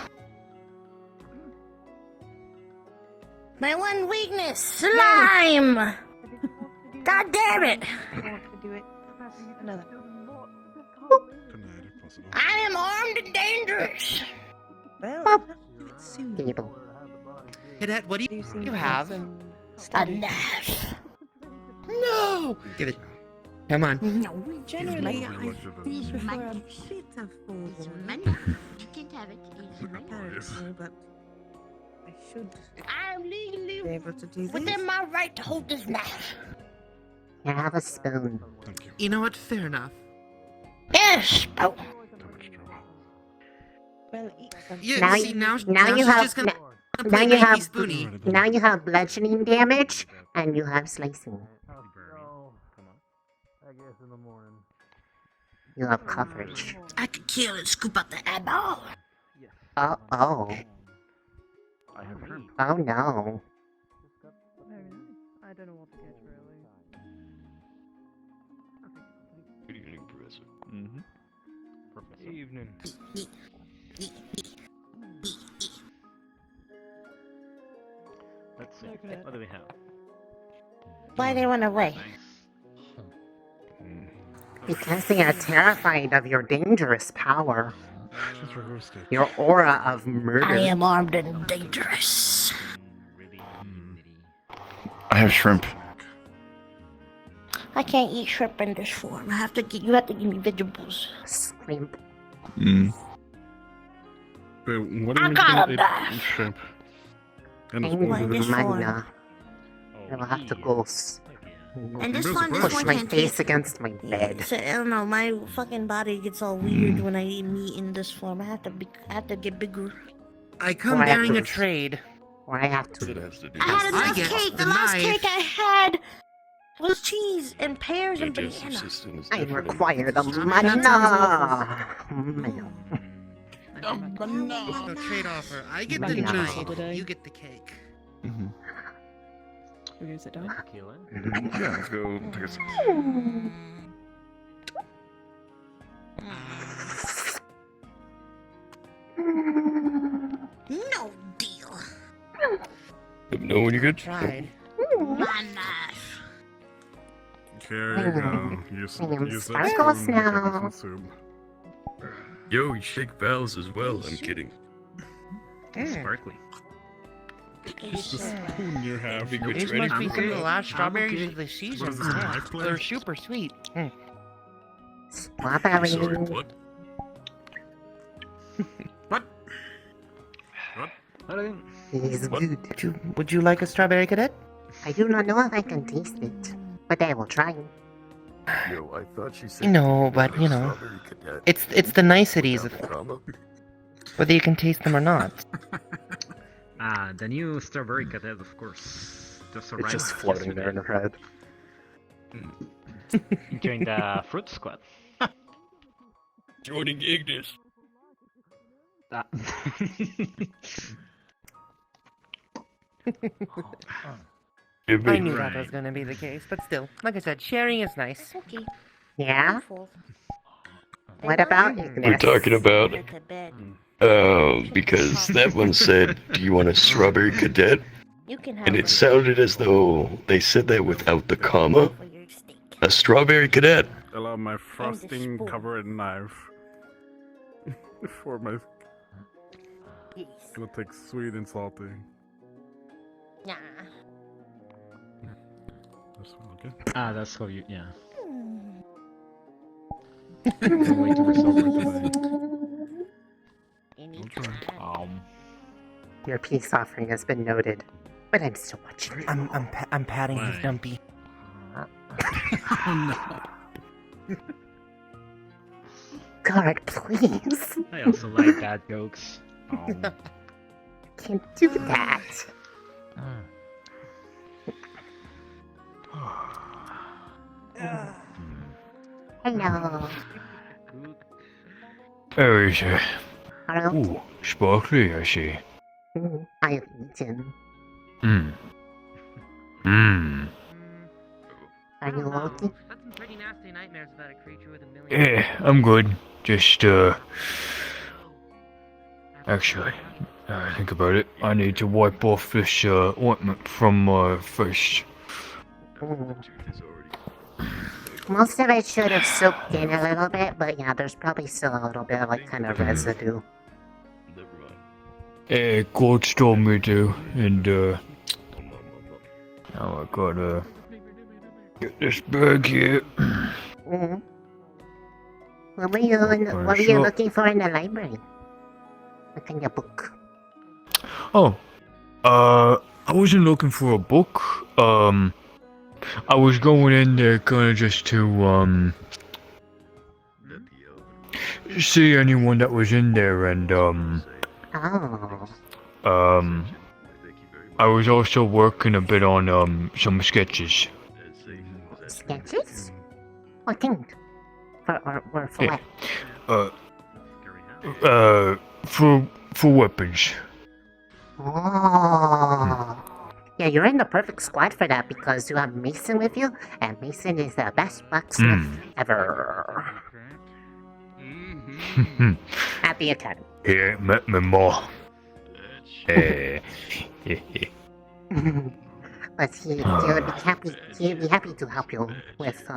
My one weakness, slime! God damn it! I am armed and dangerous. Well, Cadet, what do you have? A knife. No! Give it. Come on. No. Generally, I prefer a bit of forewarning. You can have it. Apparently, but I should I'm legally be able to do this. within my right to hold this knife. You have a spoon. You know what? Fair enough. Yes. Oh. Well, eat something. Yeah, Now see, you- now, now you she's have- just gonna Now play you have Spoony. now you have bludgeoning damage and you have slicing. You have coverage. I could kill and scoop out the eyeball. Oh. I have shrimp. Oh no. I don't know what to get really. Evening, Professor. Mm-hmm. Professor. Evening. Let's see. What do we have? Why they went away? Because they are terrified of your dangerous power. Your aura of murder. I am armed and dangerous. I have shrimp. I can't eat shrimp in this form. You have to give me vegetables. Shrimp. Mm. But what do I you got mean a by knife. shrimp? And I it's need this magna. one. I'll have to go And this one push my can't face taste- against my bed. So, I don't know. My fucking body gets all weird when I eat meat in this form. I have to get bigger. I come Or I have bearing to- a trade. Or I have to. I had a I nice get cake. the The last knife. cake I had was cheese and pears and Digestive banana. system is I different in require the different mana. No trade offer. I get the Maybe not. knife. You get the cake. Mm-hmm. Should we go sit down? Yeah, let's go take a sip. No deal. Let me know when you're good. Tried. My knife. Here you go. Use that Sparkles spoon to get now. some soup. Yo, you shake valves as well. I'm kidding. Sparkly. The spoon you have. Be good These training. must be some of the last I'm strawberries okay. of the season. What's this, my place? They're super sweet. Strawberry. Sorry, what? What? What? Is What? good. Would you like a strawberry, Cadet? I do not know if I can taste it, but I will try. Yo, I thought she said. No, but you know, Strawberry Cadet. it's the niceties of Drama. whether you can taste them or not. Ah, the new strawberry cadet, of course. It's just floating there in her head. Join the fruit squad. Joining Ignis. That. I knew that was going to be the case, but still, like I said, sharing is nice. Okay. Yeah? What about Ignis? We're talking about, because that one said, do you want a strawberry cadet? You can have And it sounded as though they said that without the comma. A strawberry cadet. Allow my frosting covered knife. For my... Gonna take sweet and salty. Nah. This one, okay? Ah, that's how you, yeah. Your peace offering has been noted, but I'm still watching you. I'm patting his dumpy. Oh no. God, please. I also like bad jokes. Can't do that. Hello. There is a... Hello. Ooh, sparkly, I see. I have eaten. Are you okay? Had some pretty nasty nightmares about a creature with a million. Yeah, I'm good. Just, actually, think about it. I need to wipe off this, ointment from my face. Most of it should have soaked in a little bit, but yeah, there's probably still a little bit of like kind of residue. God told me to, and, now I gotta get this bag here. What were you looking for in the library? What kind of book? Oh, I wasn't looking for a book. I was going in there kinda just to, see anyone that was in there and, I was also working a bit on, some sketches. Sketches? What kind? For Yeah. what? For weapons. Oh. Yeah, you're in the perfect squad for that because you have Mason with you, and Mason is the best blacksmith ever. At the academy. He ain't met me more. But he'll be happy to help you with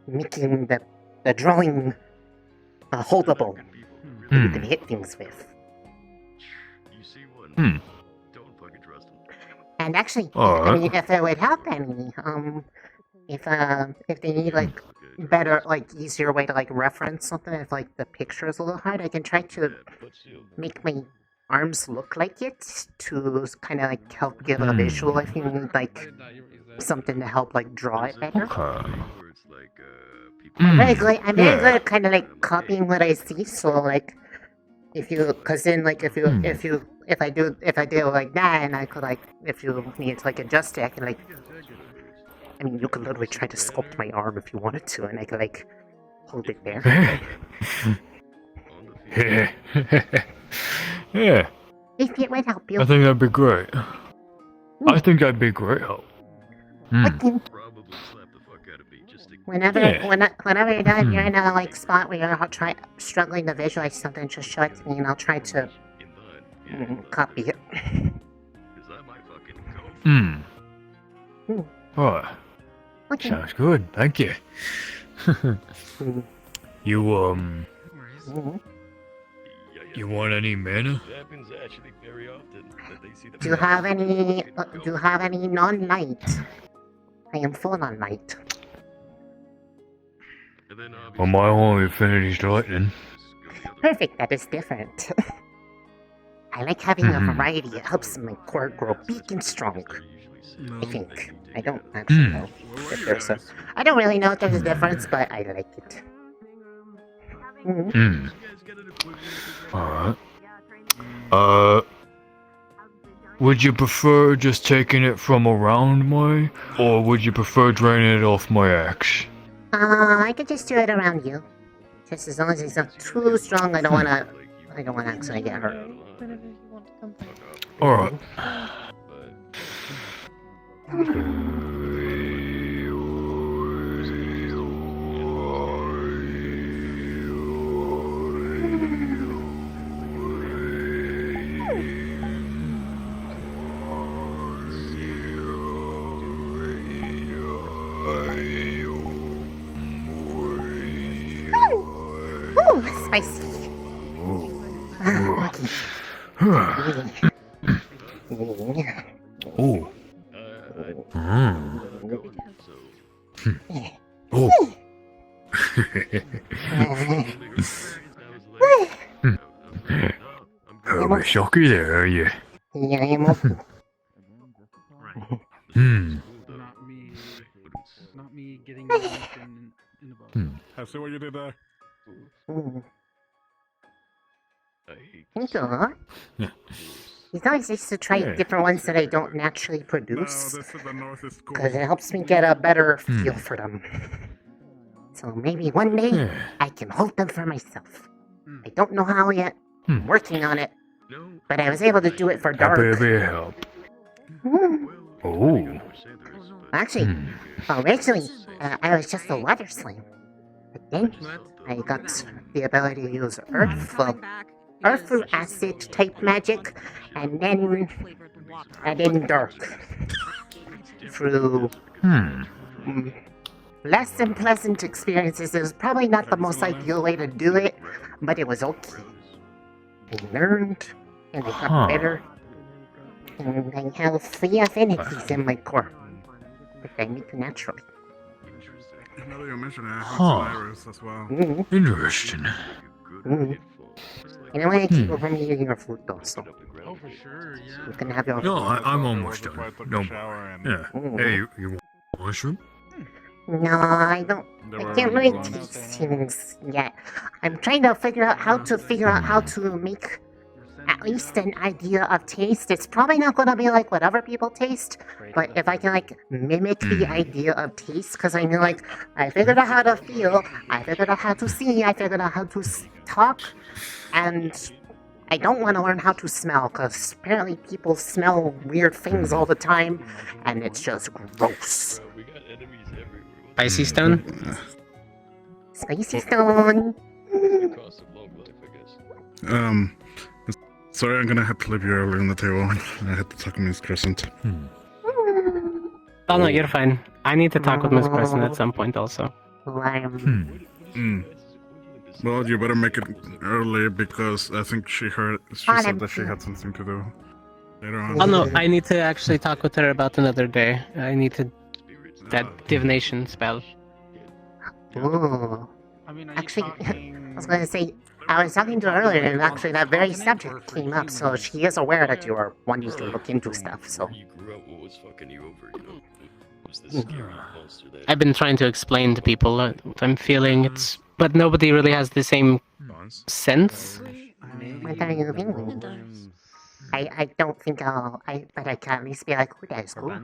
making the drawing holdable that you can hit things with. And actually, I mean, if it would help any, if they need like better, like easier way to like reference something, if like the picture is a little hard, I can try to make my arms look like it to kind of like help give a visual if you need like something to help like draw it better. I'm very good at kind of like copying what I see. So like, cause then like if I do it like that, and I could like if you need to like adjust it, I can like. I mean, you could literally try to sculpt my arm if you wanted to, and I could like hold it there. Yeah. If it would help you. I think that'd be great. I think that'd be great help. Whenever you're done, you're in a like spot where you're struggling to visualize something, just show it to me, and I'll try to copy it. Alright. Okay. Sounds good. Thank you. You you want any mana? Do you have any non-light? I am full on light. Well, my only affinity's lightning. Perfect, that is different. I like having a variety. It helps my core grow big and strong. I think. I don't actually know if there's a... I don't really know if there's a difference, but I like it. Alright. would you prefer just taking it from around my, or would you prefer draining it off my axe? I could just do it around you. Just as long as it's not too strong, I don't wanna actually get hurt. Alright. Ooh, spicy. Ooh. Oh. A bit shocky there, are you? Yeah, I'm up. Not me getting in the boat. I see what you did there. Thank you. It's always nice to try different ones that I don't naturally produce, because it helps me get a better feel for them. So maybe one day I can hold them for myself. I don't know how yet. I'm working on it. But I was able to do it for dark. Baby help. Oh. Actually, originally I was just a water slime. But then I got the ability to use earth through acid type magic, and then dark through less than pleasant experiences. It was probably not the most ideal way to do it, but it was okay. I learned, and I got better, and I have 3 affinities in my core that I make naturally. Now that you mention it, I have some arrows as well. Interesting. You know what? I keep from eating your food though, so. Oh, for sure, yeah. You can have your No, food. I'm almost done. No more. Yeah. Hey, you want a mushroom? No, I don't. I can't really taste things yet. I'm trying to figure out how to make at least an idea of taste. It's probably not gonna be like what other people taste, but if I can like mimic the idea of taste, because I know like I figured out how to feel, I figured out how to see, I figured out how to talk, and I don't want to learn how to smell, because apparently people smell weird things all the time, and it's just gross. Spicy stone? Spicy stone. Sorry, I'm gonna have to leave you early on the table. I had to talk to Miss Crescent. Oh no, you're fine. I need to talk with Miss Crescent at some point also. Well, you better make it early because I think she said that she had something to do later on. Oh no, I need to actually talk with her about another day. I need to that divination spell. Ooh. Actually, I was gonna say, I was talking to her earlier, and actually that very subject came up, so she is aware that you are wanting to look into stuff, so. I've been trying to explain to people what I'm feeling, but nobody really has the same sense. What are you feeling? I don't think but I can at least be like, oh, that's cool.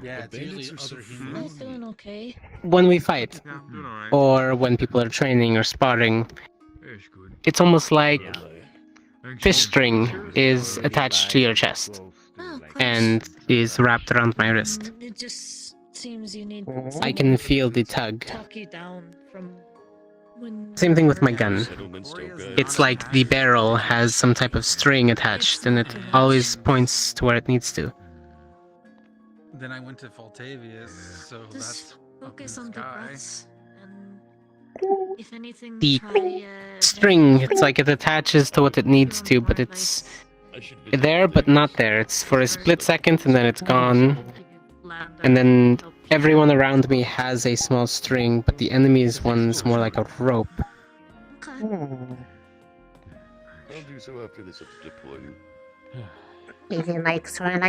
Yeah, it's usually other humans. I'm doing okay. When we fight, or when people are training or sparring, it's almost like fish string is attached to your chest and is wrapped around my wrist. It just seems you need. I can feel the tug. Talk you down from. Same thing with my gun. It's like the barrel has some type of string attached, and it always points to where it needs to. Then I went to Faltavius, so that's focus on the breaths, and if anything, The string, it's like it attaches to what it needs to, but it's there but not there. It's for a split second and then it's gone. And then everyone around me has a small string, but the enemy's one's more like a rope. I'll do so after this deployment. Is it like sort of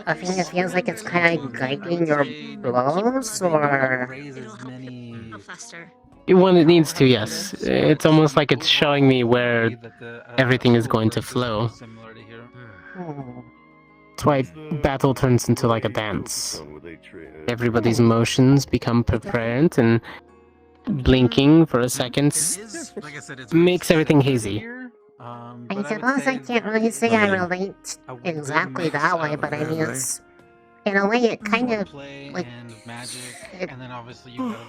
a thing that feels like it's kind of guiding your blows, or? When it needs to, yes. It's almost like it's showing me where everything is going to flow. That's why battle turns into like a dance. Everybody's emotions become prepared, and blinking for a second makes everything hazy. I suppose I can't really say I relate exactly that way, but I mean, it's in a way it kind of like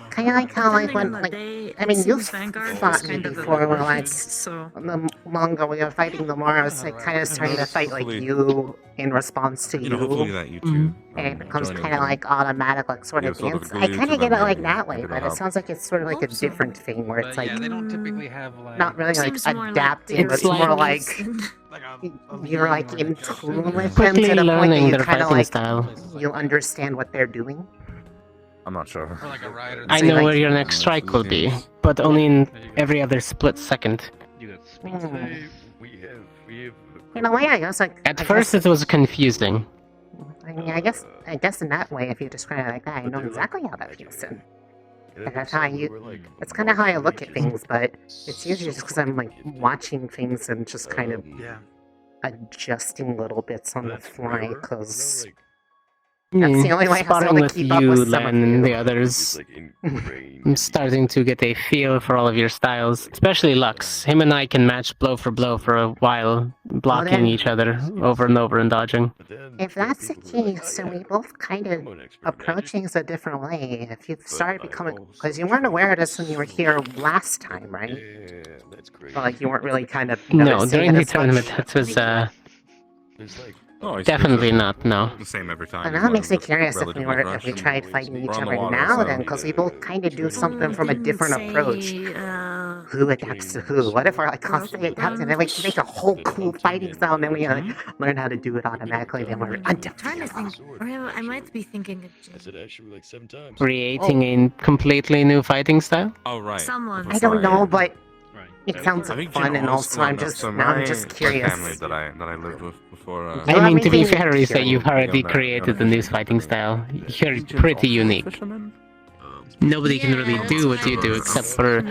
kind of like how like when like I mean you've fought me before when like the longer we were fighting, the more I was like kind of starting to fight like you in response to you. Hopefully that you too. And it becomes kind of like automatic, like sort of dance. I kind of get it like that way, but it sounds like it's sort of like a different thing where it's like they don't typically have like not really like adapting, but it's more like you're like in tune with them to the point that you kind of like you understand what they're doing. I'm not sure. I know where your next strike will be, but only in every other split second. In a way, I guess like At first it was confusing. I mean, I guess in that way, if you describe it like that, I know exactly how that feels. And that's how that's kind of how I look at things, but it's usually just because I'm like watching things and just kind of adjusting little bits on the fly, because that's the only way I have Sparring to with keep up you, with some of Len, and the you. others. I'm starting to get a feel for all of your styles, especially Lux. Him and I can match blow for a while, blocking then- each other over and over and dodging. If that's the case, then we both kind of approach things a different way. If you started becoming, because you weren't aware of this when you were here last time, right? So, like you weren't really kind of No, noticing during it the as tournament, much. it was definitely not. No. The same every time. And now it makes me curious if we tried fighting each other now then, because we both kind of do something from a different approach. Who adapts to who? What if we're like constantly adapting and then we make a whole cool fighting style and then we learn how to do it automatically, then we're Trying to think. Or I might be thinking of Creating a completely new fighting style? Oh, right. Someone. I don't know, but it sounds I think fun and also I'm just curious. Family that I lived with before. I mean, to be fair, you say you've already created the new fighting style. You're pretty unique. Nobody can really do what you do except for,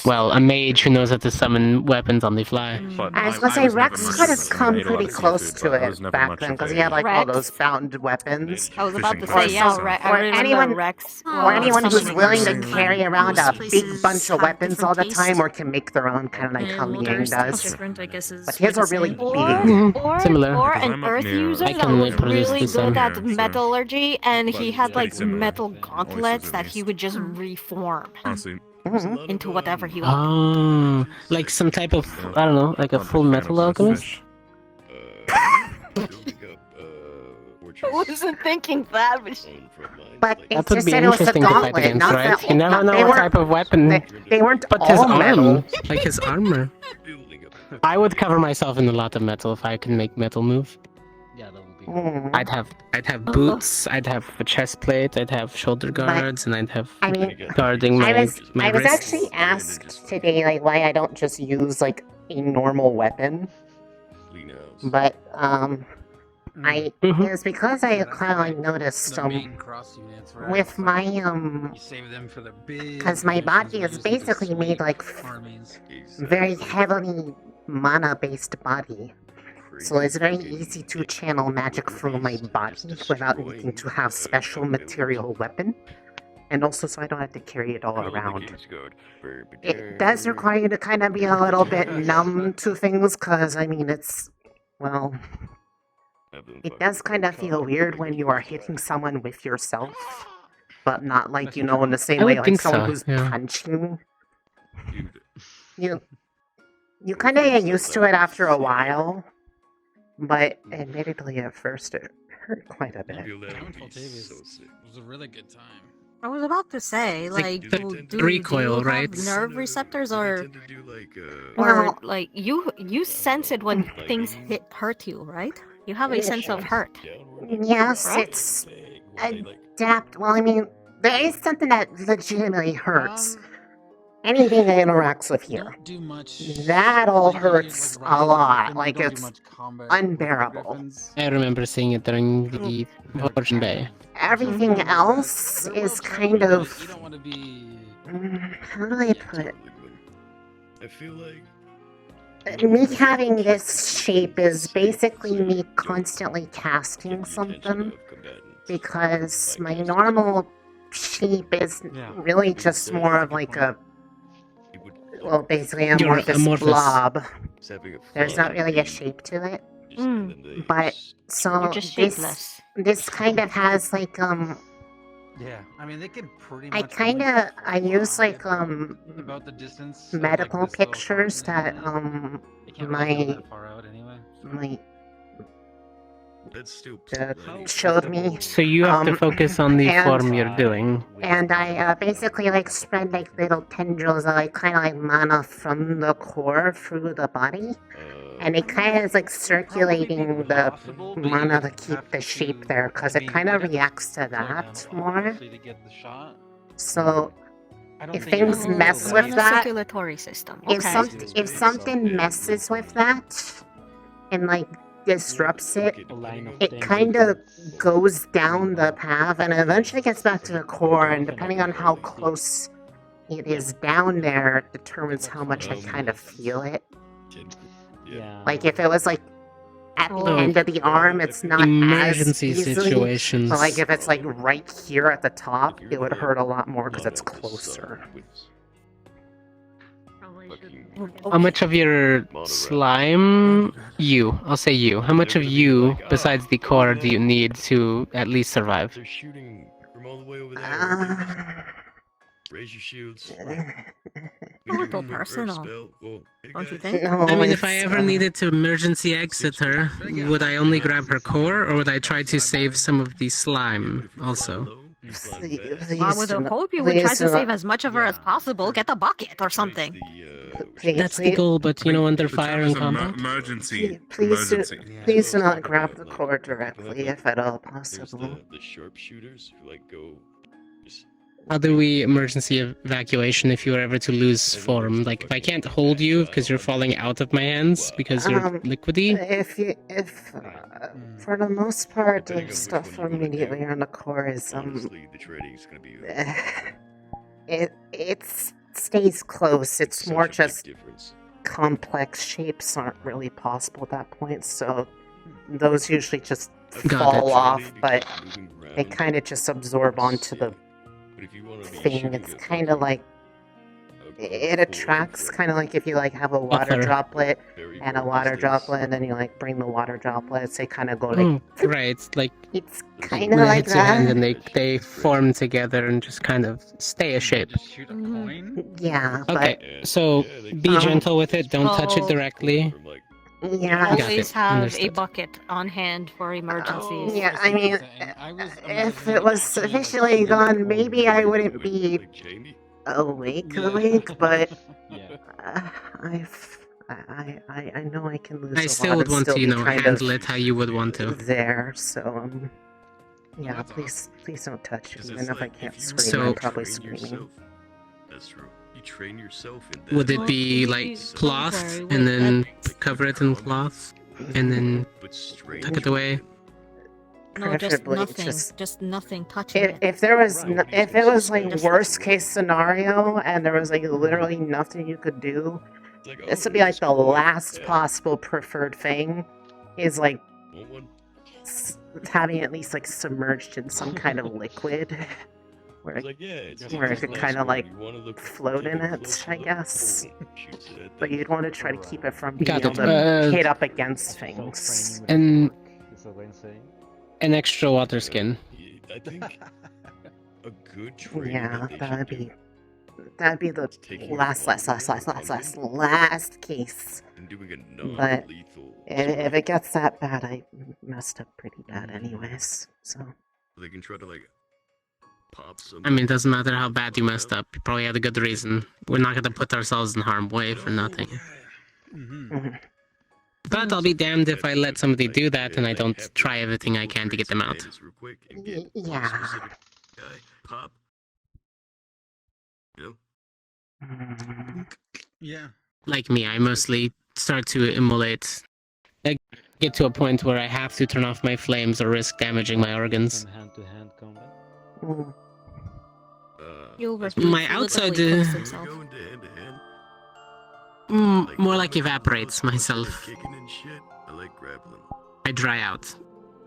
well, a mage who knows how to summon weapons on the fly. I was gonna say Rex could have come pretty close to it back then because he had like all those fountain weapons. I was about to say, yeah, I remember anyone, Rex. or anyone who's summoning willing to weapons. carry around a big bunch of weapons all the time, or can make their own, kind of like how Liang does. But his are really big. Similar. Or an earth user I that can was produce really the same. good at metallurgy, and he had like metal gauntlets that he would just reform into whatever he wanted. Oh, like some type of, I don't know, like a full metal alchemist? I wasn't thinking that, but That it's would just be that it was the interesting to fight gauntlet, against, not right? the. You never know they what weren't- type of weapon. They weren't But all his metal. arm, like his armor. I would cover myself in a lot of metal if I can make metal move. Yeah, that would be. I'd have boots, I'd have a chest plate, I'd have shoulder guards, and I'd have guarding my I was wrists. actually asked today like why I don't just use like a normal weapon, but it was because I kind of like noticed with my because my body is basically made like very heavily mana based body. So it's very easy to channel magic through my body without needing to have special material weapon. And also so I don't have to carry it all around. It does require you to kind of be a little bit numb to things, because, I mean, it's, well, it does kind of feel weird when you are hitting someone with yourself, but not like, you know, in the same I way would like think someone so, who's yeah. punching. You kind of get used to it after a while. But admittedly, at first, it hurt quite a bit. It was a really good time. I was about to say, Like like, the recoil, do you right? have nerve receptors, or Well- like you sense it when things hurt you, right? You have a sense of hurt. Yes, Right? it's adapt. Well, I mean, there is something that legitimately hurts. Anything that interacts with you. That all hurts a lot. Like, it's unbearable. I remember seeing it during the Fortune Bay. Everything else is kind of. How do I put it? I feel like me having this shape is basically me constantly casting something, because my normal shape is really just more of like a, well, basically an You're amorphous amorphous. blob. There's not really a shape to it. But so You're just this shapeless. this kind of has like Yeah, I mean they can pretty I much. I use like about the distance. of, medical like, this little pictures that continent. It can't really go my that far out anyway. my That's stupid. showed me. So you have to focus on the and- form you're doing. And I basically like spread like little tendrils of like kind of like mana from the core through the body, and it kind of is like circulating the mana to keep the shape there, because it kind of reacts to that more. To get the shot. So I don't if think things it's mess really with bad. that, Circulatory system. if Okay. if something messes with that and like disrupts it, it kind of goes down the path and eventually gets back to the core, and depending on how close it is down there determines how much I kind of feel it. Yeah. Like if it was like at the Oh. end of the arm, it's not Emergency as easily, situations. but like if it's like right here at the top, it would hurt a lot more because it's closer. How much of your slime, I'll say you, how much of you, besides the core, do you need to at least survive? They're shooting from all the way over there. Raise your shields. A little personal, don't you think? No, I mean, if it's, I ever needed to emergency exit her, would I only grab her core, or would I try to save some of the slime also? I would hope you would try to save as much of her as possible. Get a bucket or something. That's the goal, but you know, under fire and combat. Emergency. Please do not grab the core directly if at all possible. The sharpshooters who like go. How do we emergency evacuation if you were ever to lose form? Like, if I can't hold you because you're falling out of my hands because you're liquidy? If for the most part, the stuff immediately on the core is The trading's gonna be. it stays close. It's more just complex shapes aren't really possible at that point, so those usually just fall off, but they kind of just absorb onto the thing. It's kind of like it attracts, kind of like if you like have a water droplet and a water droplet, and then you like bring the water droplets, they kind of go like Right, like it's kind of like that. And they form together and just kind of stay a shape. Yeah. Okay, so be gentle with it. Don't touch it directly. Yeah. Always have a Understood. bucket on hand for emergencies. Yeah, I mean, if it was sufficiently gone, maybe I wouldn't be awake, but I know I can lose. I still would want to, you know, handle it how you would want to. There, so yeah, please don't touch me. Even if I can't scream, So- I'm probably screaming. That's true. You train yourself in that. Would it be like cloth and then cover it in cloth and then tuck it away? No, just Preferably nothing. just- Just nothing touching it. If there was if it was like worst case scenario and there was like literally nothing you could do, this would be like the last possible preferred thing, is like having it at least like submerged in some kind of liquid where it could kind of like float in it, I guess. But you'd want to try to keep it from being Got able it. to hit up against things. And an extra water skin. I think a good training. Yeah, that'd be the last case. And doing a But non-lethal. if it gets that bad, I messed up pretty bad anyways. So They can try to like pop some. I mean, it doesn't matter how bad you messed up. You probably had a good reason. We're not going to put ourselves in harm's way for nothing. But I'll be damned if I let somebody do that and I don't try everything I can to get them out. yeah. Pop. Yeah. Like me, I mostly start to immolate. I get to a point where I have to turn off my flames or risk damaging my organs. Hand-to-hand combat. You'll My outside, himself. More like evaporates myself. Kicking and shit. I like grappling. I dry out.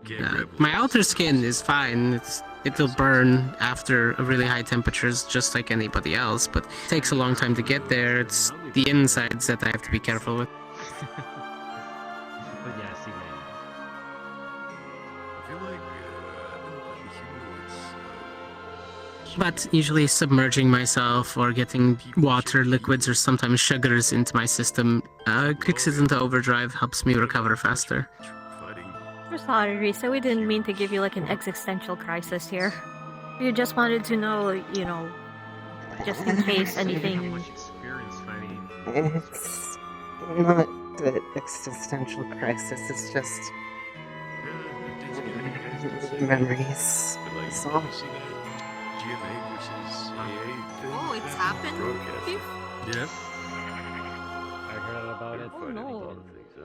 Can't grapple. My outer skin is fine. It'll burn after really high temperatures, just like anybody else. But it takes a long time to get there. It's the insides that I have to be careful with. But yeah, I see where I feel like I've been playing humanoids. But usually submerging myself or getting water, liquids, or sometimes sugars into my system kicks it into overdrive, helps me recover faster. We're sorry, Risa. We didn't mean to give you like an existential crisis here. We just wanted to know, you know, just in case anything. It's not the existential crisis, it's just memories. So, GMA versus AA thing. Oh, it's happened? Broadcast. Yep. I heard about it. Oh no. I think so.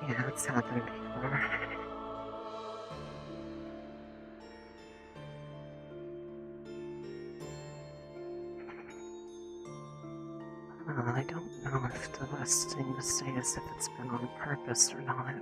yeah, it's happened before. I don't know if the best thing to say is if it's been on purpose or not.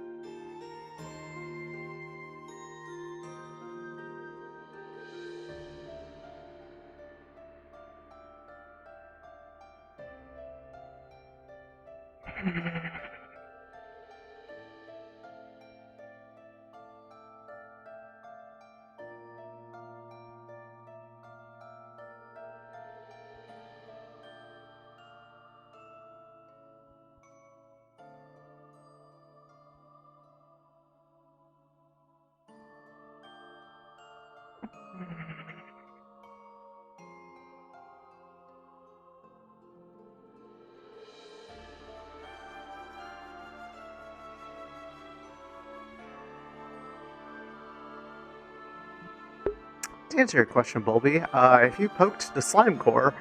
To answer your question, Bulby, if you poked the slime core,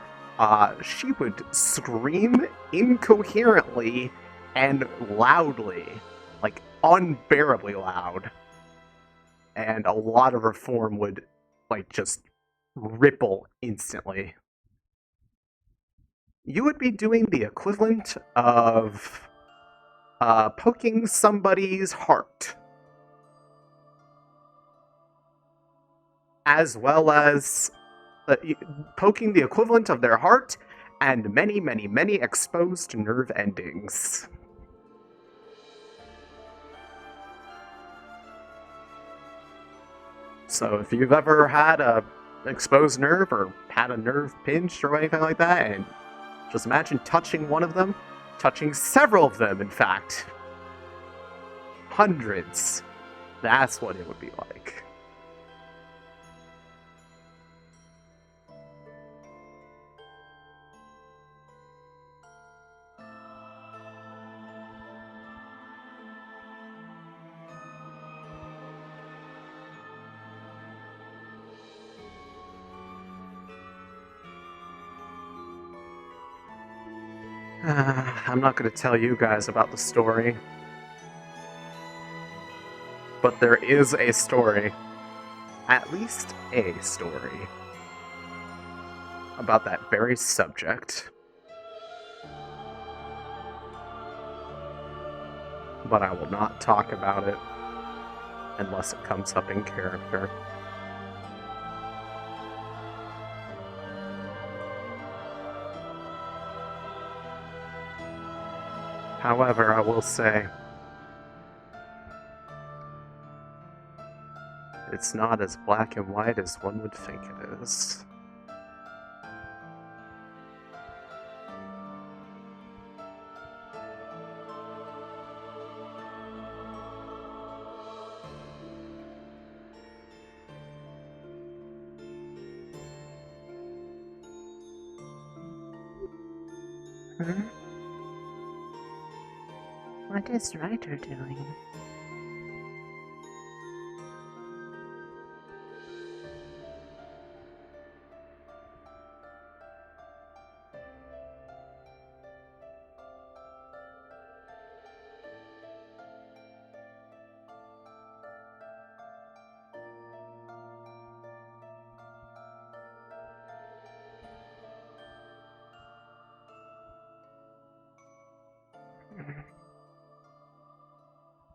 she would scream incoherently and loudly, like unbearably loud, and a lot of her form would, like, just ripple instantly. You would be doing the equivalent of poking somebody's heart, as well as poking the equivalent of their heart and many, many, many exposed nerve endings. So if you've ever had a exposed nerve or had a nerve pinched or anything like that, and just imagine touching one of them, touching several of them, in fact, hundreds, that's what it would be like. I'm not going to tell you guys about the story. But there is a story. At least a story. About that very subject. But I will not talk about it unless it comes up in character. However, I will say, it's not as black and white as one would think it is. Hmm? What is Ryder doing?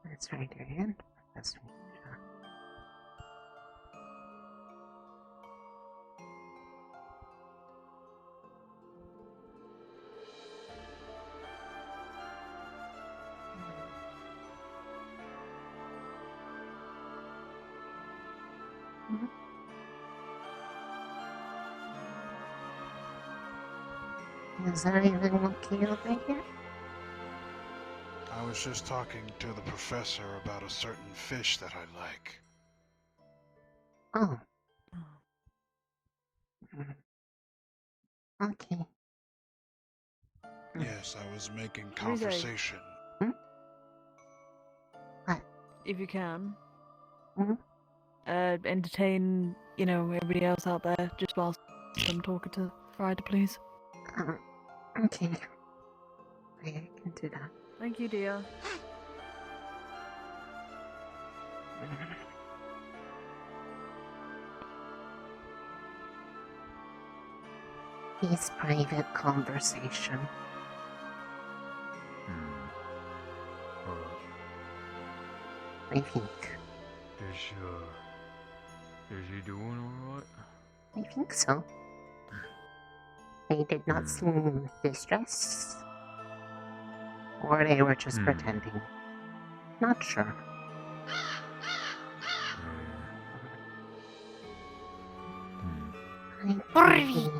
That's Ryder and Professor. Is anything looking over here? I was just talking to the professor about a certain fish that I like. Oh. Okay. Yes, I was making conversation. If you can, Mhm. entertain, everybody else out there just whilst I'm talking to Ryder, please. Okay. I can do that. Thank you, dear. Peace, private conversation. I think. Is he doing alright? I think so. They did not seem distressed. Or they were just pretending. Not sure. Harvey!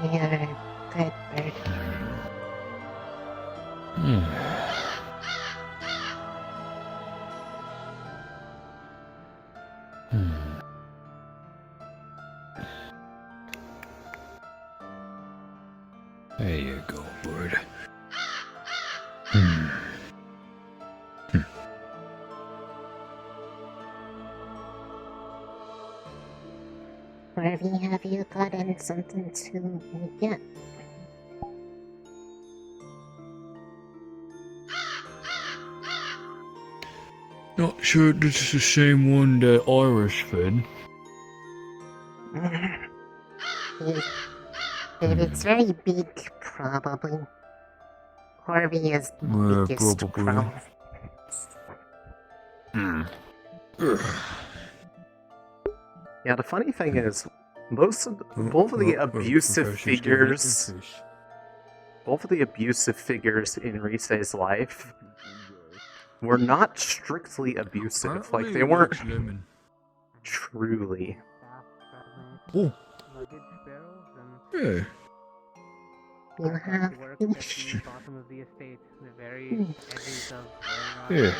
You're a good bird. There you go, bird. Harvey, have you gotten something to eat yet? Not sure this is the same one that Irish fed. If it's very big, probably. Harvey is the biggest probably. crow. Yeah, the funny thing is, both of the abusive figures, both of the abusive figures in Risei's life were not strictly abusive. Like, they weren't truly. Oh. Yeah. You have fish. Yeah.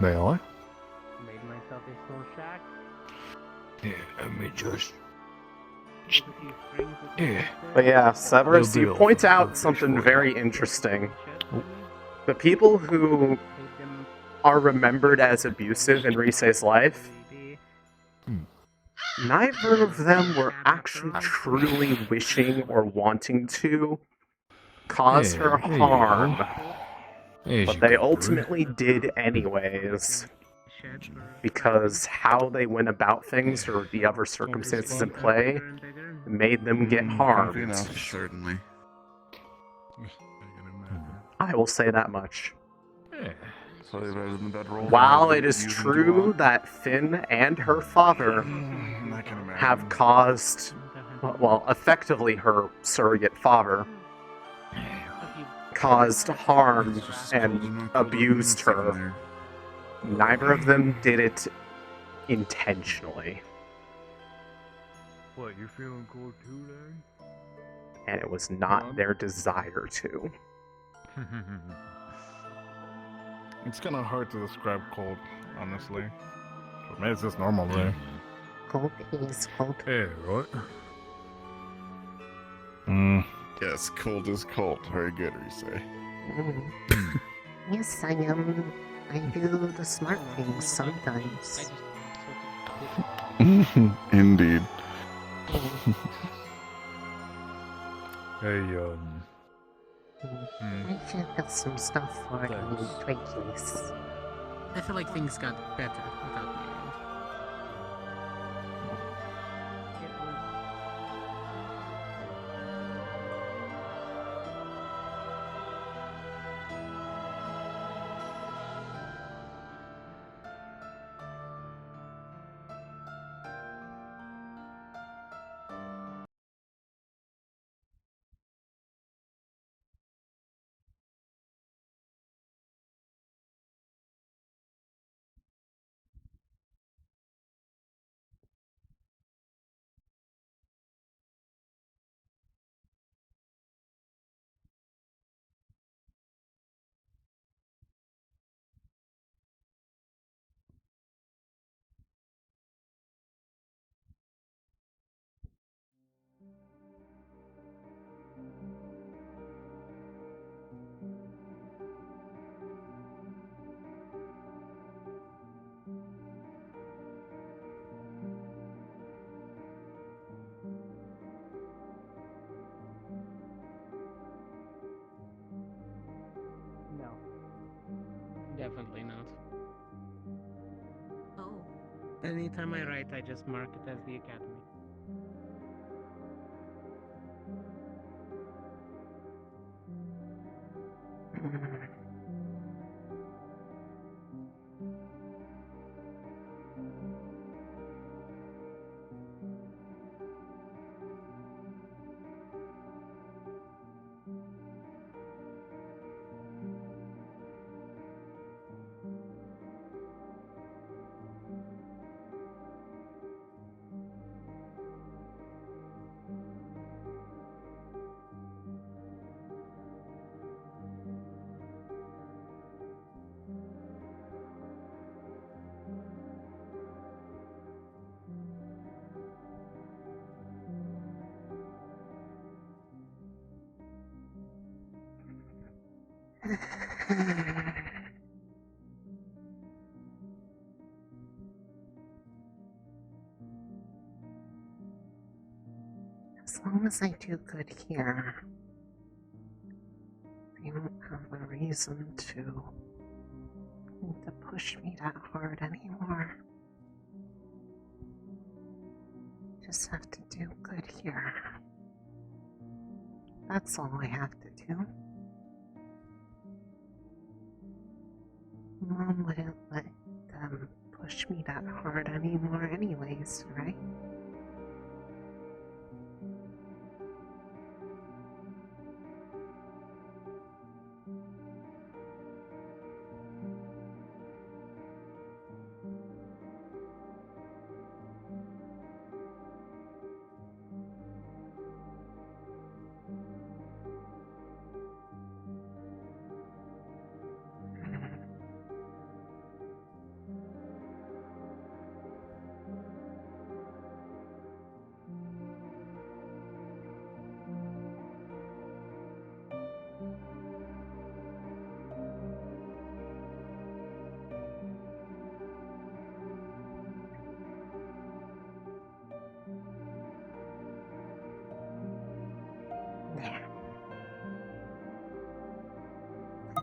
May I? Made myself a small shack. Yeah, let me just. Yeah. But yeah, Severus, you point out something very interesting. The people who are remembered as abusive in Risei's life, neither of them were actually truly wishing or wanting to cause her harm. But they ultimately did anyways, because how they went about things or the other circumstances in play made them get harmed. Certainly. I will say that much. Slightly better than that roll. While it is true that Finn and her father have caused, well, effectively her surrogate father, caused harm and abused her. Neither of them did it intentionally. What, you're feeling cold too, Larry? And it was not their desire to. It's kind of hard to describe cold, honestly. For me, it's just normal day. Cold is cold. Yeah, right? Yes, cold is cold. Very good, Risei. Yes, I do the smart things sometimes. Indeed. Hey, I should have some stuff for the Twinkies. I feel like things got better without me around. No. Definitely not. Oh. Anytime I write, I just mark it as the Academy. As long as I do good here, they don't have a reason to push me that hard anymore. Just have to do good here. That's all I have to do. Mom wouldn't let them push me that hard anymore anyways, right?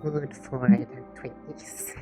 Food for the Twinkies.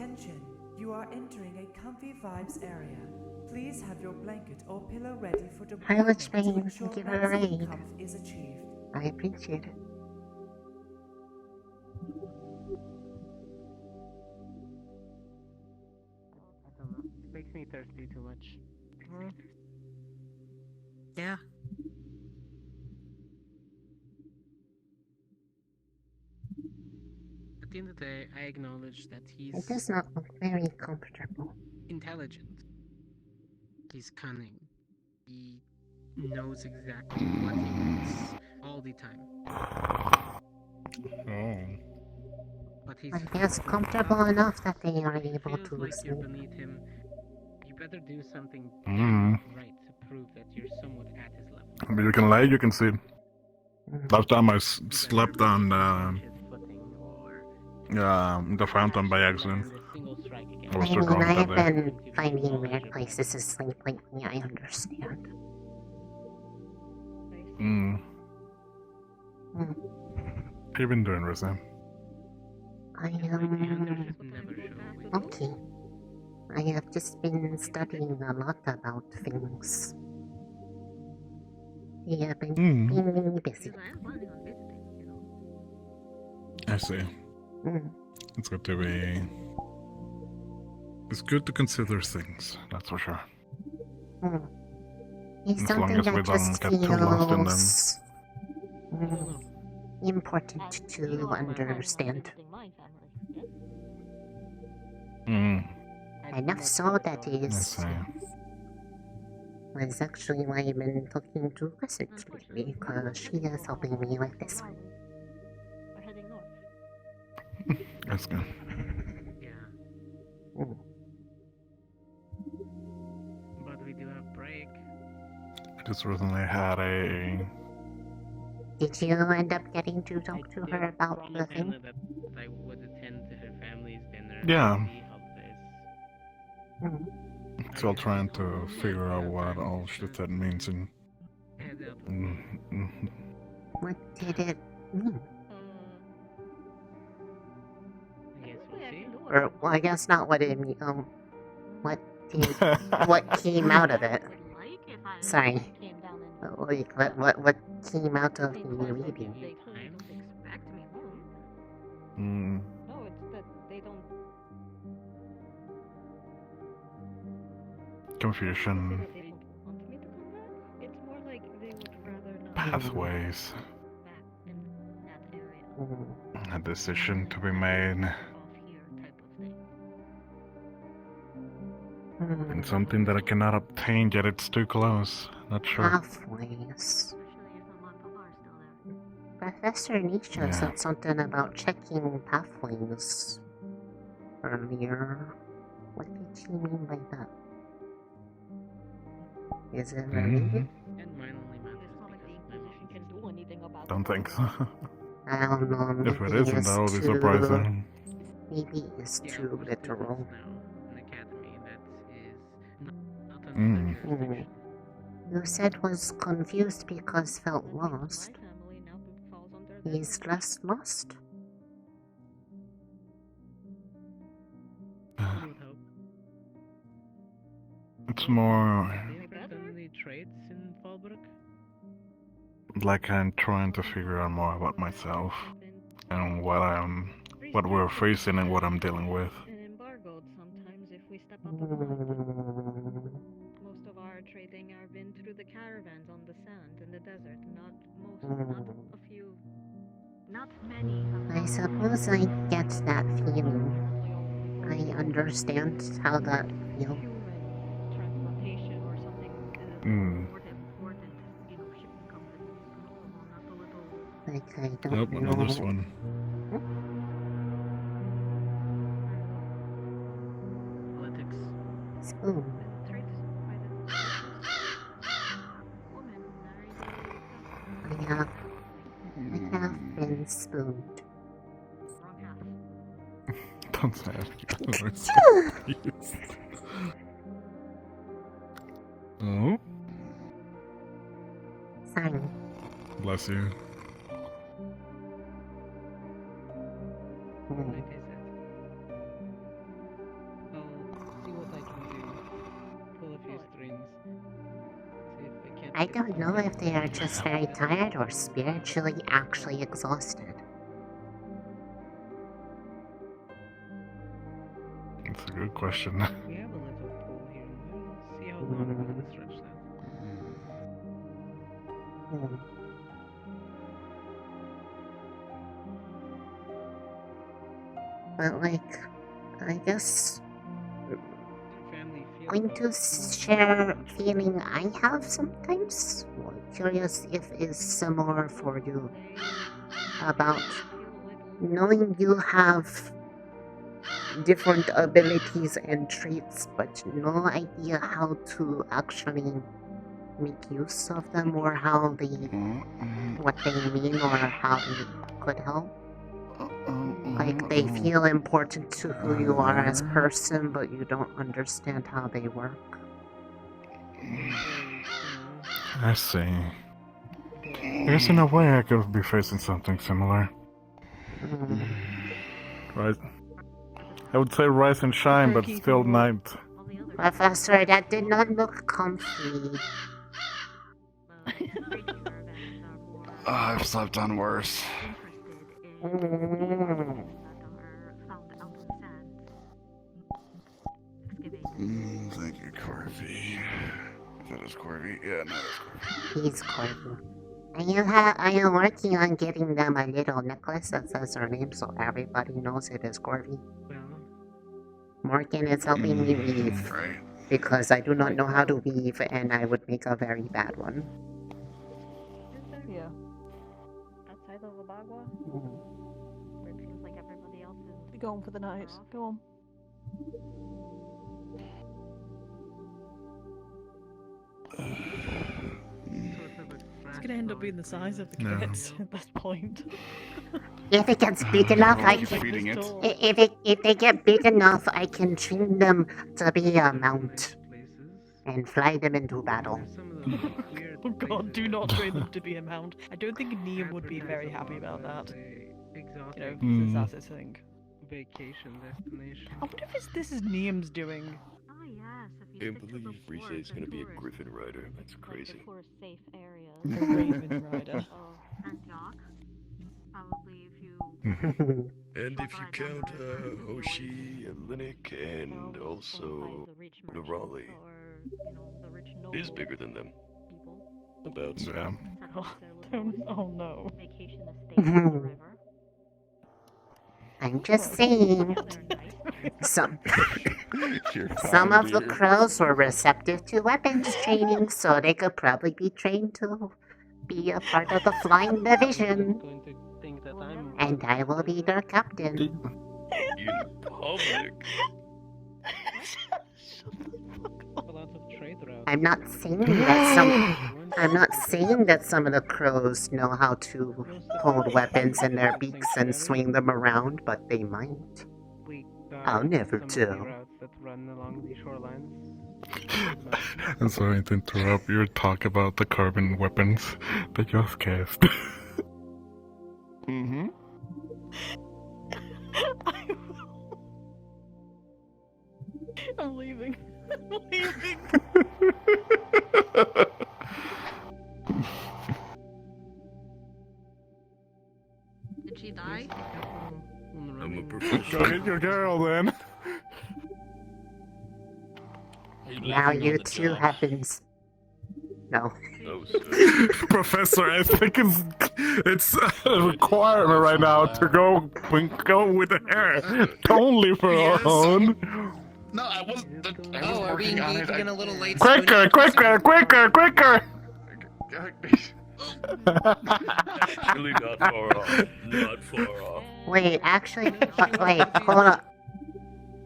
Attention, you are entering a comfy vibes area. Please have your blanket or pillow ready for deployment to Spain, ensure thank you for the maximum raid. comfort is achieved. I appreciate it. I don't know. It makes me thirsty too much. Yeah. At the end of the day, I acknowledge that It he's does not look very comfortable. intelligent. He's cunning. He knows exactly what he wants all the time. Oh. But he's I guess comfortable enough that they are able feels to like you're sleep. beneath him. You better do something Mm. right to prove that you're somewhat at his level. But you can lay, you can sit. Last time I slept on the fountain by accident. I was I too mean, drunk I that have day. been finding weird places to sleep lately, I understand. Mm. Hmm. What you been doing, Risa? I okay. I have just been studying a lot about things. Yeah, I've been being really busy. I see. Mm. It's good to be. It's good to consider things, that's for sure. Mm. It's As long something as we that just don't get too lost in them. feels important to understand. Mm. Enough so that I is see. was actually why I've been talking to Crescent lately, because she is helping me with this one. We're heading north. That's good. Yeah. Mm. But we do have break. I just recently had a. Did you end up getting to talk to her about the thing? That I would attend to her family's dinner. Yeah. Mm. Still trying to figure out what all shit that means and. What did it mean? Or, well, I guess not what it mean. What did, what came out of it? Sorry. Like, what came out of the reading? Mm. No, it's that they don't. Confusion. They don't want me to come back. It's more like they would rather not. Pathways. Back in that area. A decision to be made. Off here type of thing. And something that I cannot obtain yet it's too close. Not sure. Pathways. Professor Nietzsche said something about checking pathways earlier. What did she mean by that? Is it related? And mine only matters because my mom can do anything about Don't think so. I don't know. Maybe If it isn't, that would be surprising. Maybe it's too literal. an academy that is not Mm. Mm. You said was confused because felt lost. He's less lost? It's more done any trades in Fallbrook? like I'm trying to figure out more about myself and what we're facing and what I'm dealing with. And embargoed sometimes if we step up a lot. Most of our trading are been through the caravans on the sand in the desert. Not a few. Not many. I suppose I get that feeling. I understand how that feels. Transportation or something. Mm. Like, I don't Nope, know. another one. Politics. Spoon. I have been spooned. Don't say it. I'm so confused. Oh? Sorry. Bless you. I don't know if they are just very tired or spiritually actually exhausted. That's a good question. We have a little pool here. We'll see how long we can stretch that. But like, I guess going to share a feeling I have sometimes. Well, curious if it's similar for you. About knowing you have different abilities and traits, but no idea how to actually make use of them or how they, what they mean or how they could help. Like they feel important to who you are as a person, but you don't understand how they work. I see. I guess in a way I could be facing something similar. Right. I would say rise and shine, but still night. Professor, that did not look comfy. I've slept on worse. Thank you, Corby. That is Corby? Yeah, no, that's Corby. He's Corby. I am working on getting them a little necklace that says her name so everybody knows it is Corby. Morgan is helping me weave. Right. Because I do not know how to weave and I would make a very bad one. Yeah. Outside of Labagua? Where it seems like everybody else is... Be going for the night. Go on. It's gonna end up being the size of the kids at this point. If it gets big enough, I can. Feeding it. If they get big enough, I can train them to be a mount and fly them into battle. Oh god, do not train them to be a mount. I don't think Neum would be very happy about that. You know, since that's his thing. Vacation destination. I wonder if this is Neum's doing. Oh yes, if I you can't believe Rize is gonna be a Griffin Rider. That's crazy. for safe areas. A Raven Rider. Antioch. Probably if you... And if you count Hoshi and Linnick and also Nerali, is bigger than them. About so. Yeah. Oh no. Vacation estate on the river. I'm just saying. Some of the crows were receptive to weapons training, so they could probably be trained to be a part of the flying division. And I will be their captain. In public. I'm not saying that some of the crows know how to hold weapons in their beaks and swing them around, but they might. I'll never tell. I'm sorry to interrupt your talk about the carbon weapons that you just cast. Mm-hmm. I'm leaving. I'm leaving. Did she die? I'm a professional. Go get your girl then. Now you two have been... No. Professor, I think it's a requirement right now to go with the hair. Don't leave her alone. No, I wasn't. Oh, are we engaging a little late? Quicker! Really not far off. Not far off. Wait, actually, wait, hold up.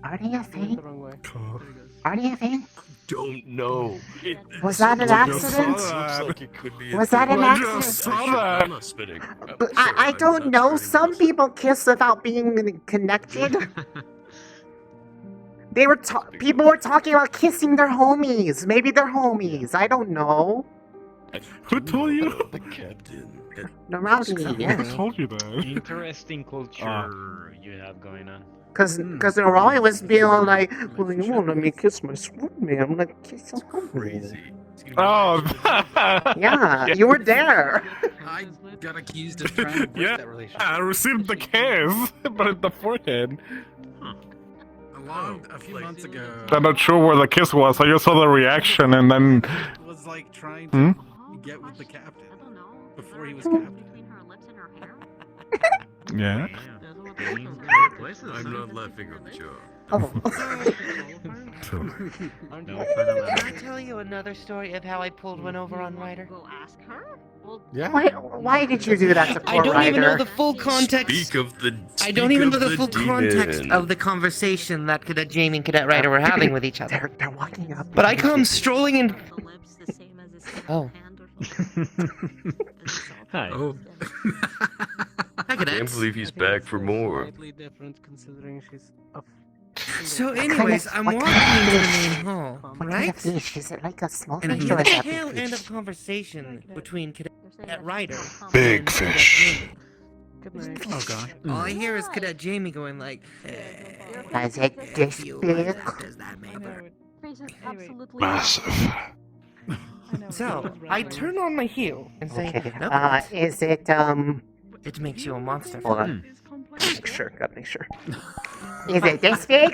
Are they a thing? Are they a thing? Don't know. Was that an accident? Like it could be Was that an accident? I'm not spitting. I don't know. Some people kiss without being connected. People were talking about kissing their homies. Maybe they're homies. I don't know. Who told you? The captain. Nerali, yeah. Who told you that? Interesting culture you have going on. Cause Nerali was being all like, well, you won't let me kiss my sword man. I'm like, kiss your homies. Oh, Yeah, you were there. I got accused of trying to break yeah, that relationship. I received the kiss, but in the forehead. A few months ago. I'm not sure where the kiss was. I just saw the reaction, and then. It was like trying to get with the captain before he was captain. Yeah. I'm not laughing on the job. Can I tell you another story of how I pulled one over on Ryder? Go ask her. Yeah. Why did you do that to poor I don't even know Ryder? the full context. I don't even know the full context of the conversation that Cadet Jamie and Cadet Ryder were having with each other. They're walking up. But I come strolling in. Oh. Hi. Oh. Hi, I can't believe he's back for more. Slightly different considering she's a So, anyways, I'm walking into the main hall, What kind right? of fish? Is it like a small And I fish hear or the a tail big end fish? of conversation between Cadet Ryder Big and Cadet fish. Jamie. good night. Oh god. All I hear is Cadet Jamie going like, Is it this "You big? does that neighbor?" Massive. So, I turn on my heel and say, Okay. "Nope, Is it it makes you a monster." Hold on. Make sure. Gotta make sure. Is it this big?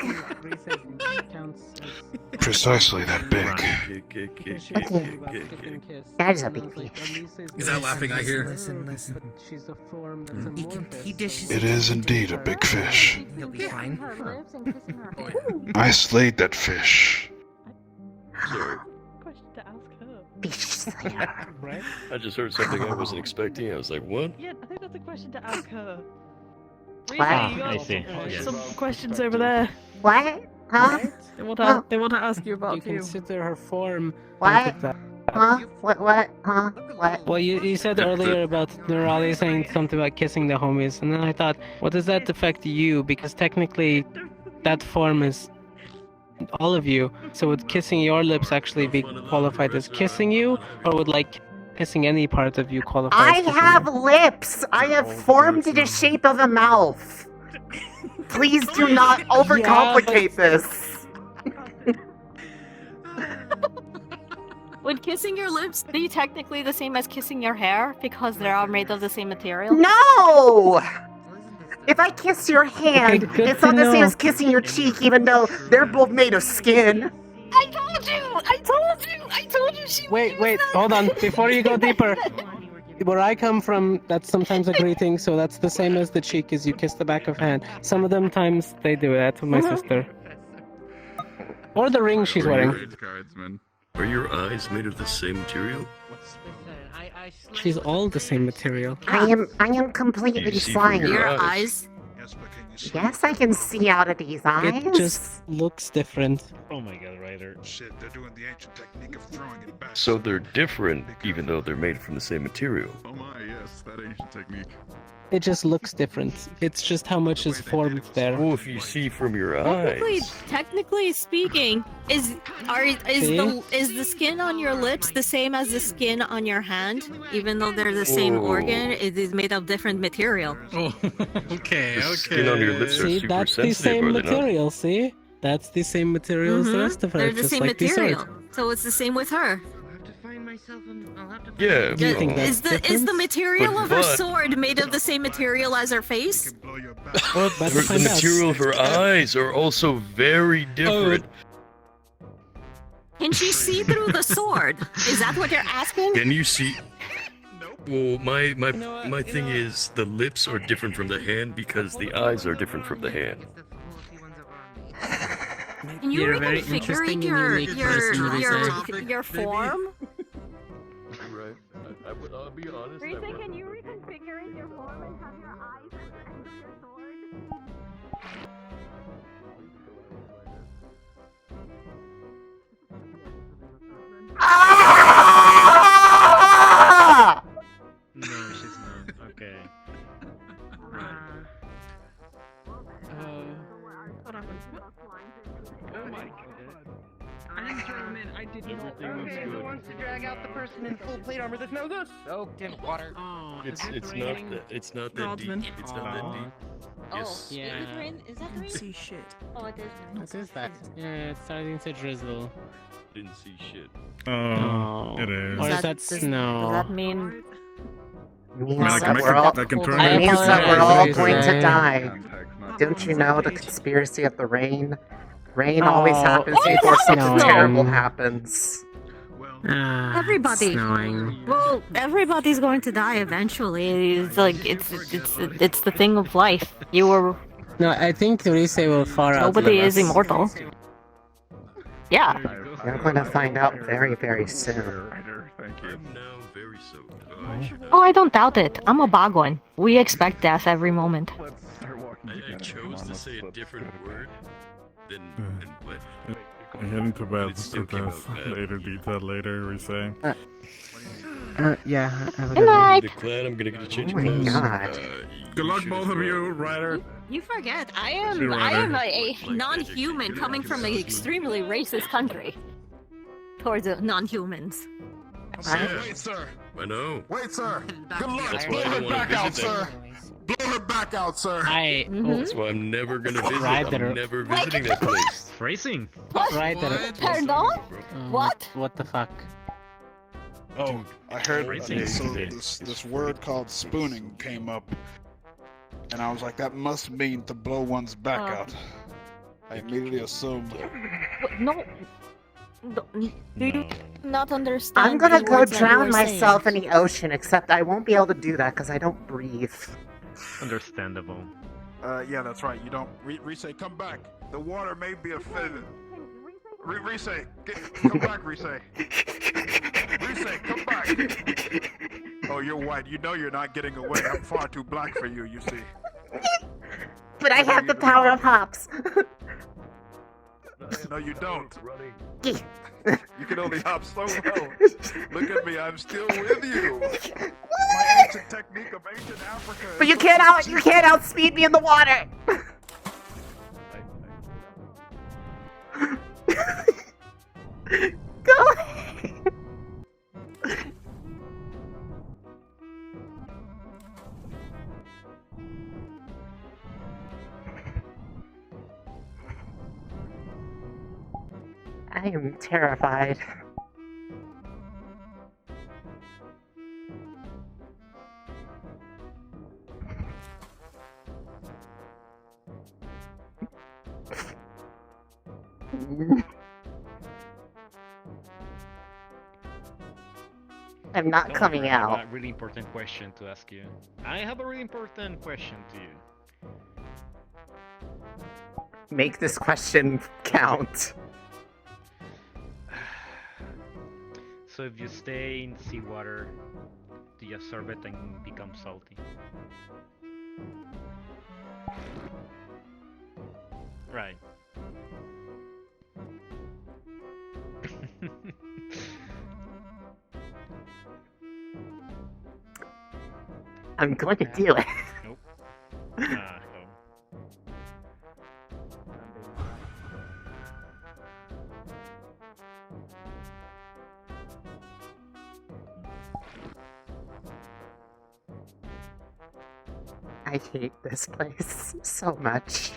Precisely that big. That is a big fish. Is that laughing I hear? Listen. She's a form that's He dishes. It is indeed a big fish. He'll be fine. I slayed that fish. Sorry. Question to ask her. Fish slayer. right? I just heard something I wasn't expecting. I was like, what? Yeah, I think that's a question to ask her. What? I see. Yes. Some questions over there. What? Huh? They want to. They want to ask you about You you. consider her form. What? That. Huh? What? Huh? What? Well, you said earlier about Nerali saying something about kissing the homies, and then I thought, what does that affect you? Because technically, that form is all of you. So would kissing your lips actually be qualified as kissing you, or would like kissing any part of you qualify? I as kissing have you? lips. I have formed the shape of a mouth. Please do not overcomplicate this. Would kissing your lips be technically the same as kissing your hair because they are made of the same material? No! If I kiss your hand, Okay, good it's to not the same know. as kissing your cheek, even though they're both made of skin. I told you! I told you! I told you she Wait, hold on. Before you go deeper, where I come from, that's sometimes a greeting, so that's the same as the cheek, is you kiss the back of hand. Some of them times they do that with my sister. Or the ring she's wearing. Are your eyes made of the same material? She's all the same material. I am completely You see from blind. your eyes. Yes, I can see out of these eyes. It just looks different. Oh my god, Ryder. Shit, they're doing the ancient technique of throwing it back. So they're different, even though they're made from the same material. Oh my, yes, that ancient technique. It just looks different. It's just how much is formed there. Oh, if you see from your Technically, eyes. technically speaking, is the skin on your lips the same as the skin on your hand? Even though they're the same Whoa. organ, it is made of different material. Oh, okay, The okay. skin on your lips are See, super that's the sensitive, same are they not? material, see? That's the same material as the rest of her. They're the just same like the sword. material, so it's the same with her. Yeah. Do you think that's Is the different? material But of her what? sword made of the same material as her face? Well, better The find out. material of her eyes are also very different. Can she see through the sword? Is that what you're asking? Can you see? Well, my thing is the lips are different from the hand because the eyes are different from the hand. Can you You're a very reconfigure interesting and unique person, Lisa. your form? Right. I'll be honest. Risa, can you reconfigure your form and have your eyes at the end of your sword? Ah! No, she's not. Okay. Oh my god. I didn't throw him in. I did not. Everything looks Okay, who good. wants to drag out the person in full plate armor that's now this soaked in water? Oh, It's is it not raining? that Godsman? deep. It's not that deep. Yes. Yeah. Is it rain? Is that rain? See shit. Oh, it is. What is that? Yeah, it's starting to drizzle. didn't see shit. Oh, it is. Or is that snow? Does that mean? Means I that can we're all, I can turn it means that we're all going to Apologize. die. Don't you know the conspiracy of the rain? Rain always happens it's before something snowing. terrible happens. Everybody. Snowing. Well, everybody's going to die eventually. It's like it's the thing of life. You were No, I think Rise will far outlive nobody is us. immortal. Yeah. You're going to find out very, very soon. Now, very soon. Oh, I don't doubt it. I'm a Bhagwan. We expect death every moment. I chose to say a different word than what. I hit into bed It still with came this out bad. later detail later, we say. Yeah, have a Good good one. night. Declan, I'm gonna get a change Oh of my clothes. god. Good luck, should both as of you, well. Ryder. You forget, I See you am later. a non-human coming from an extremely racist country towards non-humans. Wait, sir. I know. Wait, sir. Good luck. That's Blow why I her don't wanna back out, visit them. sir. Blow her back out, sir. That's why I'm never gonna visit. Ryder. I'm never visiting that place. Racing. Ryder. Pardon? What? What the fuck? Oh, I heard Racing. so this word called spooning came up, and I was like, that must mean to blow one's back out. I immediately assumed. No. Do you not understand? I'm gonna the go words that you drown are myself saying? in the ocean, except I won't be able to do that because I don't breathe. Understandable. Yeah, that's right. You don't. Rise, come back. The water may be offended. Rise, come back, Rise. Rise, come back. Oh, you're white. You know you're not getting away. I'm far too black for you, you see. But I have the power of hops. No, you don't. You can only hop so low. Look at me, I'm still with you. My ancient technique of ancient Africa. But you can't outspeed me in the water. Go ahead. I am terrified. I'm not coming I have out. a really important question to ask you. I have a really important question to you. Make this question count. So if you stay in seawater, do you absorb it and become salty? Right. I'm going to do it. Nope. Ah, no. I hate this place so much.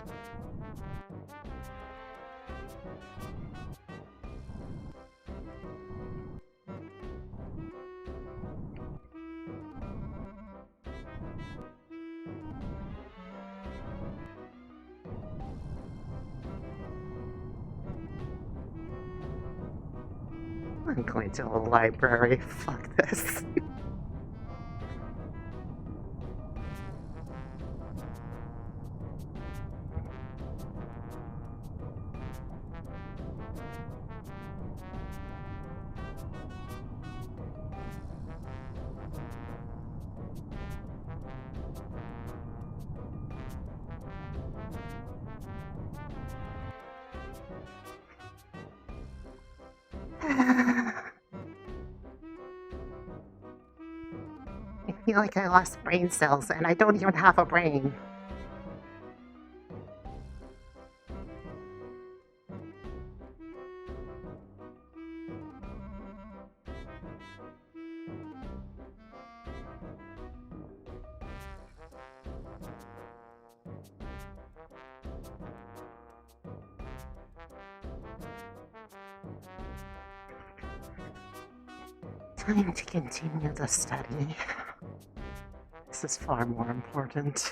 I'm going to the library. Fuck this. I feel like I lost brain cells and I don't even have a brain. Time to continue the study. This is far more important.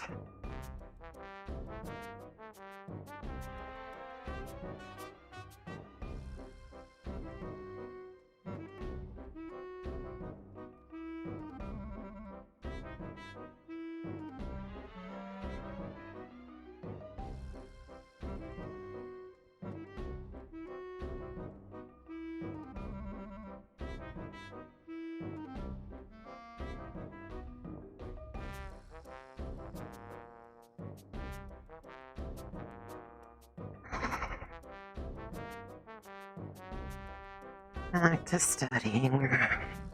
Back to studying.